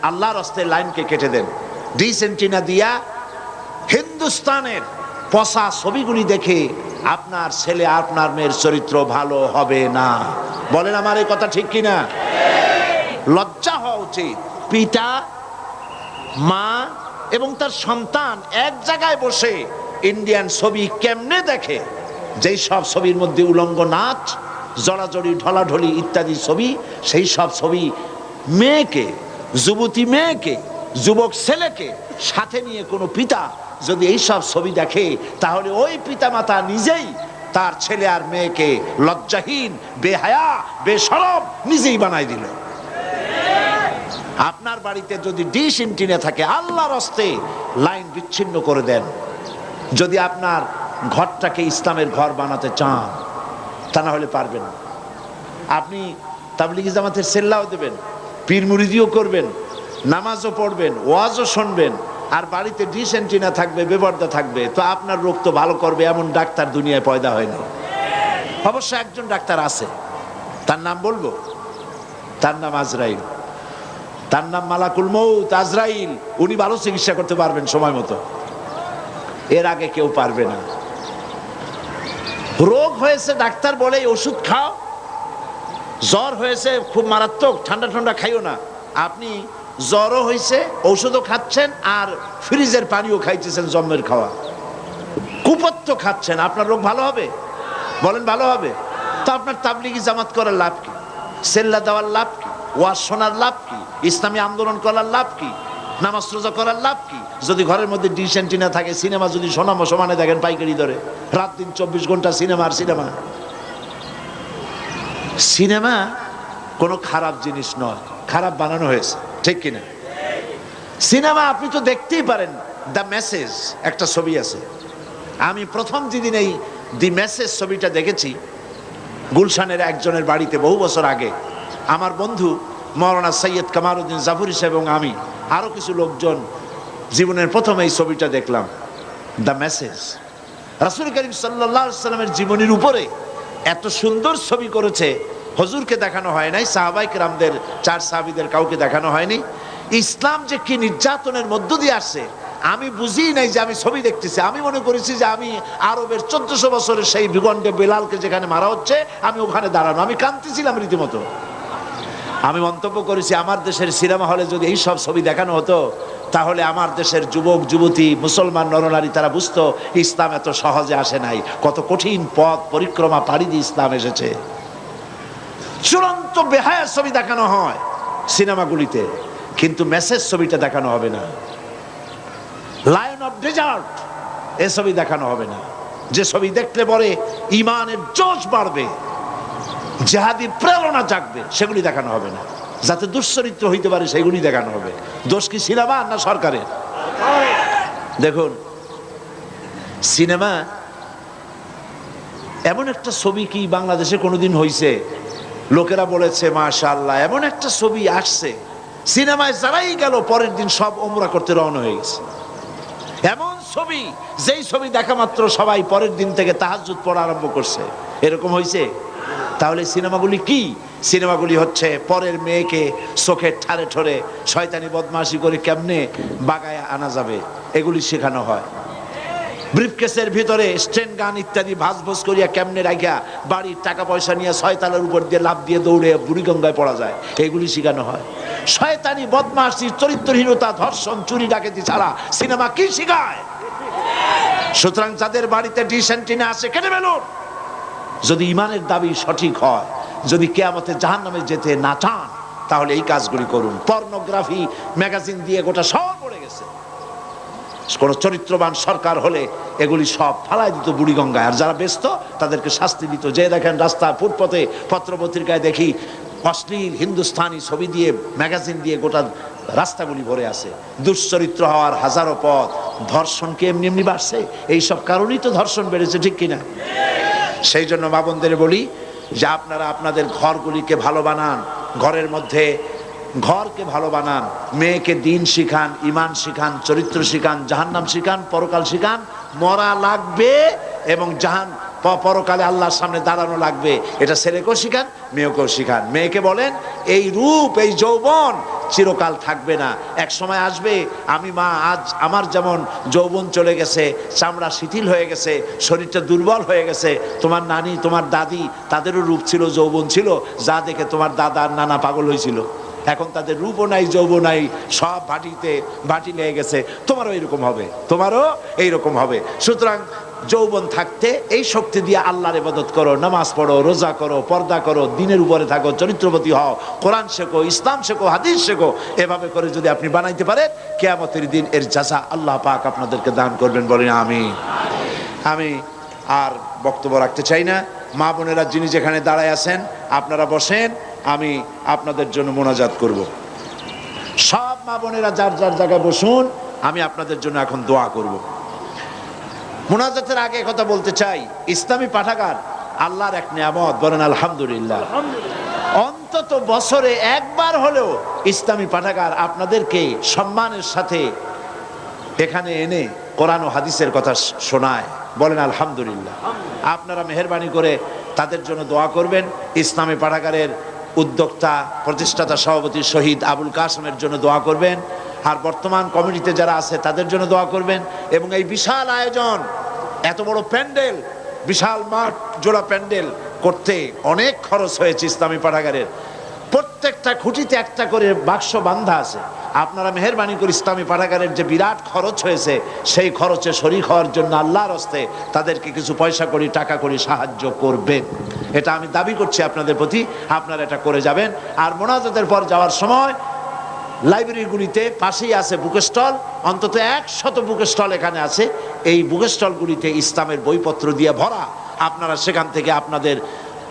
আল্লাহর রাস্তায় লাইনকে কেটে দেন। ডিশ অ্যান্টিনা দিয়া হিন্দুস্তানের পচা ছবিগুলি দেখে আপনার ছেলে আপনার মেয়ের চরিত্র ভালো হবে না। বলেন আমার এই কথা ঠিক কিনা? লজ্জা হওয়া উচিত। পিতা, মা এবং তার সন্তান এক জায়গায় বসে ইন্ডিয়ান ছবি কেমনে দেখে, যেই সব ছবির মধ্যে উলঙ্গ নাচ, জড়াজড়ি, ঢলাঢলি ইত্যাদি ছবি, সেই সব ছবি মেয়েকে, যুবতী মেয়েকে, যুবক ছেলেকে সাথে নিয়ে কোনো পিতা যদি এই সব ছবি দেখে, তাহলে ওই পিতামাতা নিজেই তার ছেলে আর মেয়েকে লজ্জাহীন, বেহায়া, বেশরম নিজেই বানাই দিল। আপনার বাড়িতে যদি ডিশ এন্টিনা থাকে, আল্লাহর হস্তে লাইন বিচ্ছিন্ন করে দেন। যদি আপনার ঘরটাকে ইসলামের ঘর বানাতে চান, তা না হলে পারবেন না। আপনি তাবলিগি জামাতের সেল্লাও দেবেন, পীর মুরিদিও করবেন, নামাজও পড়বেন, ওয়াজও শুনবেন, আর বাড়িতে ডিশ এন্টিনা থাকবে, বেপর্দা থাকবে, তো আপনার রোগ তো ভালো করবে এমন ডাক্তার দুনিয়ায় পয়দা হয়নি। অবশ্য একজন ডাক্তার আছে, তার নাম বলবো, তার নাম আজরাইল, তার নাম মালাকুল মউত আজরাইল। উনি ভালো চিকিৎসা করতে পারবেন সময় মতো, এর আগে কেউ পারবে না। রোগ হয়েছে ডাক্তার বলে ওষুধ খাও, জ্বর হয়েছে খুব মারাত্মক, ঠান্ডা ঠান্ডা খাইও না। আপনি জ্বরও হয়েছে, ঔষধও খাচ্ছেন, আর ফ্রিজের পানিও খাইতেছেন, জম্মের খাওয়া, কুপত্য খাচ্ছেন, আপনার রোগ ভালো হবে? বলেন ভালো হবে? তো আপনার তাবলিগি জামাত করার লাভ কি? সেল্লা দেওয়ার লাভ কি? ওয়াজ শোনার লাভ কি? ইসলামী আন্দোলন করার লাভ কি? নামাজ রোজা করার লাভ কি? যদি ঘরের মধ্যে ডিশ এন্টিনা থাকে, সিনেমা যদি সোনামো সমানে দেখেন পাইকারি ধরে, রাত দিন 24 ঘন্টা সিনেমা আর সিনেমা। সিনেমা কোনো খারাপ জিনিস নয়, খারাপ বানানো হয়েছে, ঠিক কিনা? সিনেমা আপনি তো দেখতেই পারেন। দ্য মেসেজ একটা ছবি আছে, আমি প্রথম যেদিন এই দি মেসেজ ছবিটা দেখেছি, গুলশানের একজনের বাড়িতে বহু বছর আগে, আমার বন্ধু মৌলানা সৈয়দ কামারউদ্দিন জাফরি সাহেব এবং আমি আরো কিছু লোকজন জীবনের প্রথম এই ছবিটা দেখলাম, দ্য মেসেজ। রাসূল করিম সাল্লাল্লাহু আলাইহি সাল্লামের জীবনীর উপরে এত সুন্দর ছবি করেছে, হুজুরকে দেখানো হয় নাই, সাহাবায়ে কেরামদের 4 সাহাবীদের কাউকে দেখানো হয়নি। ইসলাম যে কি নির্যাতনের মধ্য দিয়ে আসছে আমি বুঝি নাই, যে আমি ছবি দেখতেছি, আমি মনে করেছি যে আমি আরবের 1400 বছরের সেই ভূখণ্ডে বেলালকে যেখানে মারা হচ্ছে আমি ওখানে দাঁড়ানো, আমি কাঁদতেছিলাম রীতিমতো। আমি মন্তব্য করেছি, আমার দেশের সিনেমা হলে যদি এই সব ছবি দেখানো হতো, তাহলে আমার দেশের যুবক যুবতী মুসলমান নরনারী তারা বুঝতো ইসলাম এত সহজে আসে নাই, কত কঠিন পথ পরিক্রমা পাড়ি দিয়ে ইসলাম এসেছে। চূড়ান্ত বেহায়া ছবি দেখানো হয় সিনেমাগুলিতে, কিন্তু মেসেজ ছবিটা দেখানো হবে না। লায়ন অফ ডেজার্ট এ ছবি দেখানো হবে না। যে ছবি দেখলে পরে ইমানের জোশ বাড়বে, জিহাদি প্রেরণা জাগবে, সেগুলি দেখানো হবে না। যাতে দুশ্চরিত্র হইতে পারে সেগুলি দেখানো হবে। দোষ কি সিনেমা না সরকারের? দেখুন, সিনেমা এমন একটা ছবি কি বাংলাদেশে কোনোদিন হইছে? লোকেরা বলেছে মাশাআল্লাহ, এমন একটা ছবি আসছে, সিনেমায় যারাই গেল পরের দিন সব ওমরা করতে রওনা হয়ে গেছে। এমন ছবি, যেই ছবি দেখা মাত্র সবাই পরের দিন থেকে তাহাজ্জুদ পড়া আরম্ভ করছে, এরকম হয়েছে? তাহলে সিনেমাগুলি কি? সিনেমাগুলি হচ্ছে পরের মেয়েকে চোখের ঠারে ঠরে শয়তানি বদমাশি করে কেমনে বাগায় আনা যাবে, এগুলি শেখানো হয়। ব্রিফকেসের ভিতরে স্ট্রেন গান ইত্যাদি ভাসভোস করিয়া কেমনে রাখিয়া বাড়ির টাকা পয়সা নিয়ে 6 তলার উপর দিয়ে লাফ দিয়ে দৌড়ে বুড়িগঙ্গায় পড়া যায়, এগুলি শেখানো হয়। শয়তানি বদমাশি, চরিত্রহীনতা, ধর্ষণ, চুরি ডাকাতি ছাড়া সিনেমা কি শেখায়? সুতরাং যাদের বাড়িতে ডিশ এন্টিনা আছে কেটে ফেলুন। যদি ইমানের দাবি সঠিক হয়, যদি কিয়ামতে জাহান্নামে যেতে না চান, তাহলে এই কাজগুলি করুন। পর্নোগ্রাফি ম্যাগাজিন দিয়ে গোটা শহর পড়ে গেছে। কোন চরিত্রবান সরকার হলে এগুলি সব ফালাই দিত বুড়িগঙ্গায়, আর যারা ব্যস্ত তাদেরকে শাস্তি দিত। যে দেখেন রাস্তায় ফুটপথে পত্রপত্রিকায় দেখি অশ্লীল হিন্দুস্তানি ছবি দিয়ে ম্যাগাজিন দিয়ে গোটা রাস্তাগুলি ভরে আছে। দুশ্চরিত্র হওয়ার হাজারো পথ। ধর্ষণ কি এমনি এমনি বাড়ছে? এইসব কারণেই তো ধর্ষণ বেড়েছে, ঠিক কিনা? সেই জন্য মা বোনদের বলি যে আপনারা আপনাদের ঘরগুলিকে ভালো বানান, ঘরের মধ্যে ঘরকে ভালো বানান, মেয়েকে দিন শিখান, ইমান শিখান, চরিত্র শিখান, জাহান্নাম শিখান, পরকাল শিখান। মরা লাগবে এবং পরকালে আল্লাহর সামনে দাঁড়ানো লাগবে, এটা ছেলেকেও শিখান, মেয়েকেও শিখান। মেয়েকে বলেন এই রূপ, এই যৌবন চিরকাল থাকবে না, এক সময় আসবে আমি মা আজ আমার যেমন যৌবন চলে গেছে, চামড়া শিথিল হয়ে গেছে, শরীরটা দুর্বল হয়ে গেছে, তোমার নানি তোমার দাদি তাদেরও রূপ ছিল, যৌবন ছিল, যা দেখে তোমার দাদা আর নানা পাগল হয়েছিল। এখন তাদের রূপও নাই, যৌবন নাই, সব ভাটি লেগে গেছে। তোমারও এইরকম হবে, তোমারও এইরকম হবে। সুতরাং যৌবন থাকতে এই শক্তি দিয়ে আল্লাহর ইবাদত করো, নামাজ পড়ো, রোজা করো, পর্দা করো, দিনের উপরে থাকো, চরিত্রবতী হও, কোরআন শেখো, ইসলাম শেখো, হাদিস শেখো। এভাবে করে যদি আপনি বানাইতে পারেন, কিয়ামতের দিন এর জাযা আল্লাহ পাক আপনাদেরকে দান করবেন। বলেন আমিন। আমি আর বক্তব্য রাখতে চাই না। মা বোনেরা যিনি যেখানে দাঁড়ায় আছেন আপনারা বসেন, আমি আপনাদের জন্য মোনাজাত করব। সব মা বোনেরা যার যার জায়গায় বসুন, আমি আপনাদের জন্য এখন দোয়া করব। মোনাজাতের আগে কথা বলতে চাই, ইসলামী পাঠাগার আল্লাহর এক নিয়ামত। বলেন আলহামদুলিল্লাহ। অন্তত বছরে একবার হলেও ইসলামী পাঠাগার আপনাদেরকে সম্মানের সাথে এখানে এনে কোরআন ও হাদিসের কথা শোনায়। বলেন আলহামদুলিল্লাহ। আপনারা মেহেরবানি করে তাদের জন্য দোয়া করবেন। ইসলামী পাঠাগারের উদ্যোক্তা, প্রতিষ্ঠাতা, সভাপতি শহীদ আবুল কাসেমের জন্য দোয়া করবেন। আর বর্তমান কমিটিতে যারা আছে তাদের জন্য দোয়া করবেন। এবং এই বিশাল আয়োজন, এত বড় প্যান্ডেল, বিশাল মাঠ জোড়া প্যান্ডেল করতে অনেক খরচ হয়েছে ইসলামী পাঠাগারের। প্রত্যেকটা খুঁটিতে একটা করে বাক্স বান্ধা আছে। আপনারা মেহেরবানি করে ইসলামী পাঠাগারের যে বিরাট খরচ হয়েছে সেই খরচে শরীক হওয়ার জন্য আল্লাহর হস্তে তাদেরকে কিছু পয়সা করি, টাকা করি সাহায্য করবেন। এটা আমি দাবি করছি আপনাদের প্রতি, আপনারা এটা করে যাবেন। আর মোনাজাতের পর যাওয়ার সময় লাইব্রেরিগুলিতে পাশেই আছে বুক স্টল, অন্তত 100 বুক স্টল এখানে আছে। এই বুক স্টলগুলিতে ইসলামের বইপত্র দিয়ে ভরা। আপনারা সেখান থেকে আপনাদের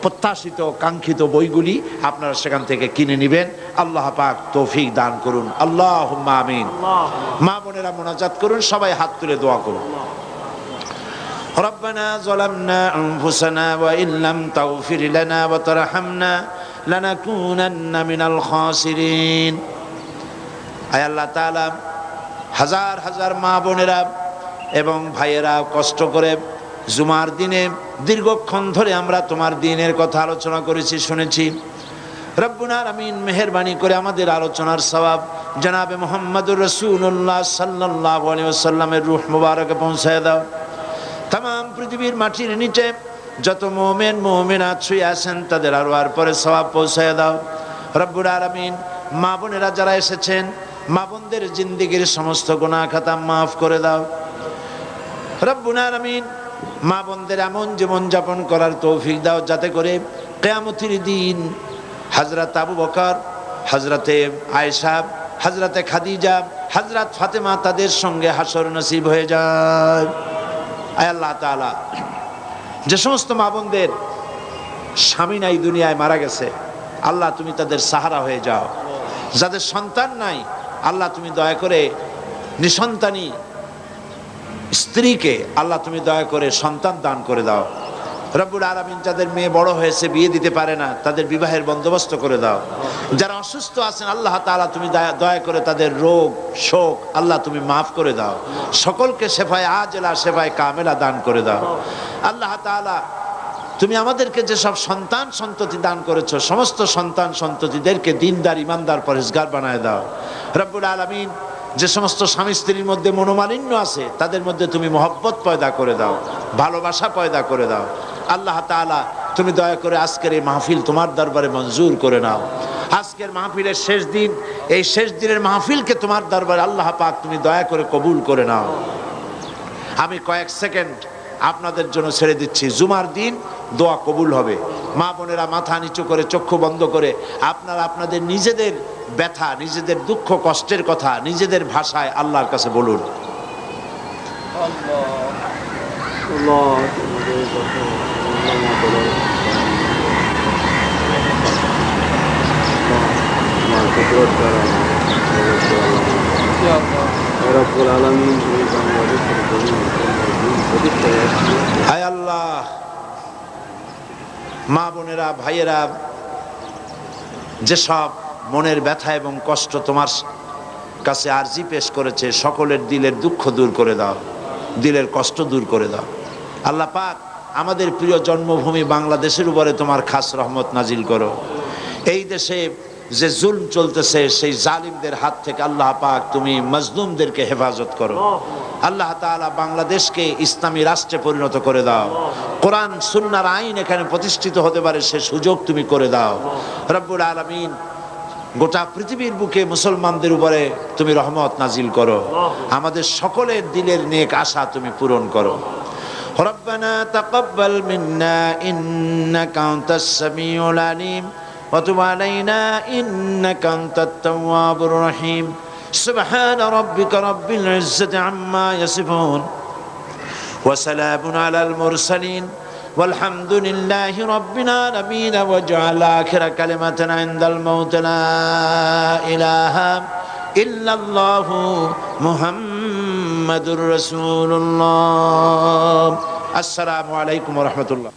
প্রত্যাশিত কাঙ্ক্ষিত বইগুলি আপনারা সেখান থেকে কিনে নেবেন। আল্লাহ পাক তৌফিক দান করুন। আল্লাহুম্মা আমিন। মা বোনেরা মোনাজাত করুন, সবাই হাত তুলে দোয়া করুন। রব্বানা যালামনা আনফুসানা ওয়া ইন লাম তাগফির লানা ওয়া তারহামনা লানাকুনান্না মিনাল খাসিরিন। আয় আল্লাহ তাআলা, হাজার হাজার মা বোনেরা এবং ভাইয়েরা কষ্ট করে জুমার দিনে দীর্ঘক্ষণ ধরে আমরা তোমার দিনের কথা আলোচনা করেছি, শুনেছি। রব্বুল আলামিন মেহেরবানি করে আমাদের আলোচনার সওয়াব জনাবে মুহাম্মদুর রাসূলুল্লাহ সাল্লাল্লাহু আলাইহি ওয়াসাল্লামের রূহ মুবারকে পৌঁছায় দাও। तमाम পৃথিবীর মাটির নিচে যত মুমিন মুমিনাত শুয়ে আছেন তাদের আরওয়ার পরে সওয়াব পৌঁছায় দাও। রব্বুল আলামিন মা বোনেরা যারা এসেছেন, মা বোনদের জিন্দেগির সমস্ত গুনাহ খাতা মাফ করে দাও। রব্বুল আলামিন মা বোনদের এমন জীবন যাপন করার তৌফিক দাও যাতে করে কিয়ামতের দিন হযরত আবু বকর, হযরতে আয়েশা, হযরতে খাদিজা, হযরত ফাতেমা তাদের সঙ্গে হাসর নসিব হয়ে যায়। আয় আল্লাহ তাআলা, যে সমস্ত মা বোনদের স্বামী নাই, দুনিয়ায় মারা গেছে, আল্লাহ তুমি তাদের সাহারা হয়ে যাও। যাদের সন্তান নাই, আল্লাহ তুমি দয়া করে নিঃসন্তানী স্ত্রীকে আল্লাহ তুমি দয়া করে সন্তান দান করে দাও। রব্বুল আলামিন যাদের মেয়ে বড় হয়েছে, বিয়ে দিতে পারে না, তাদের বিবাহের বন্দোবস্ত করে দাও। যারা অসুস্থ আছেন আল্লাহ তাআলা তুমি দয়া করে তাদের রোগ শোক আল্লাহ তুমি মাফ করে দাও। সকলকে শেফায়ে আজেলা শেফায়ে কামেলা দান করে দাও। আল্লাহ তাআলা তুমি আমাদেরকে যেসব সন্তান সন্ততি দান করেছো, সমস্ত সন্তান সন্ততিদেরকে দিনদার, ইমানদার, পরেজগার বানায় দাও। রব্বুল আলামিন যে সমস্ত স্বামী স্ত্রীর মধ্যে মনোমালিন্য আছে তাদের মধ্যে তুমি মহব্বত পয়দা করে দাও, ভালোবাসা পয়দা করে দাও। আল্লাহ তাআলা তুমি দয়া করে আজকের এই মাহফিল তোমার দরবারে মঞ্জুর করে নাও। আজকের মাহফিলের শেষ দিন, এই শেষ দিনের মাহফিলকে তোমার দরবারে আল্লাহ পাক তুমি দয়া করে কবুল করে নাও। আমি কয়েক সেকেন্ড আপনাদের জন্য ছেড়ে দিচ্ছি। জুমার দিন দোয়া কবুল হবে। মা বোনেরা মাথা নিচু করে চক্ষু বন্ধ করে আপনারা আপনাদের নিজেদের ব্যথা, নিজেদের দুঃখ কষ্টের কথা নিজেদের ভাষায় আল্লাহর কাছে বলুন। হায় আল্লাহ, মা বোনেরা ভাইয়েরা যেসব মনের ব্যথা এবং কষ্ট তোমার কাছে আরজি পেশ করেছে, সকলের দিলের দুঃখ দূর করে দাও, দিলের কষ্ট দূর করে দাও। আল্লাহ পাক আমাদের প্রিয় জন্মভূমি বাংলাদেশের উপরে তোমার খাস রহমত নাজিল করো। এই দেশে যে জুলম চলতেছে সেই জালিমদের হাত থেকে আল্লাহ পাক তুমি মজলুমদেরকে হেফাজত করো। আল্লাহ তাআলা বাংলাদেশকে ইসলামী রাষ্ট্রে পরিণত করে দাও। কোরআন সুন্নাহর আইন এখানে প্রতিষ্ঠিত হতে পারে সে সুযোগ তুমি করে দাও। রব্বুল আলামিন গোটা পৃথিবীর বুকে মুসলমানদের উপরে তুমি রহমত নাজিল করো। আমাদের সকলের দিলের নেক আশা তুমি পূরণ করো। ربنا تقبل منا إنك أنت السميع العليم وتب علينا إنك أنت التواب الرحيم سبحان ربك رب العزة عما يصفون وسلام على المرسلين والحمد لله رب العالمين واجعل آخر كلمة عند الموت لا إله إلا الله محمد رسول الله السلام عليكم ورحمة الله